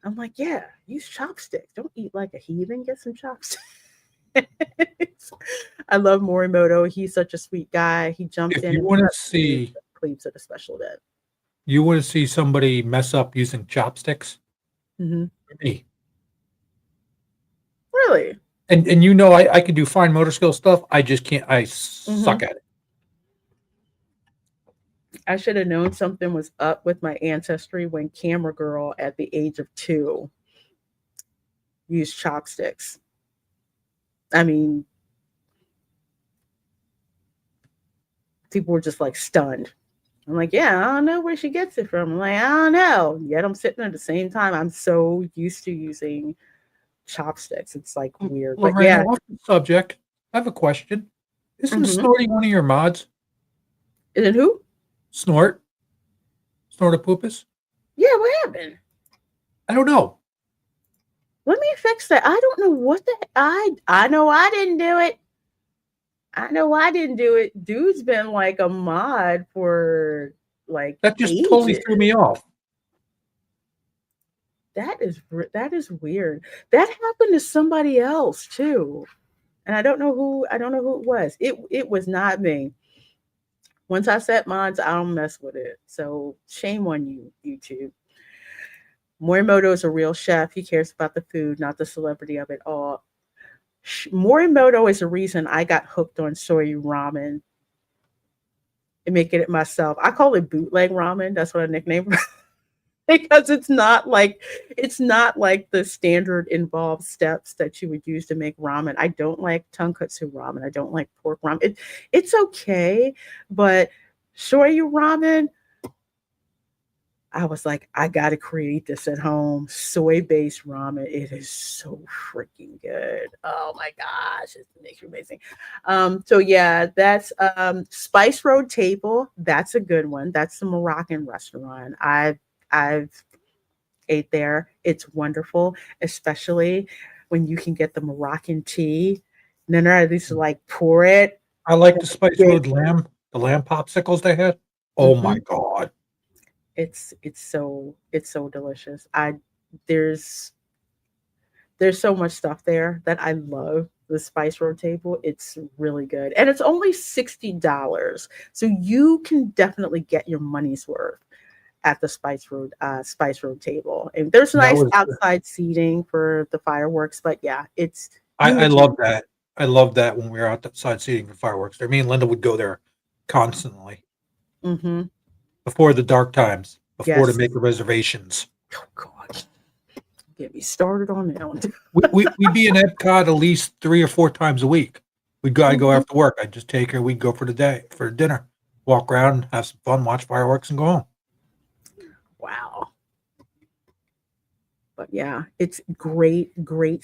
I'm like, yeah, use chopsticks. Don't eat like a heathen. Get some chopsticks. I love Morimoto. He's such a sweet guy. He jumped If in you and want to cut see, cleaves at a special event. you want to see somebody mess up using chopsticks, Mm-hmm. me. Really? And I can do fine motor skill stuff. I just can't. I suck at it. I should have known something was up with my ancestry when Camera Girl, at the age of 2, used chopsticks. I mean, people were just like stunned. I'm like, yeah, I don't know where she gets it from. I'm like, I don't know. Yet I'm sitting at the same time. I'm so used to using chopsticks. It's like weird. But Lorena, yeah. off the subject, I have a question. Isn't Mhm. snorting one of your mods? Is it who? Snort? Snort a poopus? Yeah, what happened? I don't know. Let me fix that. I don't know what the I know I didn't do it. I know I didn't do it. Dude's been like a mod for like That just ages. totally threw me off. That is weird. That happened to somebody else too. And I don't know who it was. It was not me. Once I set mods, I don't mess with it. So shame on you, YouTube. Morimoto is a real chef. He cares about the food, not the celebrity of it all. Morimoto is the reason I got hooked on soy ramen and making it myself. I call it bootleg ramen. That's what I nicknamed it. Because it's not like the standard involved steps that you would use to make ramen. I don't like tonkatsu ramen. I don't like pork ramen. It's okay, but shoyu ramen, I was like, I gotta create this at home. Soy-based ramen. It is so freaking good. Oh my gosh, it makes you amazing. So yeah, that's Spice Road Table. That's a good one. That's the Moroccan restaurant. I've ate there. It's wonderful, especially when you can get the Moroccan tea. And then I used to like pour it. I like the Spice Road lamb, the lamb popsicles they had. Oh my God. It's so delicious. There's so much stuff there that I love. The Spice Road Table, it's really good. And it's only $60. So you can definitely get your money's worth at the Spice Road Table. And there's nice outside seating for the fireworks, but yeah, I love that. I love that when we were outside seating for fireworks. Me and Linda would go there constantly. Mm-hmm. Before the dark times, before to Yes. make the reservations. Oh God. Get me started on that one. We'd be in Epcot at least 3 or 4 times a week. I'd go after work. I'd just take her. We'd go for dinner, walk around, have some fun, watch fireworks, and go home. Wow. But yeah, it's great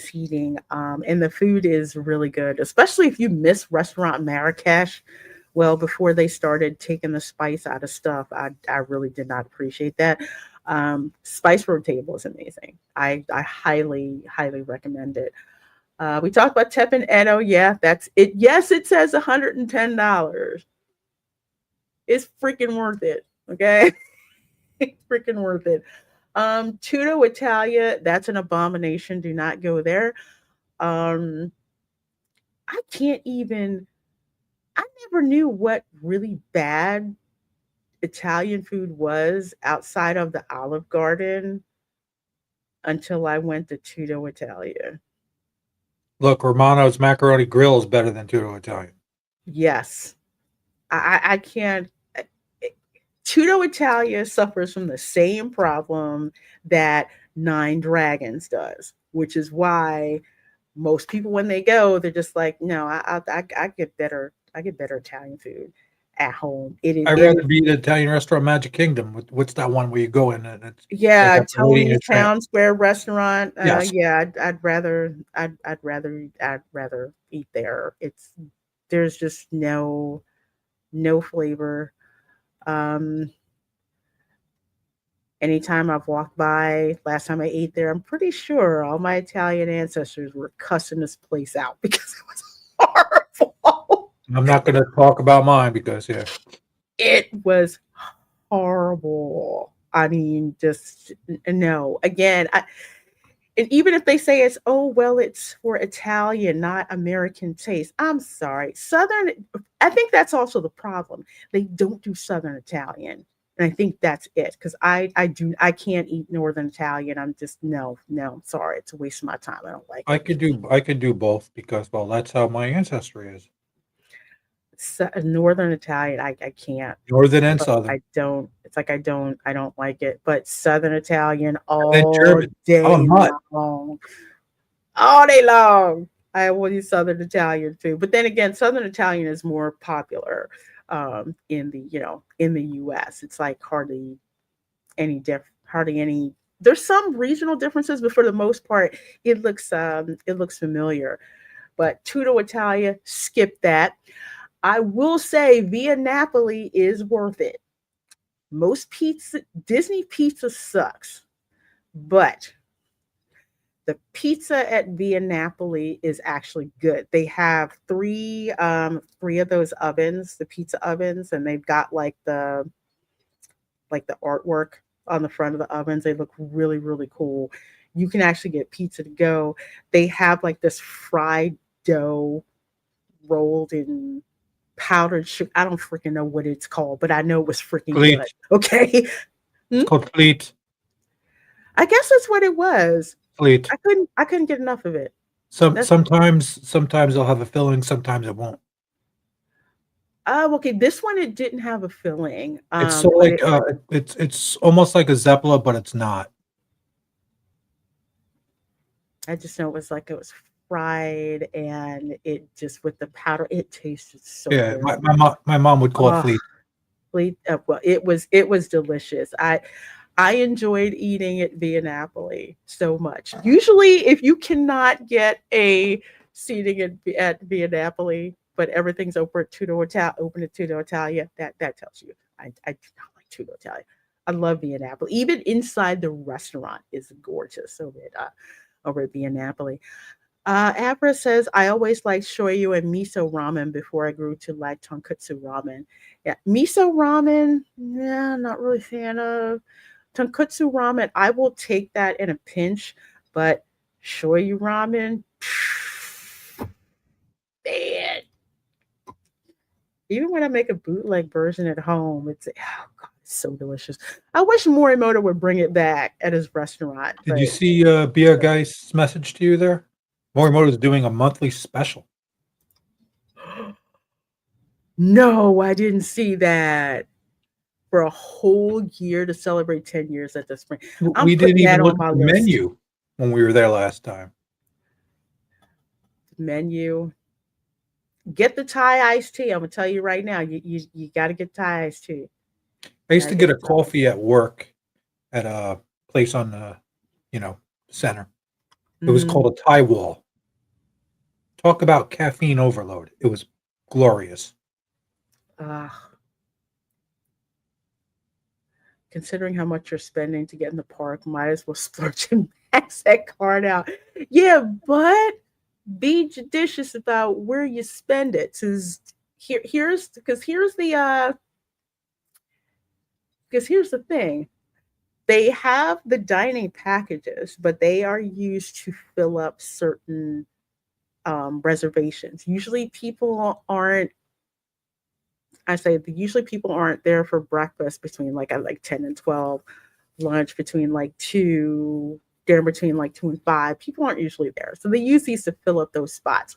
seating. And the food is really good, especially if you miss restaurant Marrakesh. Well, before they started taking the spice out of stuff, I really did not appreciate that. Spice Road Table is amazing. I highly recommend it. We talked about Teppan Edo. Yeah, that's it. Yes, it says $110. It's freaking worth it. Okay. It's freaking worth it. Tutto Italia, that's an abomination. Do not go there. Um, I can't even, I never knew what really bad Italian food was outside of the Olive Garden until I went to Tutto Italia. Look, Romano's macaroni grill is better than Tutto Italian. Yes. I can't. Tutto Italia suffers from the same problem that Nine Dragons does, which is why most people when they go, they're just like, no, I get better. I get better Italian food at home. I'd rather be at Italian restaurant Magic Kingdom. What's that one where you go in and it's yeah, like a lady in Tony's a tramp? Town Square restaurant. Yes. Yeah, I'd rather eat there. There's just no flavor. Um, Anytime I've walked by, last time I ate there, I'm pretty sure all my Italian ancestors were cussing this place out because it was horrible. I'm not going to talk about mine because It was horrible. I mean, just no. Again, and even if they say it's it's for Italian, not American taste. I'm sorry, Southern. I think that's also the problem. They don't do Southern Italian. And I think that's it because I can't eat Northern Italian. I'm just no. I'm sorry. It's a waste of my time. I don't like it. I could do both because that's how my ancestry is. Northern Italian, I can't. Northern and Southern. I don't. It's like I don't like it. But Southern Italian And then all German. day I'm not. long. All day long. I will use Southern Italian too. But then again, Southern Italian is more popular in the US. It's like hardly any. There's some regional differences, but for the most part, it looks familiar. But Tutto Italia, skip that. I will say Via Napoli is worth it. Disney pizza sucks, but the pizza at Via Napoli is actually good. They have three of those ovens, the pizza ovens, and they've got like the artwork on the front of the ovens. They look really, really cool. You can actually get pizza to go. They have like this fried dough rolled in powdered sugar. I don't freaking know what it's called, but I know it was freaking Fleet. good. Okay. It's called Fleet. I guess that's what it was. Fleet. I couldn't get enough of it. Sometimes they'll have a filling, sometimes it won't. Okay. This one it didn't have a filling. It's so like it's almost like a Zepla, but it's not. I just know it was fried and it just with the powder, it tasted so Yeah, good. my mom would call it Fleet. Fleet. Well, it was delicious. I enjoyed eating at Via Napoli so much. Usually, if you cannot get a seating at Via Napoli, but everything's open at Tutto Italia, that tells you I do not like Tutto Italia. I love Via Napoli. Even inside the restaurant is gorgeous over at Via Napoli. Abra says, I always liked shoyu and miso ramen before I grew to like tonkotsu ramen. Yeah, miso ramen, yeah, not really a fan of. Tonkotsu ramen, I will take that in a pinch, but shoyu ramen, man. Even when I make a bootleg version at home, it's so delicious. I wish Morimoto would bring it back at his restaurant. Did you see Beer Guy's message to you there? Morimoto is doing a monthly special. No, I didn't see that. For a whole year to celebrate 10 years at the spring. We didn't even look at the menu when we were there last time. Menu. Get the Thai iced tea. I'm gonna tell you right now. You got to get Thai iced tea. I used to get a coffee at work at a place on the, center. It was called a tie wall. Talk about caffeine overload. It was glorious. Considering how much you're spending to get in the park, might as well splurge and max that card out. Yeah, but be judicious about where you spend it. Here's the thing. They have the dining packages, but they are used to fill up certain reservations. Usually people aren't there for breakfast between at 10 and 12, lunch between 2, dinner between 2 and 5. People aren't usually there. So they use these to fill up those spots.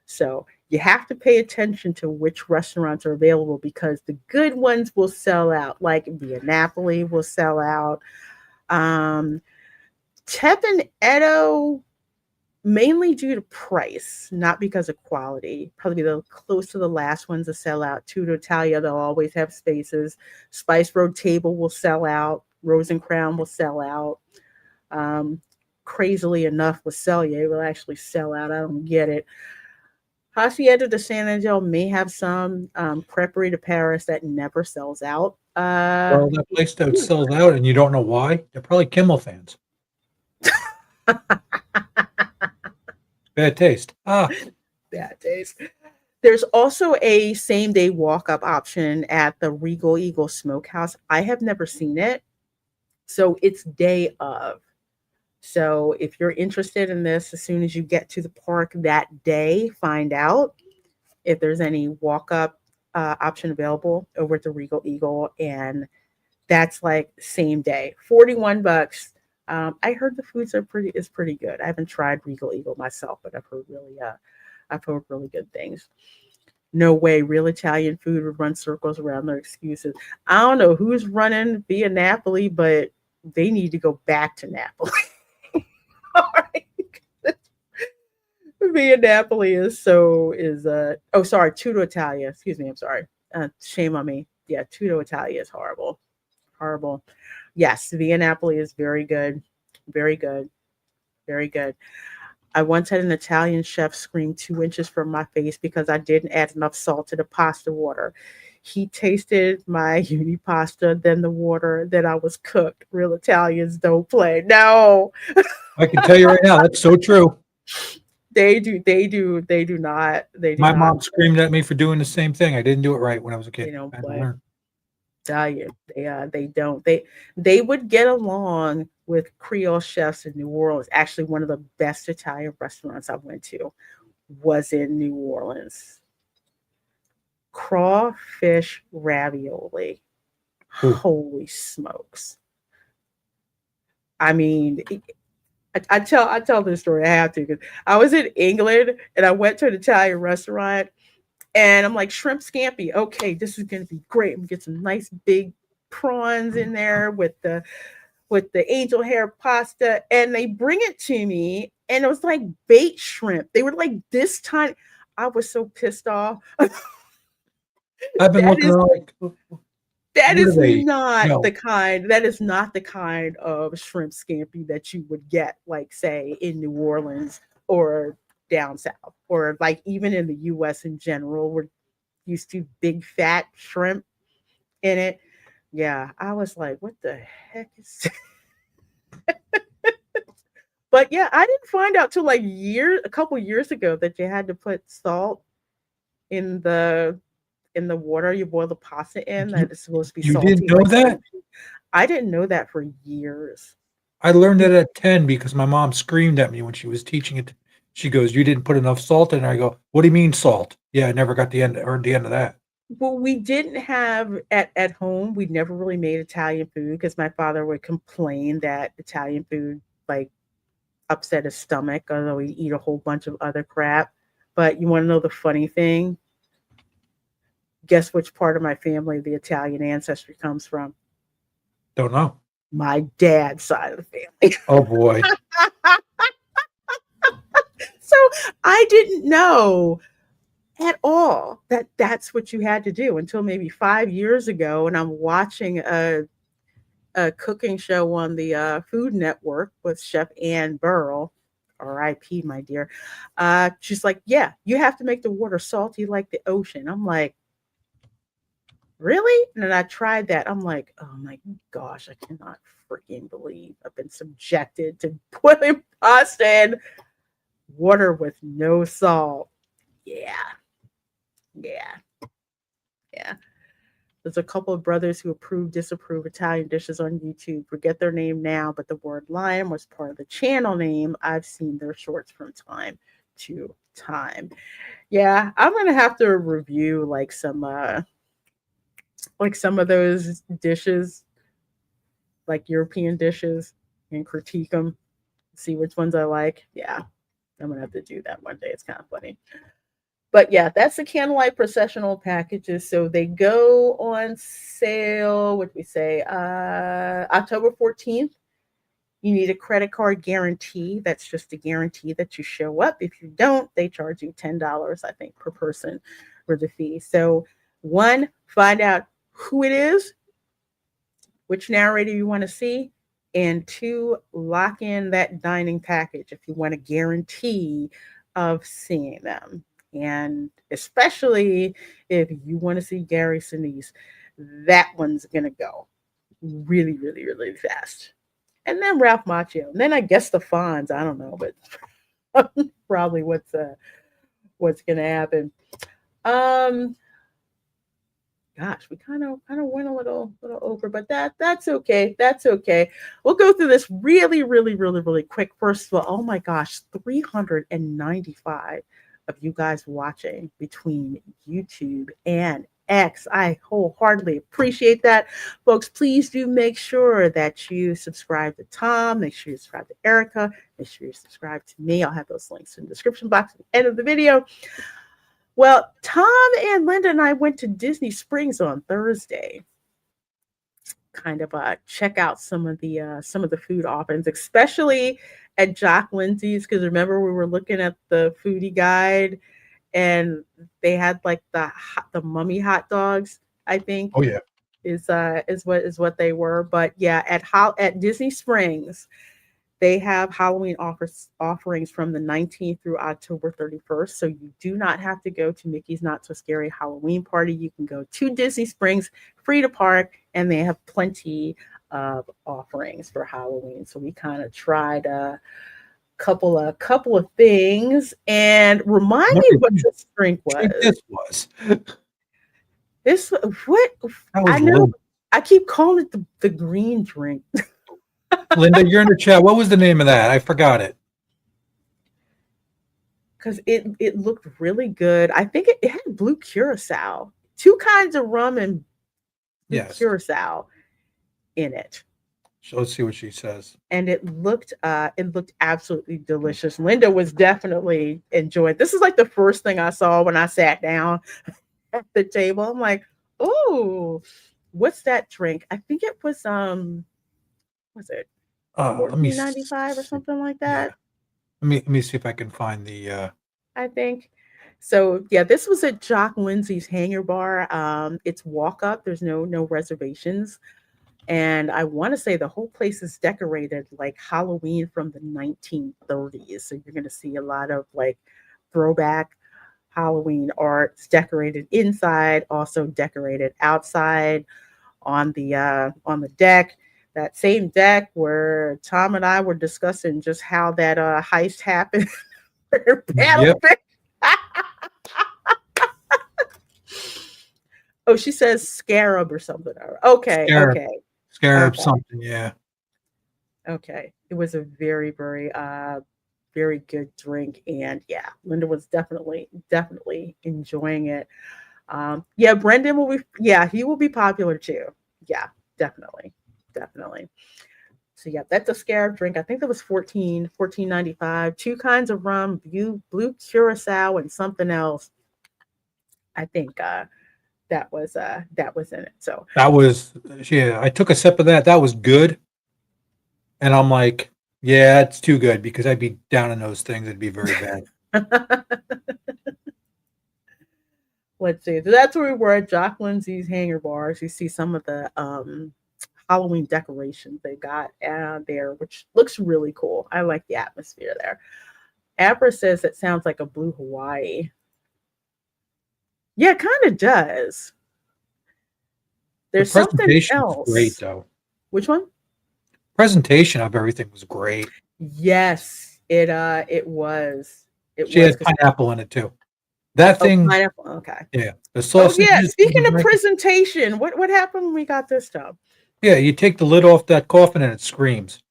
So you have to pay attention to which restaurants are available because the good ones will sell out. Like Via Napoli will sell out. Tep and Edo, mainly due to price, not because of quality. Probably the close to the last ones to sell out. Tutto Italia, they'll always have spaces. Spice Road Table will sell out. Rose and Crown will sell out. Crazily enough, Cellier will actually sell out. I don't get it. Hacienda de San Angel may have some. Creperie de Paris that never sells out. Well, that place that sells out and you don't know why, they're probably Kimmel fans. Bad taste. Bad taste. There's also a same-day walk-up option at the Regal Eagle Smokehouse. I have never seen it, so it's day of. So if you're interested in this, as soon as you get to the park that day, find out if there's any walk-up option available over at the Regal Eagle, and that's same day, $41. I heard the foods is pretty good. I haven't tried Regal Eagle myself, but I've heard really good things. No way real Italian food would run circles around their excuses. I don't know who's running Via Napoli, but they need to go back to Napoli. All right. Via Napoli Tutto Italia. Excuse me, I'm sorry. Shame on me. Yeah, Tutto Italia is horrible. Horrible. Yes, Via Napoli is very good. Very good. Very good. I once had an Italian chef scream 2 inches from my face because I didn't add enough salt to the pasta water. He tasted my uni pasta, then the water, then I was cooked. Real Italians don't play. No. I can tell you right now, that's so true. They do not. My mom screamed at me for doing the same thing. I didn't do it right when I was a kid. They don't I had to play. learn. Tell you, they don't. They would get along with Creole chefs in New Orleans. Actually, one of the best Italian restaurants I went to was in New Orleans. Crawfish ravioli. Ooh. Holy smokes! I mean, I tell this story. I have to because I was in England and I went to an Italian restaurant. And I'm like, shrimp scampi. Okay, this is going to be great. I'm going to get some nice big prawns in there with the angel hair pasta. And they bring it to me, and it was like baked shrimp. They were like this tiny. I was so pissed off. I've been looking like that is not No. the kind. That is not the kind of shrimp scampi that you would get, say, in New Orleans or down south, or even in the US in general. We're used to big fat shrimp in it. Yeah, I was like, what the heck is but yeah, I didn't find out till a couple years ago that you had to put salt in the water you boil the pasta in, that it's supposed to be salty. You didn't know that? I didn't know that for years. I learned it at 10 because my mom screamed at me when she was teaching it. She goes, "You didn't put enough salt in there." I go, "What do you mean salt?" Yeah, I never got the end of that. Well, we didn't have at home. We never really made Italian food because my father would complain that Italian food upset his stomach, although he'd eat a whole bunch of other crap. But you want to know the funny thing? Guess which part of my family the Italian ancestry comes from? Don't know. My dad's side of the family. Oh boy. So I didn't know at all that that's what you had to do until maybe 5 years ago. And I'm watching a a cooking show on the Food Network with Chef Ann Burrell, R.I.P. my dear. She's like, yeah, you have to make the water salty like the ocean. I'm like, really? And then I tried that. I'm like, oh my gosh, I cannot freaking believe I've been subjected to boiling pasta in water with no salt. Yeah, yeah, yeah. There's a couple of brothers who approve, disapprove Italian dishes on YouTube. Forget their name now, but the word lion was part of the channel name. I've seen their shorts from time to time. Yeah, I'm gonna have to review like some of those dishes, like European dishes, and critique them, see which ones I like. Yeah, I'm gonna have to do that one day. It's kind of funny. But yeah, that's the candlelight processional packages. So they go on sale, what do we say, October 14th. You need a credit card guarantee. That's just a guarantee that you show up. If you don't, they charge you $10, I think, per person for the fee. So, one, find out who it is, which narrator you want to see, and two, lock in that dining package if you want a guarantee of seeing them. And especially if you want to see Gary Sinise, that one's going to go really, really, really fast. And then Ralph Macchio. And then I guess the Fonz. I don't know, but probably what's going to happen. Gosh, we kind of went a little over, but that's okay. That's okay. We'll go through this really, really, really, really quick. First of all, oh my gosh, 395 of you guys watching between YouTube and X. I wholeheartedly appreciate that. Folks, please do make sure that you subscribe to Tom. Make sure you subscribe to Erica. Make sure you subscribe to me. I'll have those links in the description box at the end of the video. Well, Tom and Linda and I went to Disney Springs on Thursday. Kind of check out some of the food offerings, especially at Jock Lindsay's, because remember we were looking at the foodie guide and they had like the mummy hot dogs, I think. Oh yeah. Is what they were. But yeah, at Disney Springs, they have Halloween offerings from the 19th through October 31st. So you do not have to go to Mickey's Not So Scary Halloween Party. You can go to Disney Springs, free to park, and they have plenty of offerings for Halloween. So we kind of tried a couple of things. And remind me what this drink was. This was. This what I know. Linda. I keep calling it the green drink. Linda, you're in the chat. What was the name of that? I forgot it. Because it looked really good. I think it had blue curacao, two kinds of rum and blue curacao in it. So let's see what she says. And it looked absolutely delicious. Linda was definitely enjoying. This is like the first thing I saw when I sat down at the table. I'm like, oh, what's that drink? I think it was was it $14.95 or something like that? Yeah. Let me see if I can find the I think so. Yeah, this was at Jock Lindsay's Hangar Bar. It's walk up. There's no reservations, and I want to say the whole place is decorated like Halloween from the 1930s. So you're going to see a lot of like throwback Halloween art. It's decorated inside, also decorated outside on the deck. That same deck where Tom and I were discussing just how that heist happened. Yep. Oh, she says scarab or something. Okay, scarab. Okay. Scarab something, yeah. Okay. It was a very, very very good drink. And yeah, Linda was definitely enjoying it. Yeah, Brendan will be he will be popular too. Yeah, definitely. So yeah, that's a scarab drink. I think that was $14.95. Two kinds of rum, blue curacao, and something else. I think that was in it. So that was I took a sip of that. That was good. And I'm like, yeah, it's too good because I'd be down in those things. It'd be very bad. Let's see. So that's where we were at Jock Lindsay's Hangar Bars. You see some of the Halloween decorations they got there, which looks really cool. I like the atmosphere there. Abra says it sounds like a blue Hawaii. Yeah, it kind of does. The There's something presentation was great, else. though. Which one? Presentation of everything was great. Yes, it was. It She was had pineapple in it too. That thing, pineapple. Okay. yeah. The Oh sausage. yeah. Speaking of presentation, what happened when we got this stuff? Yeah, you take the lid off that coffin and it screams.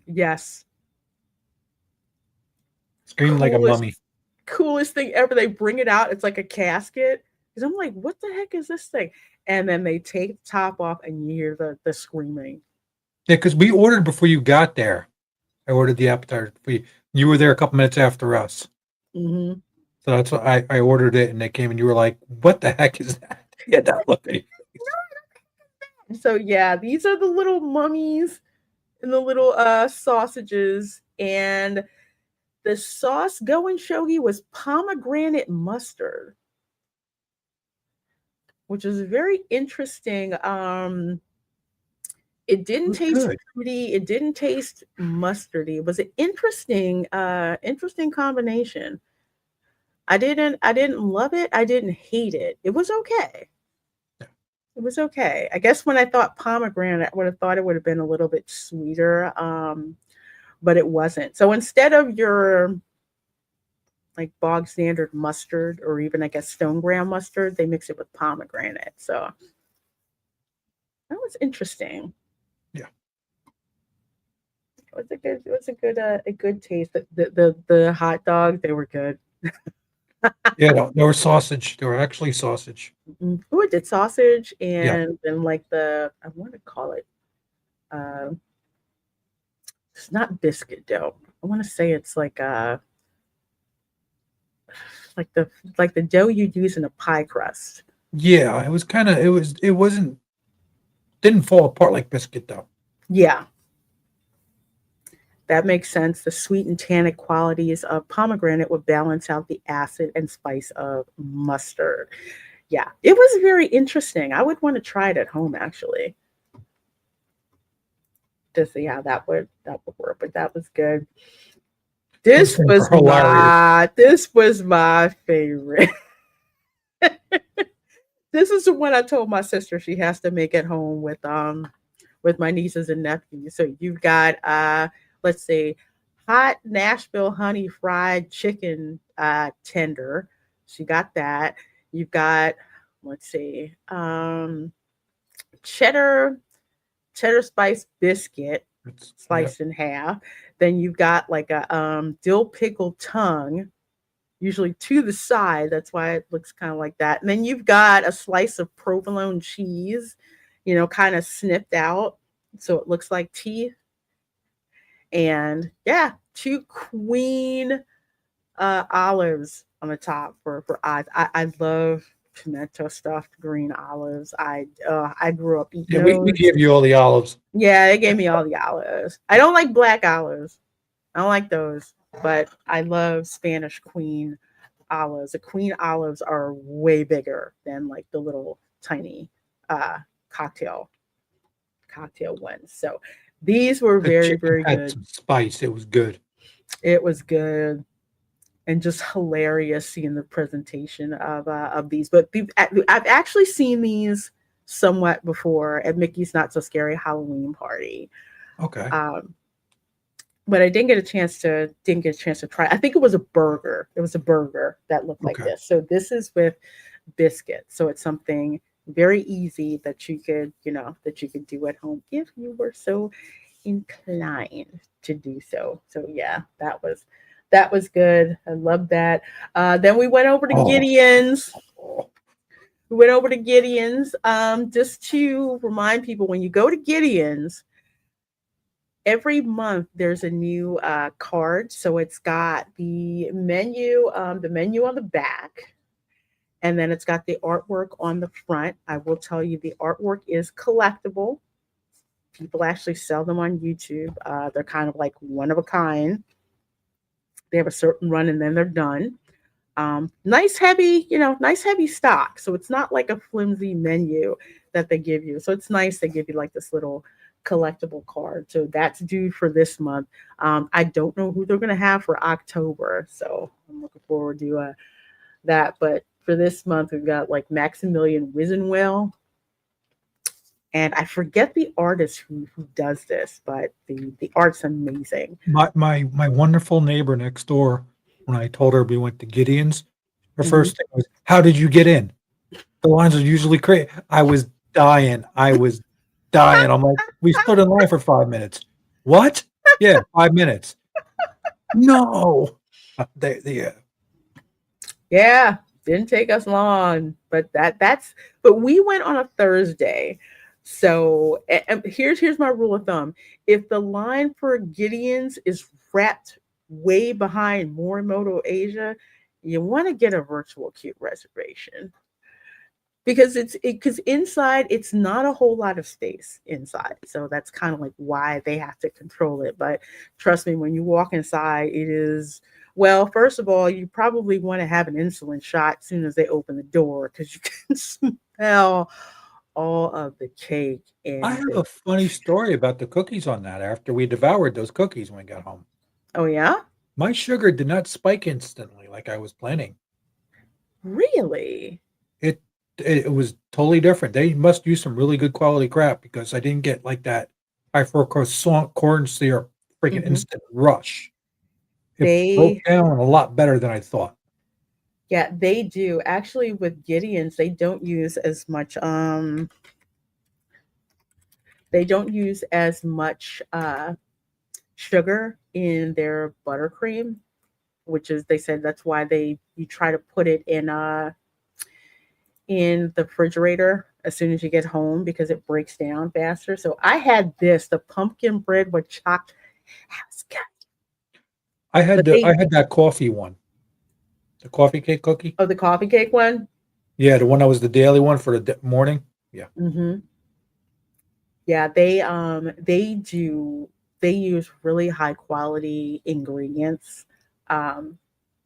Yes. Screamed like a Coolest- mummy. Coolest thing ever. They bring it out. It's like a casket. Because I'm like, what the heck is this thing? And then they take the top off, and you hear the screaming. Yeah, because we ordered before you got there. I ordered the appetizer. You were there a couple minutes after us. Mm-hmm. So that's why I ordered it, and they came, and you were like, "What the heck is that?" Yeah, that look. So yeah, these are the little mummies and the little sausages, and the sauce going shogi was pomegranate mustard, which is very interesting. It didn't taste good. fruity. It didn't taste mustardy. It was an interesting combination. I didn't love it. I didn't hate it. It was okay. It was okay. I guess when I thought pomegranate, I would have thought it would have been a little bit sweeter, but it wasn't. So instead of your like bog standard mustard or even I guess stone ground mustard, they mix it with pomegranate. So that was interesting. Yeah. It was a good taste. The hot dogs, they were good. Yeah, no, they were sausage. They were actually sausage. Oh, it did sausage Yeah. and then like I want to call it it's not biscuit dough. I want to say it's like the dough you'd use in a pie crust. Yeah, it was kind of. It wasn't. Didn't fall apart like biscuit though. Yeah. That makes sense. The sweet and tannic qualities of pomegranate would balance out the acid and spice of mustard. Yeah, it was very interesting. I would want to try it at home actually to see how that would work. But that was good. This was my favorite. This is the one I told my sister she has to make at home with my nieces and nephews. So you've got let's see, hot Nashville honey fried chicken tender. She got that. You've got, let's see, cheddar spice biscuit sliced in half. Then you've got like a dill pickle tongue, usually to the side. That's why it looks kind of like that. And then you've got a slice of provolone cheese, kind of snipped out. So it looks like teeth. And yeah, 2 queen olives on the top for eyes. I love pimento stuffed green olives. I grew up eating Yeah, we gave you all the olives. Yeah, they gave me all the olives. I don't like black olives. I don't like those, but I love Spanish queen olives. The queen olives are way bigger than like the little tiny cocktail ones. So these were very, very good. Some spice. It was good. It was good. And just hilarious seeing the presentation of these. But I've actually seen these somewhat before at Mickey's Not So Scary Halloween Party. Okay. But I didn't get a chance to try. I think it was a burger. It was a burger that looked like this. So this is with biscuits. So it's something very easy that you could do at home if you were so inclined to do so. So yeah, that was good. I love that. Then we went over to Gideon's. We went over to Gideon's. Just to remind people, when you go to Gideon's, every month there's a new card. So it's got the menu on the back, and then it's got the artwork on the front. I will tell you, the artwork is collectible. People actually sell them on YouTube. They're kind of like one of a kind. They have a certain run and then they're done. Nice heavy stock. So it's not like a flimsy menu. that they give you. So it's nice they give you like this little collectible card. So that's due for this month. I don't know who they're going to have for October, so I'm looking forward to that. But for this month, we've got like Maximilian Wisenwell, and I forget the artist who does this, but the art's amazing. My wonderful neighbor next door, when I told her we went to Gideon's, her Mhm. first thing was, "How did you get in?" The lines are usually crazy. I was dying. I'm like, we stood in line for 5 minutes. What? Yeah, 5 minutes. No. They Yeah, didn't take us long, but but we went on a Thursday. So here's my rule of thumb. If the line for Gideon's is wrapped way behind Morimoto Asia, you want to get a virtual queue reservation because because inside it's not a whole lot of space inside. So that's kind of like why they have to control it. But trust me, when you walk inside, it is, well, first of all, you probably want to have an insulin shot as soon as they open the door because you can smell all of the cake I and have a funny story about the cookies on that after we devoured those cookies when we got home. oh yeah, My sugar did not spike instantly like I was planning. really? It it was totally different. They must use some really good quality crap because I didn't get like that high fructose corn syrup freaking Mhm. instant rush. It broke They down a lot better than I thought. Yeah, they do. Actually, with Gideon's, they don't use as much sugar in their buttercream, which is, they said that's why you try to put it in the refrigerator as soon as you get home because it breaks down faster. So I had the pumpkin bread with chocolate. How's good. But I had that coffee one, the coffee cake cookie. the coffee cake one. Yeah, the one that was the daily one for the morning. Yeah. Mm-hmm. Yeah, they use really high quality ingredients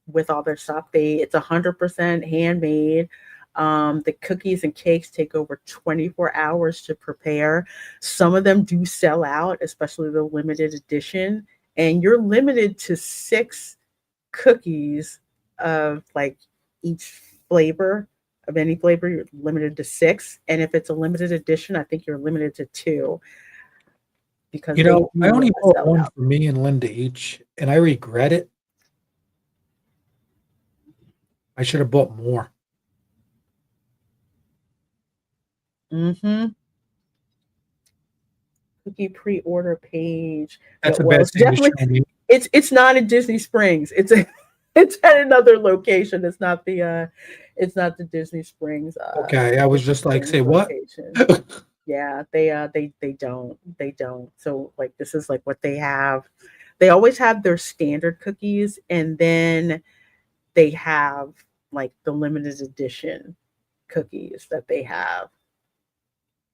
with all their stuff. It's 100% handmade. The cookies and cakes take over 24 hours to prepare. Some of them do sell out, especially the limited edition, and you're limited to 6 cookies of like each flavor of any flavor. You're limited to 6, and if it's a limited edition, I think you're limited to 2 because You they know, do I only bought sell one out. for me and Linda each, and I regret it. I should have bought more. Mm-hmm. Cookie pre-order page. That's a Well, bad it's thing to definitely show me. it's not in Disney Springs. It's at another location. It's not the Disney Springs Okay, I was Disney just like, say Springs what? location. Yeah, they don't. So like this is like what they have. They always have their standard cookies, and then they have like the limited edition cookies that they have.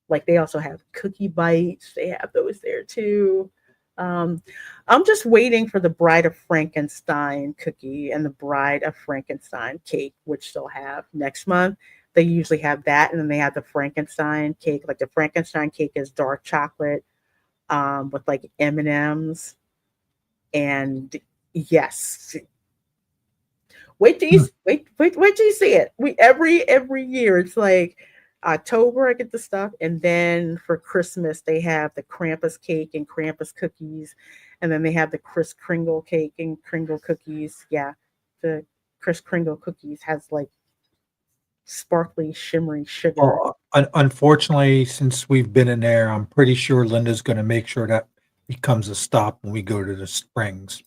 Like they also have cookie bites. They have those there too. Um, I'm just waiting for the Bride of Frankenstein cookie and the Bride of Frankenstein cake, which they'll have next month. They usually have that, and then they have the Frankenstein cake. Like the Frankenstein cake is dark chocolate with like M&Ms, and yes, wait till you see it. We every year it's like October I get the stuff, and then for Christmas they have the Krampus cake and Krampus cookies, and then they have the Kris Kringle cake and Kringle cookies. Yeah, the Kris Kringle cookies has like sparkly, shimmery sugar. Well, unfortunately, since we've been in there, I'm pretty sure Linda's going to make sure that becomes a stop when we go to the Springs.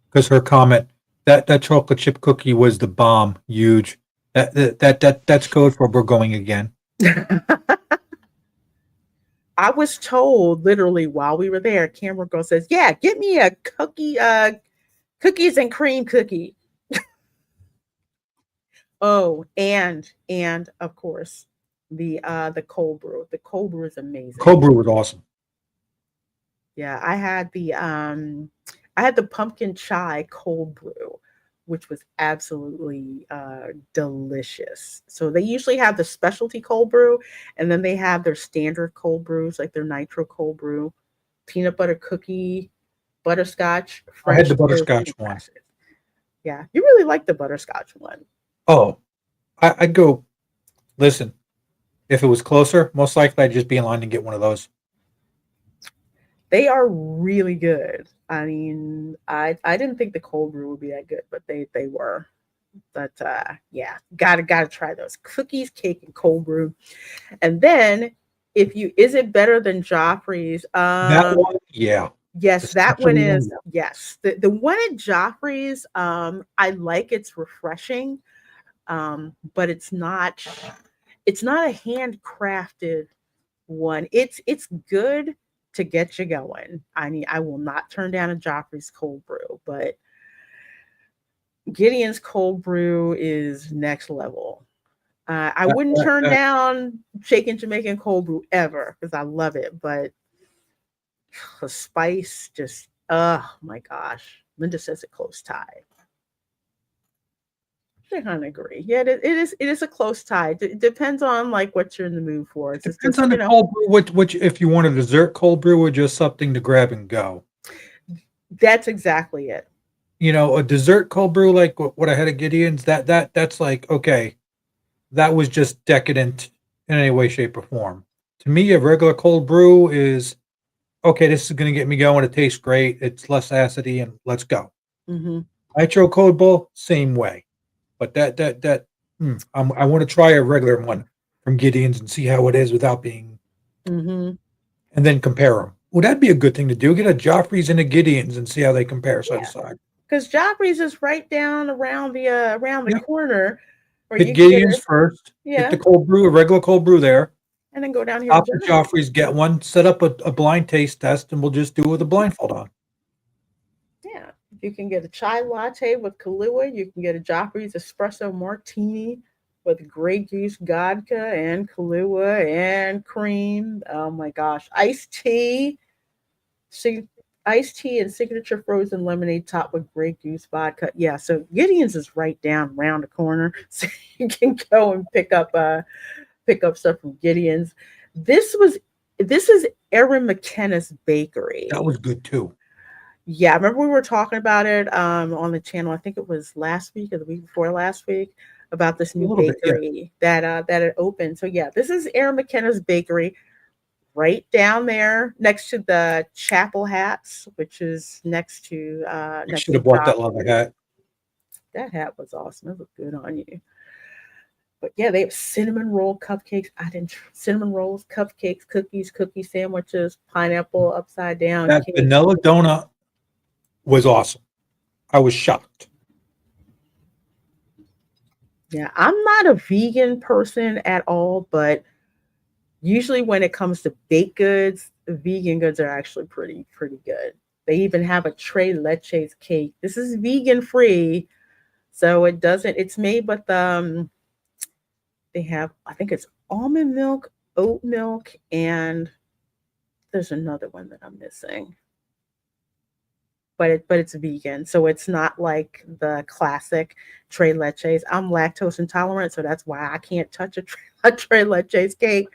Because her comment that chocolate chip cookie was the bomb, huge. That's code for we're going again. I was told literally while we were there, camera girl says, "Yeah, get me a cookie, cookies and cream cookie." Oh, and of course the cold brew. The cold brew is amazing. Cold brew was awesome. Yeah, I had the pumpkin chai cold brew, which was absolutely delicious. So they usually have the specialty cold brew, and then they have their standard cold brews, like their nitro cold brew, peanut butter cookie, butterscotch, I had French the toast, butterscotch and one. crashes. Yeah, you really like the butterscotch one. Oh, I'd go. Listen, if it was closer, most likely I'd just be in line and get one of those. They are really good. I mean, I didn't think the cold brew would be that good, but they were. But yeah, gotta try those cookies, cake, and cold brew. And then if you is it better than Joffrey's? That one, yeah. Yes, that one Especially one, is yes. The one at Joffrey's, I like it's refreshing, but it's not a handcrafted one. It's good to get you going. I mean, I will not turn down a Joffrey's cold brew, but Gideon's cold brew is next level. I wouldn't turn down shaken Jamaican cold brew ever because I love it, but the spice just, oh my gosh. Linda says a close tie. I kind of agree. Yeah, it is a close tie. It depends on like what you're in the mood for. It depends on the cold brew, which if you want a dessert cold brew or just something to grab and go. That's exactly it. You know, a dessert cold brew like what I had at Gideon's, that's like, okay, that was just decadent in any way, shape, or form. To me, a regular cold brew is okay, this is going to get me going. It tastes great. It's less acidy, and let's go. Mm-hmm. Nitro cold brew, same way. But I want to try a regular one from Gideon's and see how it is without being, Mm-hmm. and then compare them. Would that be a good thing to do? Get a Joffrey's and a Gideon's and see how they compare side to side. Because Joffrey's is right down around the corner. Where Hit you can get Gideon's first. Yeah. Get the cold brew, a regular cold brew there. And then go down here. Stop at Joffrey's, get one, set up a blind taste test, and we'll just do it with a blindfold on. Yeah. You can get a chai latte with Kahlua. You can get a Joffrey's espresso martini with Grey Goose vodka and Kahlua and cream. Oh my gosh. Iced tea and signature frozen lemonade topped with Grey Goose vodka. Yeah, so Gideon's is right down around the corner. So you can go and pick up stuff from Gideon's. This is Erin McKenna's bakery. That was good too. Yeah, I remember we were talking about it on the channel. I think it was last week or the week before last week about this new bakery that it opened. So yeah, this is Erin McKenna's bakery, right down there next to the Chapel Hats, which is next to. I should have bought that leather hat. That hat was awesome. It looked good on you. But yeah, they have cinnamon roll cupcakes. Cinnamon rolls, cupcakes, cookies, cookie sandwiches, pineapple upside down. That vanilla donut was awesome. I was shocked. Yeah, I'm not a vegan person at all, but usually when it comes to baked goods, vegan goods are actually pretty good. They even have a Tres Leches cake. This is vegan free, so it's made with they have, I think it's almond milk, oat milk, and there's another one that I'm missing. But it's vegan, so it's not like the classic Tres Leches. I'm lactose intolerant, so that's why I can't touch a Tres Leches cake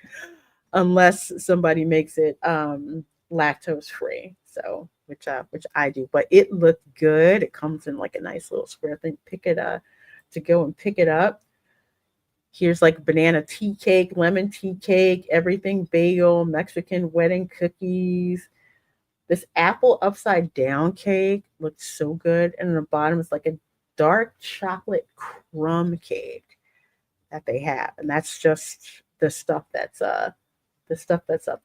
unless somebody makes it lactose free. So which I do, but it looked good. It comes in like a nice little square thing. Pick it up to go and pick it up. Here's like banana tea cake, lemon tea cake, everything bagel, Mexican wedding cookies. This apple upside down cake looks so good. And on the bottom is like a dark chocolate crumb cake that they have. And that's just the stuff that's up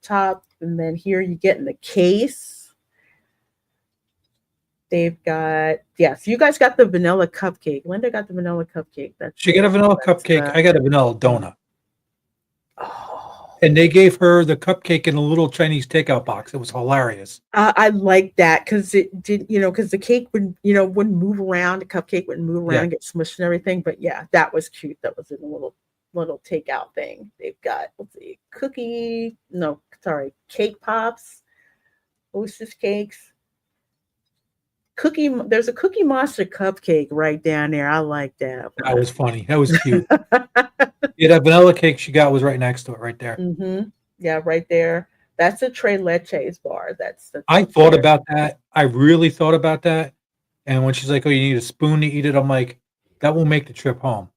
top. And then here you get in the case. They've got, so you guys got the vanilla cupcake. Linda got the vanilla cupcake. She got a vanilla cupcake. I got a vanilla donut. And they gave her the cupcake in a little Chinese takeout box. It was hilarious. I like that because it did, because the cake wouldn't move around. The cupcake wouldn't move around and get smushed and everything. But yeah, that was cute. That was in a little takeout thing. They've got, let's see, cake pops, hostess cakes. There's a Cookie Monster cupcake right down there. I like that That one. was funny. That was cute. Yeah, that vanilla cake she got was right next to it, right there. Mm-hmm. Yeah, right there. That's a Tres Leches bar. That's I up thought there. about that. I really thought about that. And when she's like, "Oh, you need a spoon to eat it," I'm like, "That will make the trip home.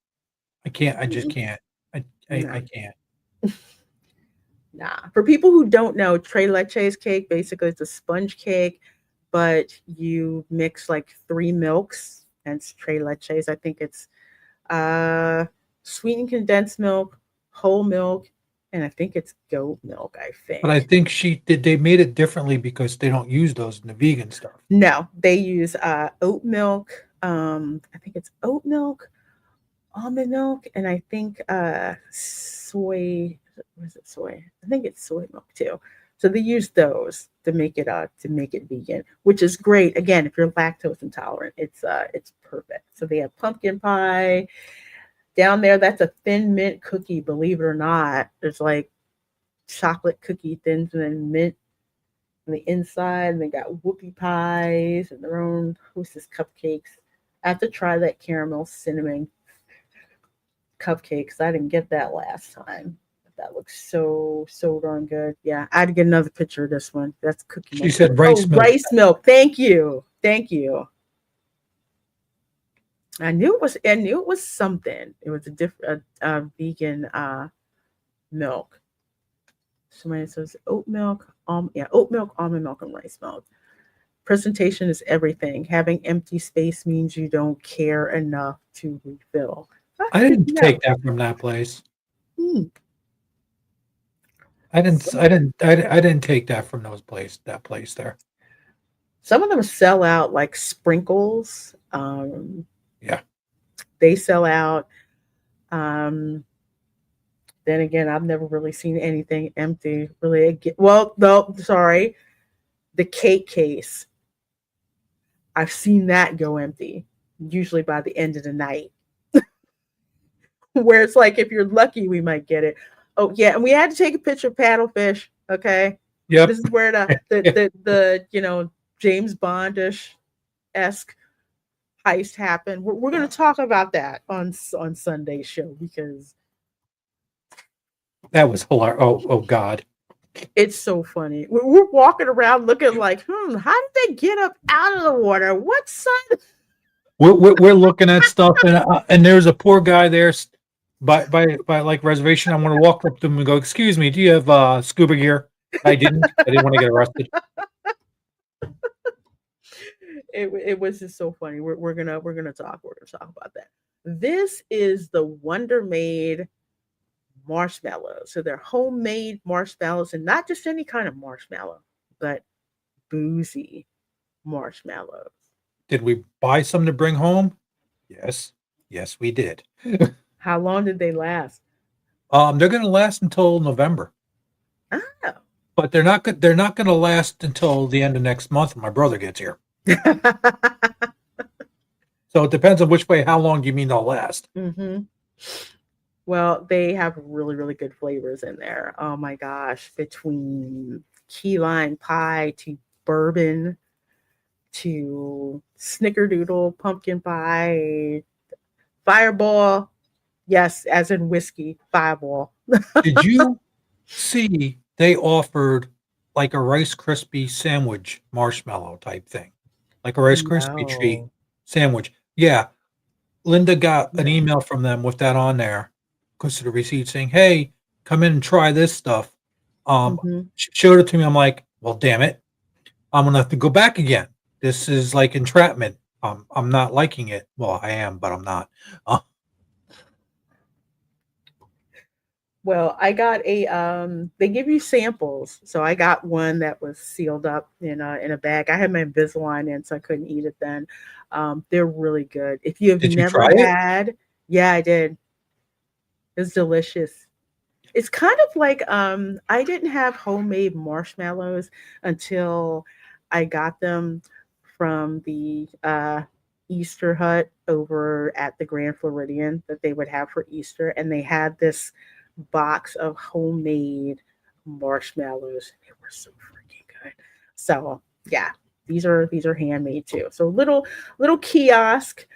I can't. I just can't. I No. can't." Nah. For people who don't know, Tres Leches cake basically it's a sponge cake, but you mix like three milks, and it's Tres Leches. I think it's uh sweetened condensed milk, whole milk, and I think it's goat milk, I But I think. think she did. They made it differently because they don't use those in the vegan stuff. No, they use oat milk. I think it's oat milk, almond milk, and I think soy. Was it soy? I think it's soy milk too. So they use those to make it vegan, which is great. Again, if you're lactose intolerant, it's perfect. So they have pumpkin pie down there. That's a thin mint cookie. Believe it or not, there's like chocolate cookie thins and mint on the inside, and they got whoopie pies and their own hostess cupcakes. I have to try that caramel cinnamon cupcake because I didn't get that last time. That looks so darn good. Yeah, I had to get another picture of this one. That's cookie She milk. said Oh, rice milk. rice milk. Thank you. Thank you. I knew it was something. It was a different vegan milk. Somebody says oat milk, oat milk, almond milk, and rice milk. Presentation is everything. Having empty space means you don't care enough to refill. I didn't take that from that place. Hmm. I didn't take that from that place there. Some of them sell out like sprinkles. Yeah. They sell out. Then again, I've never really seen anything empty. Really, well, no, sorry, the cake case. I've seen that go empty. Usually by the end of the night, where it's like if you're lucky, we might get it. Oh yeah, and we had to take a picture of paddlefish. Okay, Yep. this is where the James Bondish esque heist happened. We're going to talk about that on Sunday's show because That was hilarious. Oh God. it's so funny. We're walking around looking like, how did they get up out of the water? What side? We're looking at stuff and there's a poor guy there by like reservation. I'm going to walk up to him and go, "Excuse me, do you have scuba gear?" I didn't want to get arrested. It was just so funny. We're gonna talk about that. This is the Wonder Made marshmallows. So they're homemade marshmallows, and not just any kind of marshmallow, but boozy marshmallows. Did we buy some to bring home? Yes, we did. How long did they last? They're going to last until November, Oh. but they're not good. They're not going to last until the end of next month when my brother gets here. So it depends on which way. How long do you mean they'll last? Mm-hmm. Well, they have really, really good flavors in there. Oh my gosh. Between key lime pie to bourbon to snickerdoodle, pumpkin pie, fireball. Yes, as in whiskey, fireball. Did you see they offered like a Rice Krispie sandwich marshmallow type thing? Like a Rice Krispie treat No. sandwich. Yeah. Linda got an email from them with that on there because of the receipt saying, "Hey, come in and try this stuff." Mhm. She showed it to me. I'm like, "Well, damn it. I'm going to have to go back again. This is like entrapment. I'm not liking it." Well, I am, but I'm not. Well, I got they give you samples. So I got one that was sealed up in a bag. I had my Invisalign in, so I couldn't eat it then. They're really good. If you have Did you never try it? had, yeah, I did. It's delicious. It's kind of like I didn't have homemade marshmallows until I got them from the Easter hut over at the Grand Floridian that they would have for Easter, and they had this box of homemade marshmallows. They were so freaking good. So yeah, these are handmade too. So little kiosk.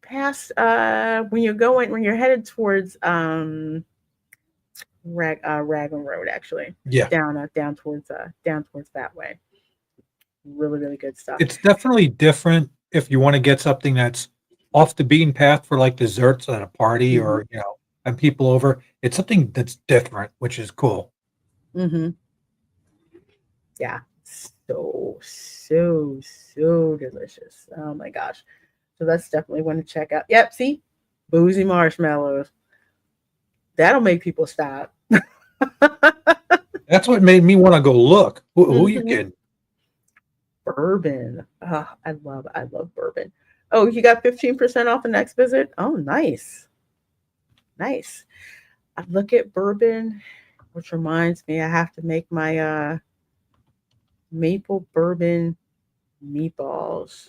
Past when you're headed towards Raglan Road, actually. Yeah. Down towards that way. Really, really good stuff. It's definitely different if you want to get something that's off the beaten path for like desserts at a party or, and people over. It's something that's different, which is cool. Mm-hmm. Yeah. So delicious. Oh my gosh. So that's definitely one to check out. Yep, see? Boozy marshmallows. That'll make people stop. That's what made me want to go look. Who you kidding? Bourbon. Oh, I love bourbon. Oh, you got 15% off the next visit? Oh, nice. Nice. I look at bourbon, which reminds me I have to make my maple bourbon meatballs.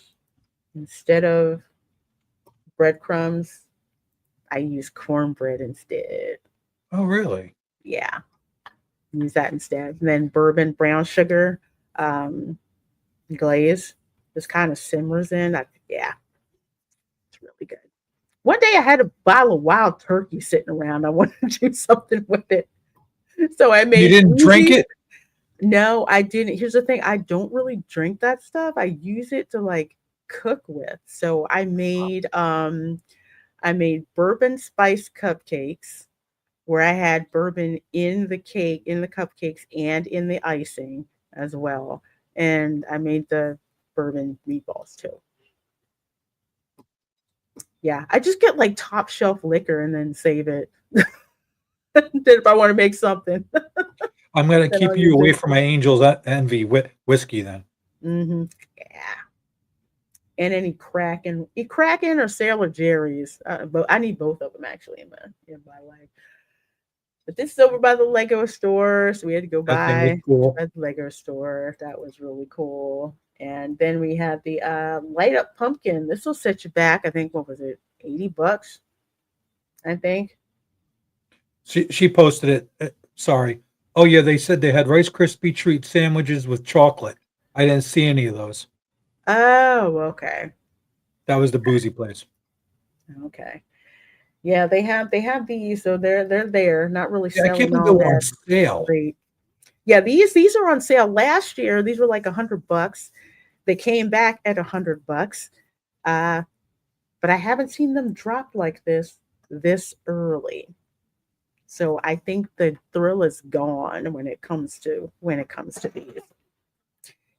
Instead of breadcrumbs, I use cornbread instead. Oh, really? Yeah. Use that instead. And then bourbon, brown sugar, glaze just kind of simmers in. It's really good. One day I had a bottle of wild turkey sitting around. I wanted to do something with it. So I made. You didn't drink it? No, I didn't. Here's the thing. I don't really drink that stuff. I use it to like cook with. So I made bourbon spice cupcakes where I had bourbon in the cake, in the cupcakes, and in the icing as well. And I made the bourbon meatballs too. Yeah, I just get like top shelf liquor and then save it. Then if I want to make something. I'm going to keep you away from my Angel's Envy whiskey then. Mm-hmm. Yeah. And any Kraken or Sailor Jerry's. But I need both of them actually in my life. But this is over by the Lego store, so we had to go by the Lego store. That was really cool. And then we had the light up pumpkin. This will set you back. I think what was it, $80? I think. She posted it. Sorry. Oh yeah, they said they had Rice Krispie treat sandwiches with chocolate. I didn't see any of those. Oh, okay. That was the boozy place. Okay. Yeah, they have these, so they're there, not really selling I can't believe all they're on that sale. great. Yeah, these are on sale. Last year, these were like $100. They came back at $100. But I haven't seen them drop like this early. So I think the thrill is gone when it comes to these.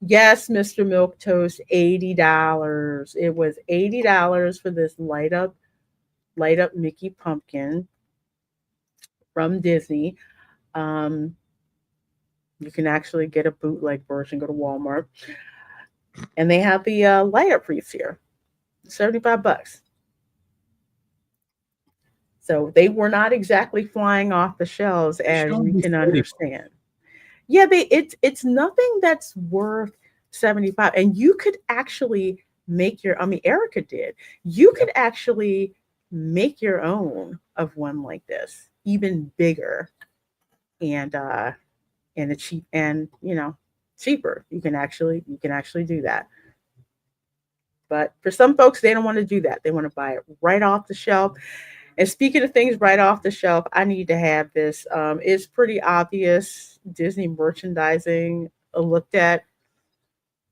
Yes, Mr. Milk Toast, $80. It was $80 for this light up Mickey pumpkin from Disney. You can actually get a bootleg version, go to Walmart. And they have the light up wreaths here. $75. So they were not exactly flying off the shelves, as you can understand. Yeah, it's nothing that's worth $75. And you could actually make Erica did. You could actually make your own of one like this, even bigger and cheaper. You can actually do that. But for some folks, they don't want to do that. They want to buy it right off the shelf. And speaking of things right off the shelf, I need to have this. It's pretty obvious Disney merchandising. I looked at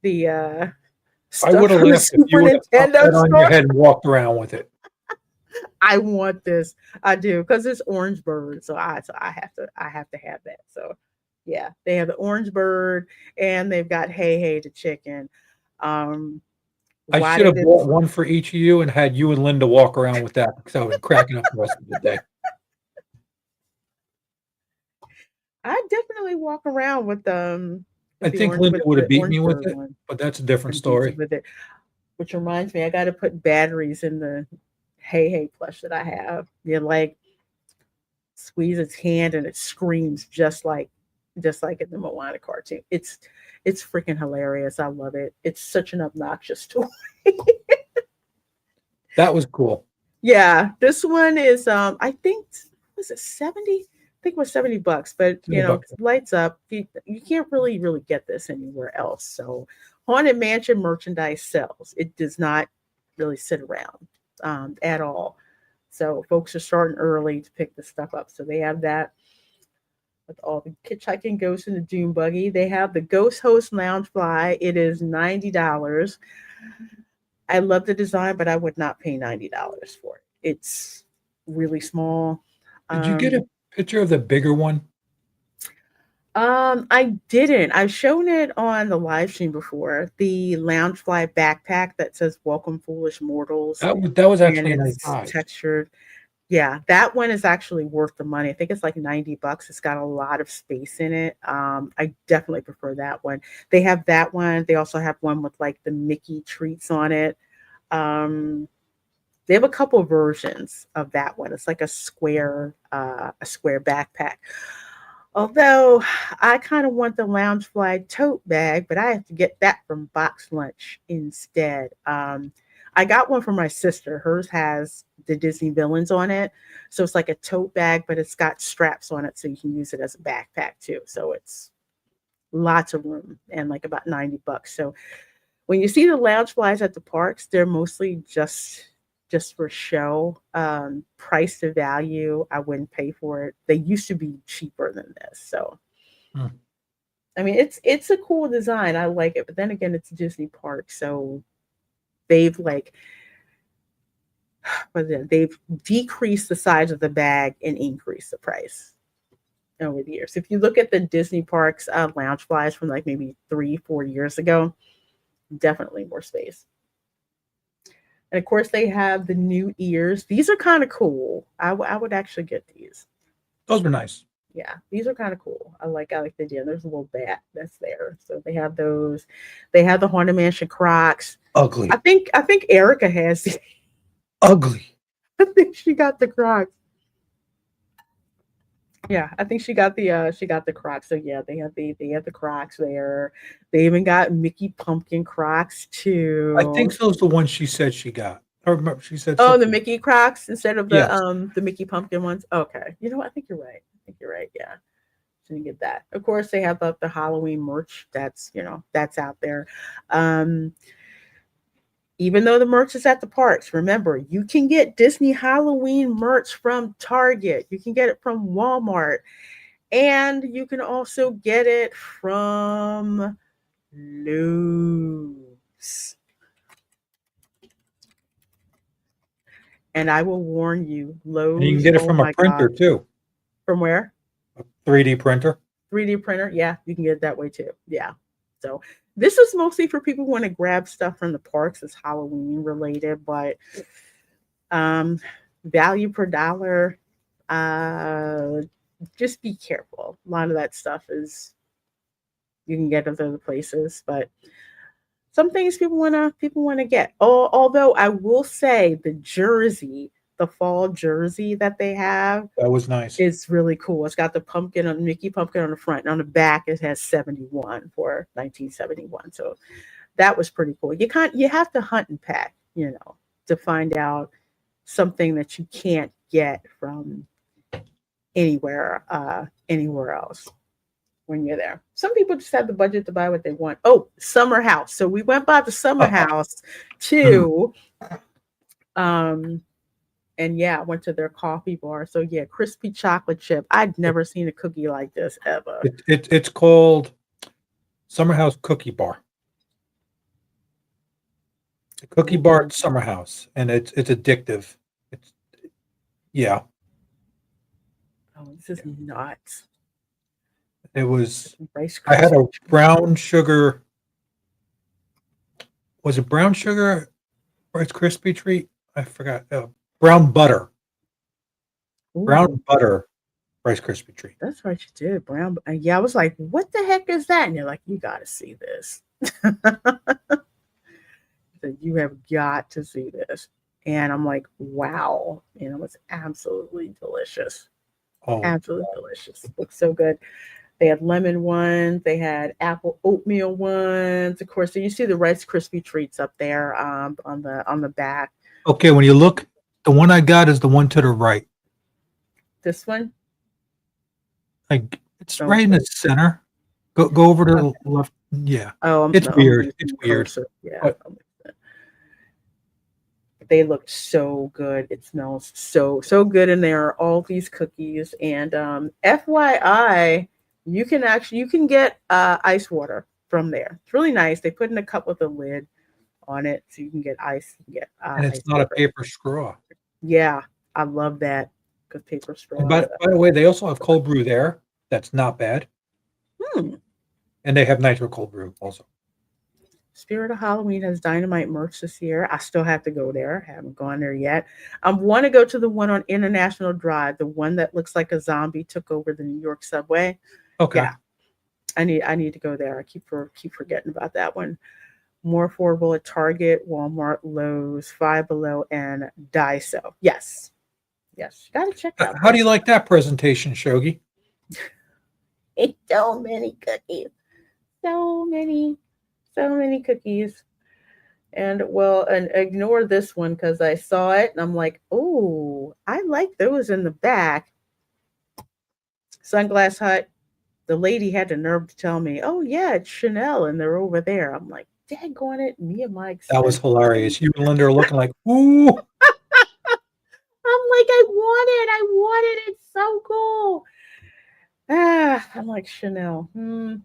the stuff I would have from the laughed if you Super would have Nintendo that on store. your head and walked around with it. I want this. I do, because it's Orange Bird, so I have to have that. So yeah, they have the Orange Bird and they've got Hey the chicken. I should have bought one for each of you and had you and Linda walk around with that because I was cracking up the rest of the day. I definitely walk around with I think Linda would have beat me with it, but that's a different story. With it, which reminds me, I got to put batteries in the Hey plush that I have. You like squeeze its hand and it screams just like in the Moana cartoon. It's freaking hilarious. I love it. It's such an obnoxious toy. That was cool. Yeah, this one is I think was it 70? I think it was $70, but you know, $70. lights up. You can't really get this anywhere else. So Haunted Mansion merchandise sells. It does not really sit around at all. So folks are starting early to pick this stuff up. So they have that with all the hitchhiking ghosts in the Dune buggy. They have the Ghost Host Lounge Fly. It is $90. I love the design, but I would not pay $90 for it. It's really small. Did you get a picture of the bigger one? I didn't. I've shown it on the live stream before. The Loungefly backpack that says "Welcome, Foolish Mortals," That was and actually a nice it's size. textured. Yeah, that one is actually worth the money. I think it's like $90. It's got a lot of space in it. I definitely prefer that one. They have that one. They also have one with like the Mickey treats on it. They have a couple of versions of that one. It's like a square backpack. Although I kind of want the Loungefly tote bag, but I have to get that from Box Lunch instead. I got one for my sister. Hers has the Disney villains on it. So it's like a tote bag, but it's got straps on it so you can use it as a backpack too. So it's lots of room and like about $90. So when you see the Loungeflies at the parks, they're mostly just for show. Price to value, I wouldn't pay for it. They used to be cheaper than this. So I mean, it's a cool design. I like it, but then again, it's a Disney park, so they've decreased the size of the bag and increased the price over the years. If you look at the Disney parks Loungeflies from like maybe 3-4 years ago, definitely more space. And of course, they have the new ears. These are kind of cool. I would actually get these. Those were nice. Yeah, these are kind of cool. I like the idea. There's a little bat that's there. So they have those. They have the Haunted Mansion Crocs. Ugly. I think Erica has these. Ugly. I think she got the Crocs. Yeah, I think she got the Crocs. So yeah, they have the Crocs there. They even got Mickey Pumpkin Crocs too. I think those are the ones she said she got. I remember she said. Oh, the something. Mickey Crocs instead of the Yes. the Mickey Pumpkin ones. Okay, you know what? I think you're right. Yeah, so you get that. Of course, they have the Halloween merch. That's that's out there. Even though the merch is at the parks, remember, you can get Disney Halloween merch from Target. You can get it from Walmart. And you can also get it from Lowe's. And I will warn you, Lowe's. And you can get it from a printer too. From where? A 3D printer. 3D printer. Yeah, you can get it that way too. Yeah. So this is mostly for people who want to grab stuff from the parks. It's Halloween related, but value per dollar. Just be careful. A lot of that stuff is you can get at other places, but some things people wanna get. Oh, although I will say the fall jersey that they have, that was nice. It's really cool. It's got the Mickey pumpkin on the front, and on the back it has 71 for 1971. So that was pretty cool. You have to hunt and peck, to find out something that you can't get from anywhere else when you're there. Some people just have the budget to buy what they want. Oh, Summer House. So we went by the Summer House too. And yeah, I went to their coffee bar. So yeah, crispy chocolate chip. I'd never seen a cookie like this ever. It's called Summer House Cookie Bar. The cookie bar at Summer House, and it's addictive. Yeah. Oh, this is nuts. It was. Rice I had a Krispies. brown sugar. Was it brown sugar Rice Krispie treat? I forgot. Brown butter. Brown Ooh, butter Rice Krispie treat. that's right, you did. Brown. Yeah, I was like, what the heck is that? And you're like, you got to see this. So you have got to see this. And I'm like, wow. And it was absolutely delicious. Oh, Absolutely delicious. Looks so good. They had lemon ones. They had apple oatmeal ones. Of course, so you see the Rice Krispie treats up there on the back. okay. When you look, the one I got is the one to the right. This one. Like it's Don't right in the wait. center. Go over to Okay. the left. Yeah, Oh, it's I'm weird. It's using weird. cursor. Yeah. But They look so good. It smells so good in there. All these cookies and FYI, you can get ice water from there. It's really nice. They put in a cup with a lid on it, so you can get ice. You can get and it's ice not a water. paper straw. Yeah, I love that. Good paper And straws. by the way, they also have cold brew there. That's not bad. Hmm. And they have nitro cold brew also. Spirit of Halloween has dynamite merch this year. I still have to go there. Haven't gone there yet. I want to go to the one on International Drive, the one that looks like a zombie took over the New York subway. Okay. Yeah, I need to go there. I keep forgetting about that one. More affordable at Target, Walmart, Lowe's, Five Below, and Daiso. Yes, yes, you got to check it out. How do you like that presentation, Shogi? It's so many cookies, so many cookies. And well, and ignore this one because I saw it and I'm like, oh, I like those in the back. Sunglass Hut. The lady had the nerve to tell me, oh yeah, it's Chanel and they're over there. I'm like, daggone it, me and my That was expensive hilarious. You and Linda are looking like, ooh. I'm like, I want it. It's so cool. I'm like Chanel.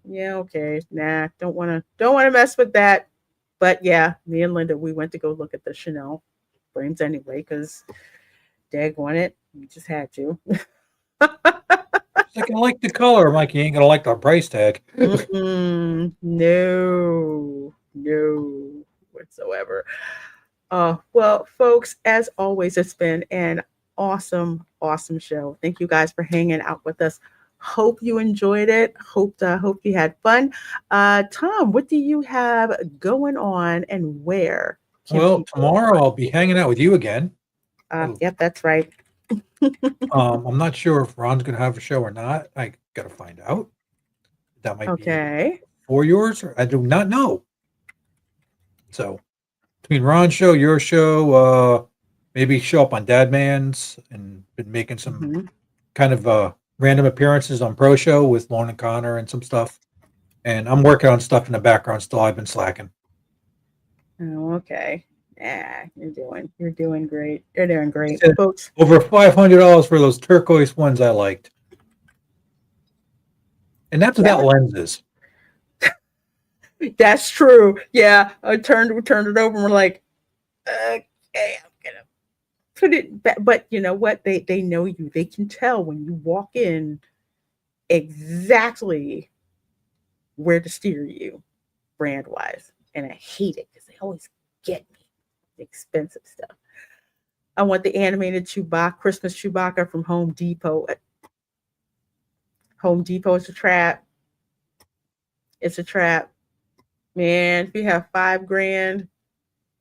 Yeah, okay. Nah, don't wanna mess with that. But yeah, me and Linda, we went to go look at the Chanel frames anyway, because daggone it, we just had to. She's like, I like the color. I'm like, you ain't gonna like the price tag. No whatsoever. Well, folks, as always, it's been an awesome show. Thank you guys for hanging out with us. Hope you enjoyed it. Hope you had fun. Tom, what do you have going on and where? Well, tomorrow I'll be hanging out with you again. Yep, that's right. I'm not sure if Ron's going to have a show or not. I got to find out. That might be for yours, or I do not know. So between Ron's show, your show, maybe show up on Dad Man's, and been making some kind of random appearances on Pro Show with Lauren and Connor and some stuff. And I'm working on stuff in the background still. I've been slacking. Oh, okay. Yeah, you're doing great. You're doing great, folks. Over $500 for those turquoise ones I liked, and that's without lenses. That's true. Yeah, I turned it over, and we're like, okay, I'm gonna put it back. But you know what? They know you. They can tell when you walk in exactly where to steer you, brand wise. And I hate it because they always get me the expensive stuff. I want the animated Chewbacca, Christmas Chewbacca from Home Depot. Home Depot is a trap. It's a trap. Man, if you have $5,000,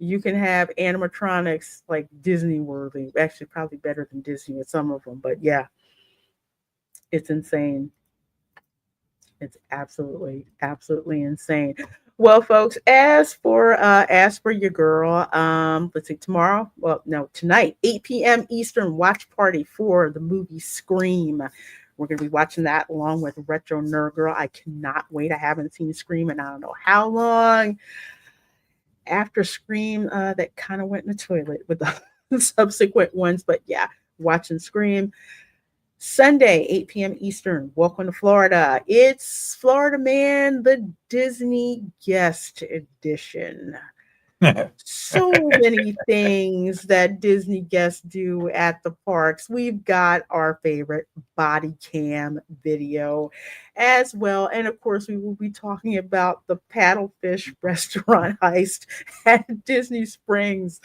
you can have animatronics like Disney worthy. Actually, probably better than Disney with some of them. But yeah, it's insane. It's absolutely insane. Well, folks, as for your girl, let's see, tomorrow. Well, no, tonight, 8 p.m. Eastern, watch party for the movie Scream. We're going to be watching that along with Retro Nerd Girl. I cannot wait. I haven't seen Scream in I don't know how long. After Scream, that kind of went in the toilet with the subsequent ones. But yeah, watching Scream. Sunday, 8 p.m. Eastern. Welcome to Florida. It's Florida Man, the Disney Guest Edition. So many things that Disney guests do at the parks. We've got our favorite body cam video as well. And of course, we will be talking about the paddlefish restaurant heist at Disney Springs.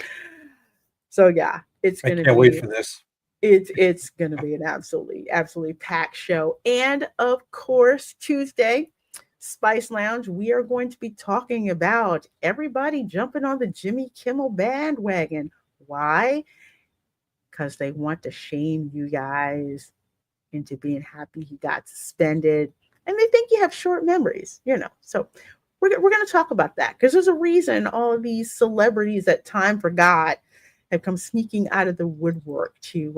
So yeah, it's going to be. I can't wait for this. It's going to be an absolutely packed show. And of course, Tuesday, Spice Lounge, we are going to be talking about everybody jumping on the Jimmy Kimmel bandwagon. Why? Because they want to shame you guys into being happy he got suspended. And they think you have short memories, So we're going to talk about that because there's a reason all of these celebrities that time forgot have come sneaking out of the woodwork to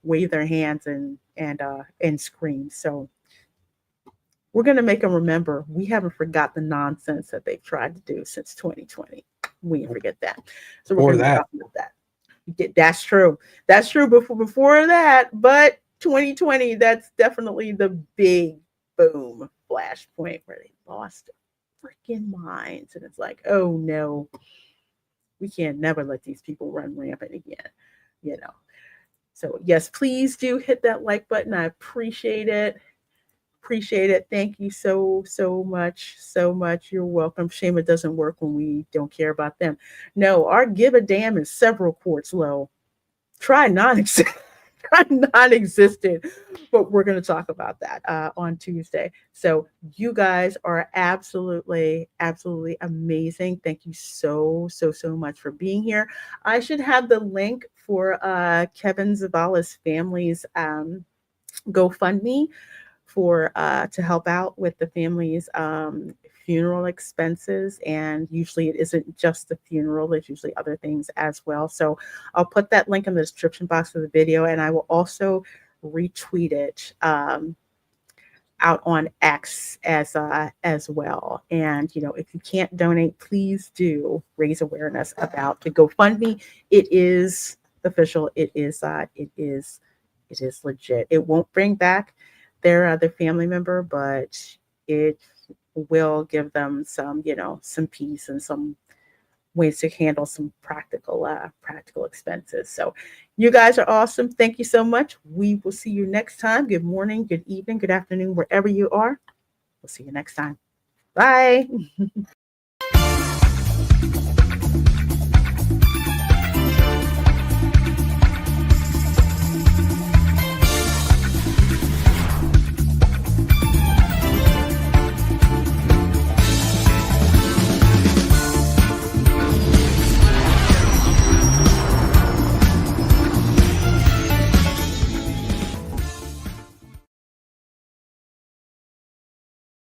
wave their hands and scream. So we're going to make them remember we haven't forgot the nonsense that they've tried to do since 2020. We didn't forget that. So we're Or going to that. talk about that. That's true. That's true before that, but 2020, that's definitely the big boom flashpoint where they lost their freaking minds. And it's like, oh no, we can't never let these people run rampant again, you know. So yes, please do hit that like button. I appreciate it. Appreciate it. Thank you so much. So much. You're welcome. Shame it doesn't work when we don't care about them. No, our give a damn is several quarts low. Try non-existent. Non-existent, but we're going to talk about that on Tuesday. So you guys are absolutely amazing. Thank you so much for being here. I should have the link for Kevin Zavala's family's GoFundMe for to help out with the family's funeral expenses. And usually it isn't just the funeral, there's usually other things as well. So I'll put that link in the description box of the video, and I will also retweet it out on X as well. And you know, if you can't donate, please do raise awareness about the GoFundMe. It is official. It is legit. It won't bring back their family member, but it will give them some, you know, some peace and some ways to handle some practical expenses. So you guys are awesome. Thank you so much. We will see you next time. Good morning, good evening, good afternoon, wherever you are. We'll see you next time. Bye.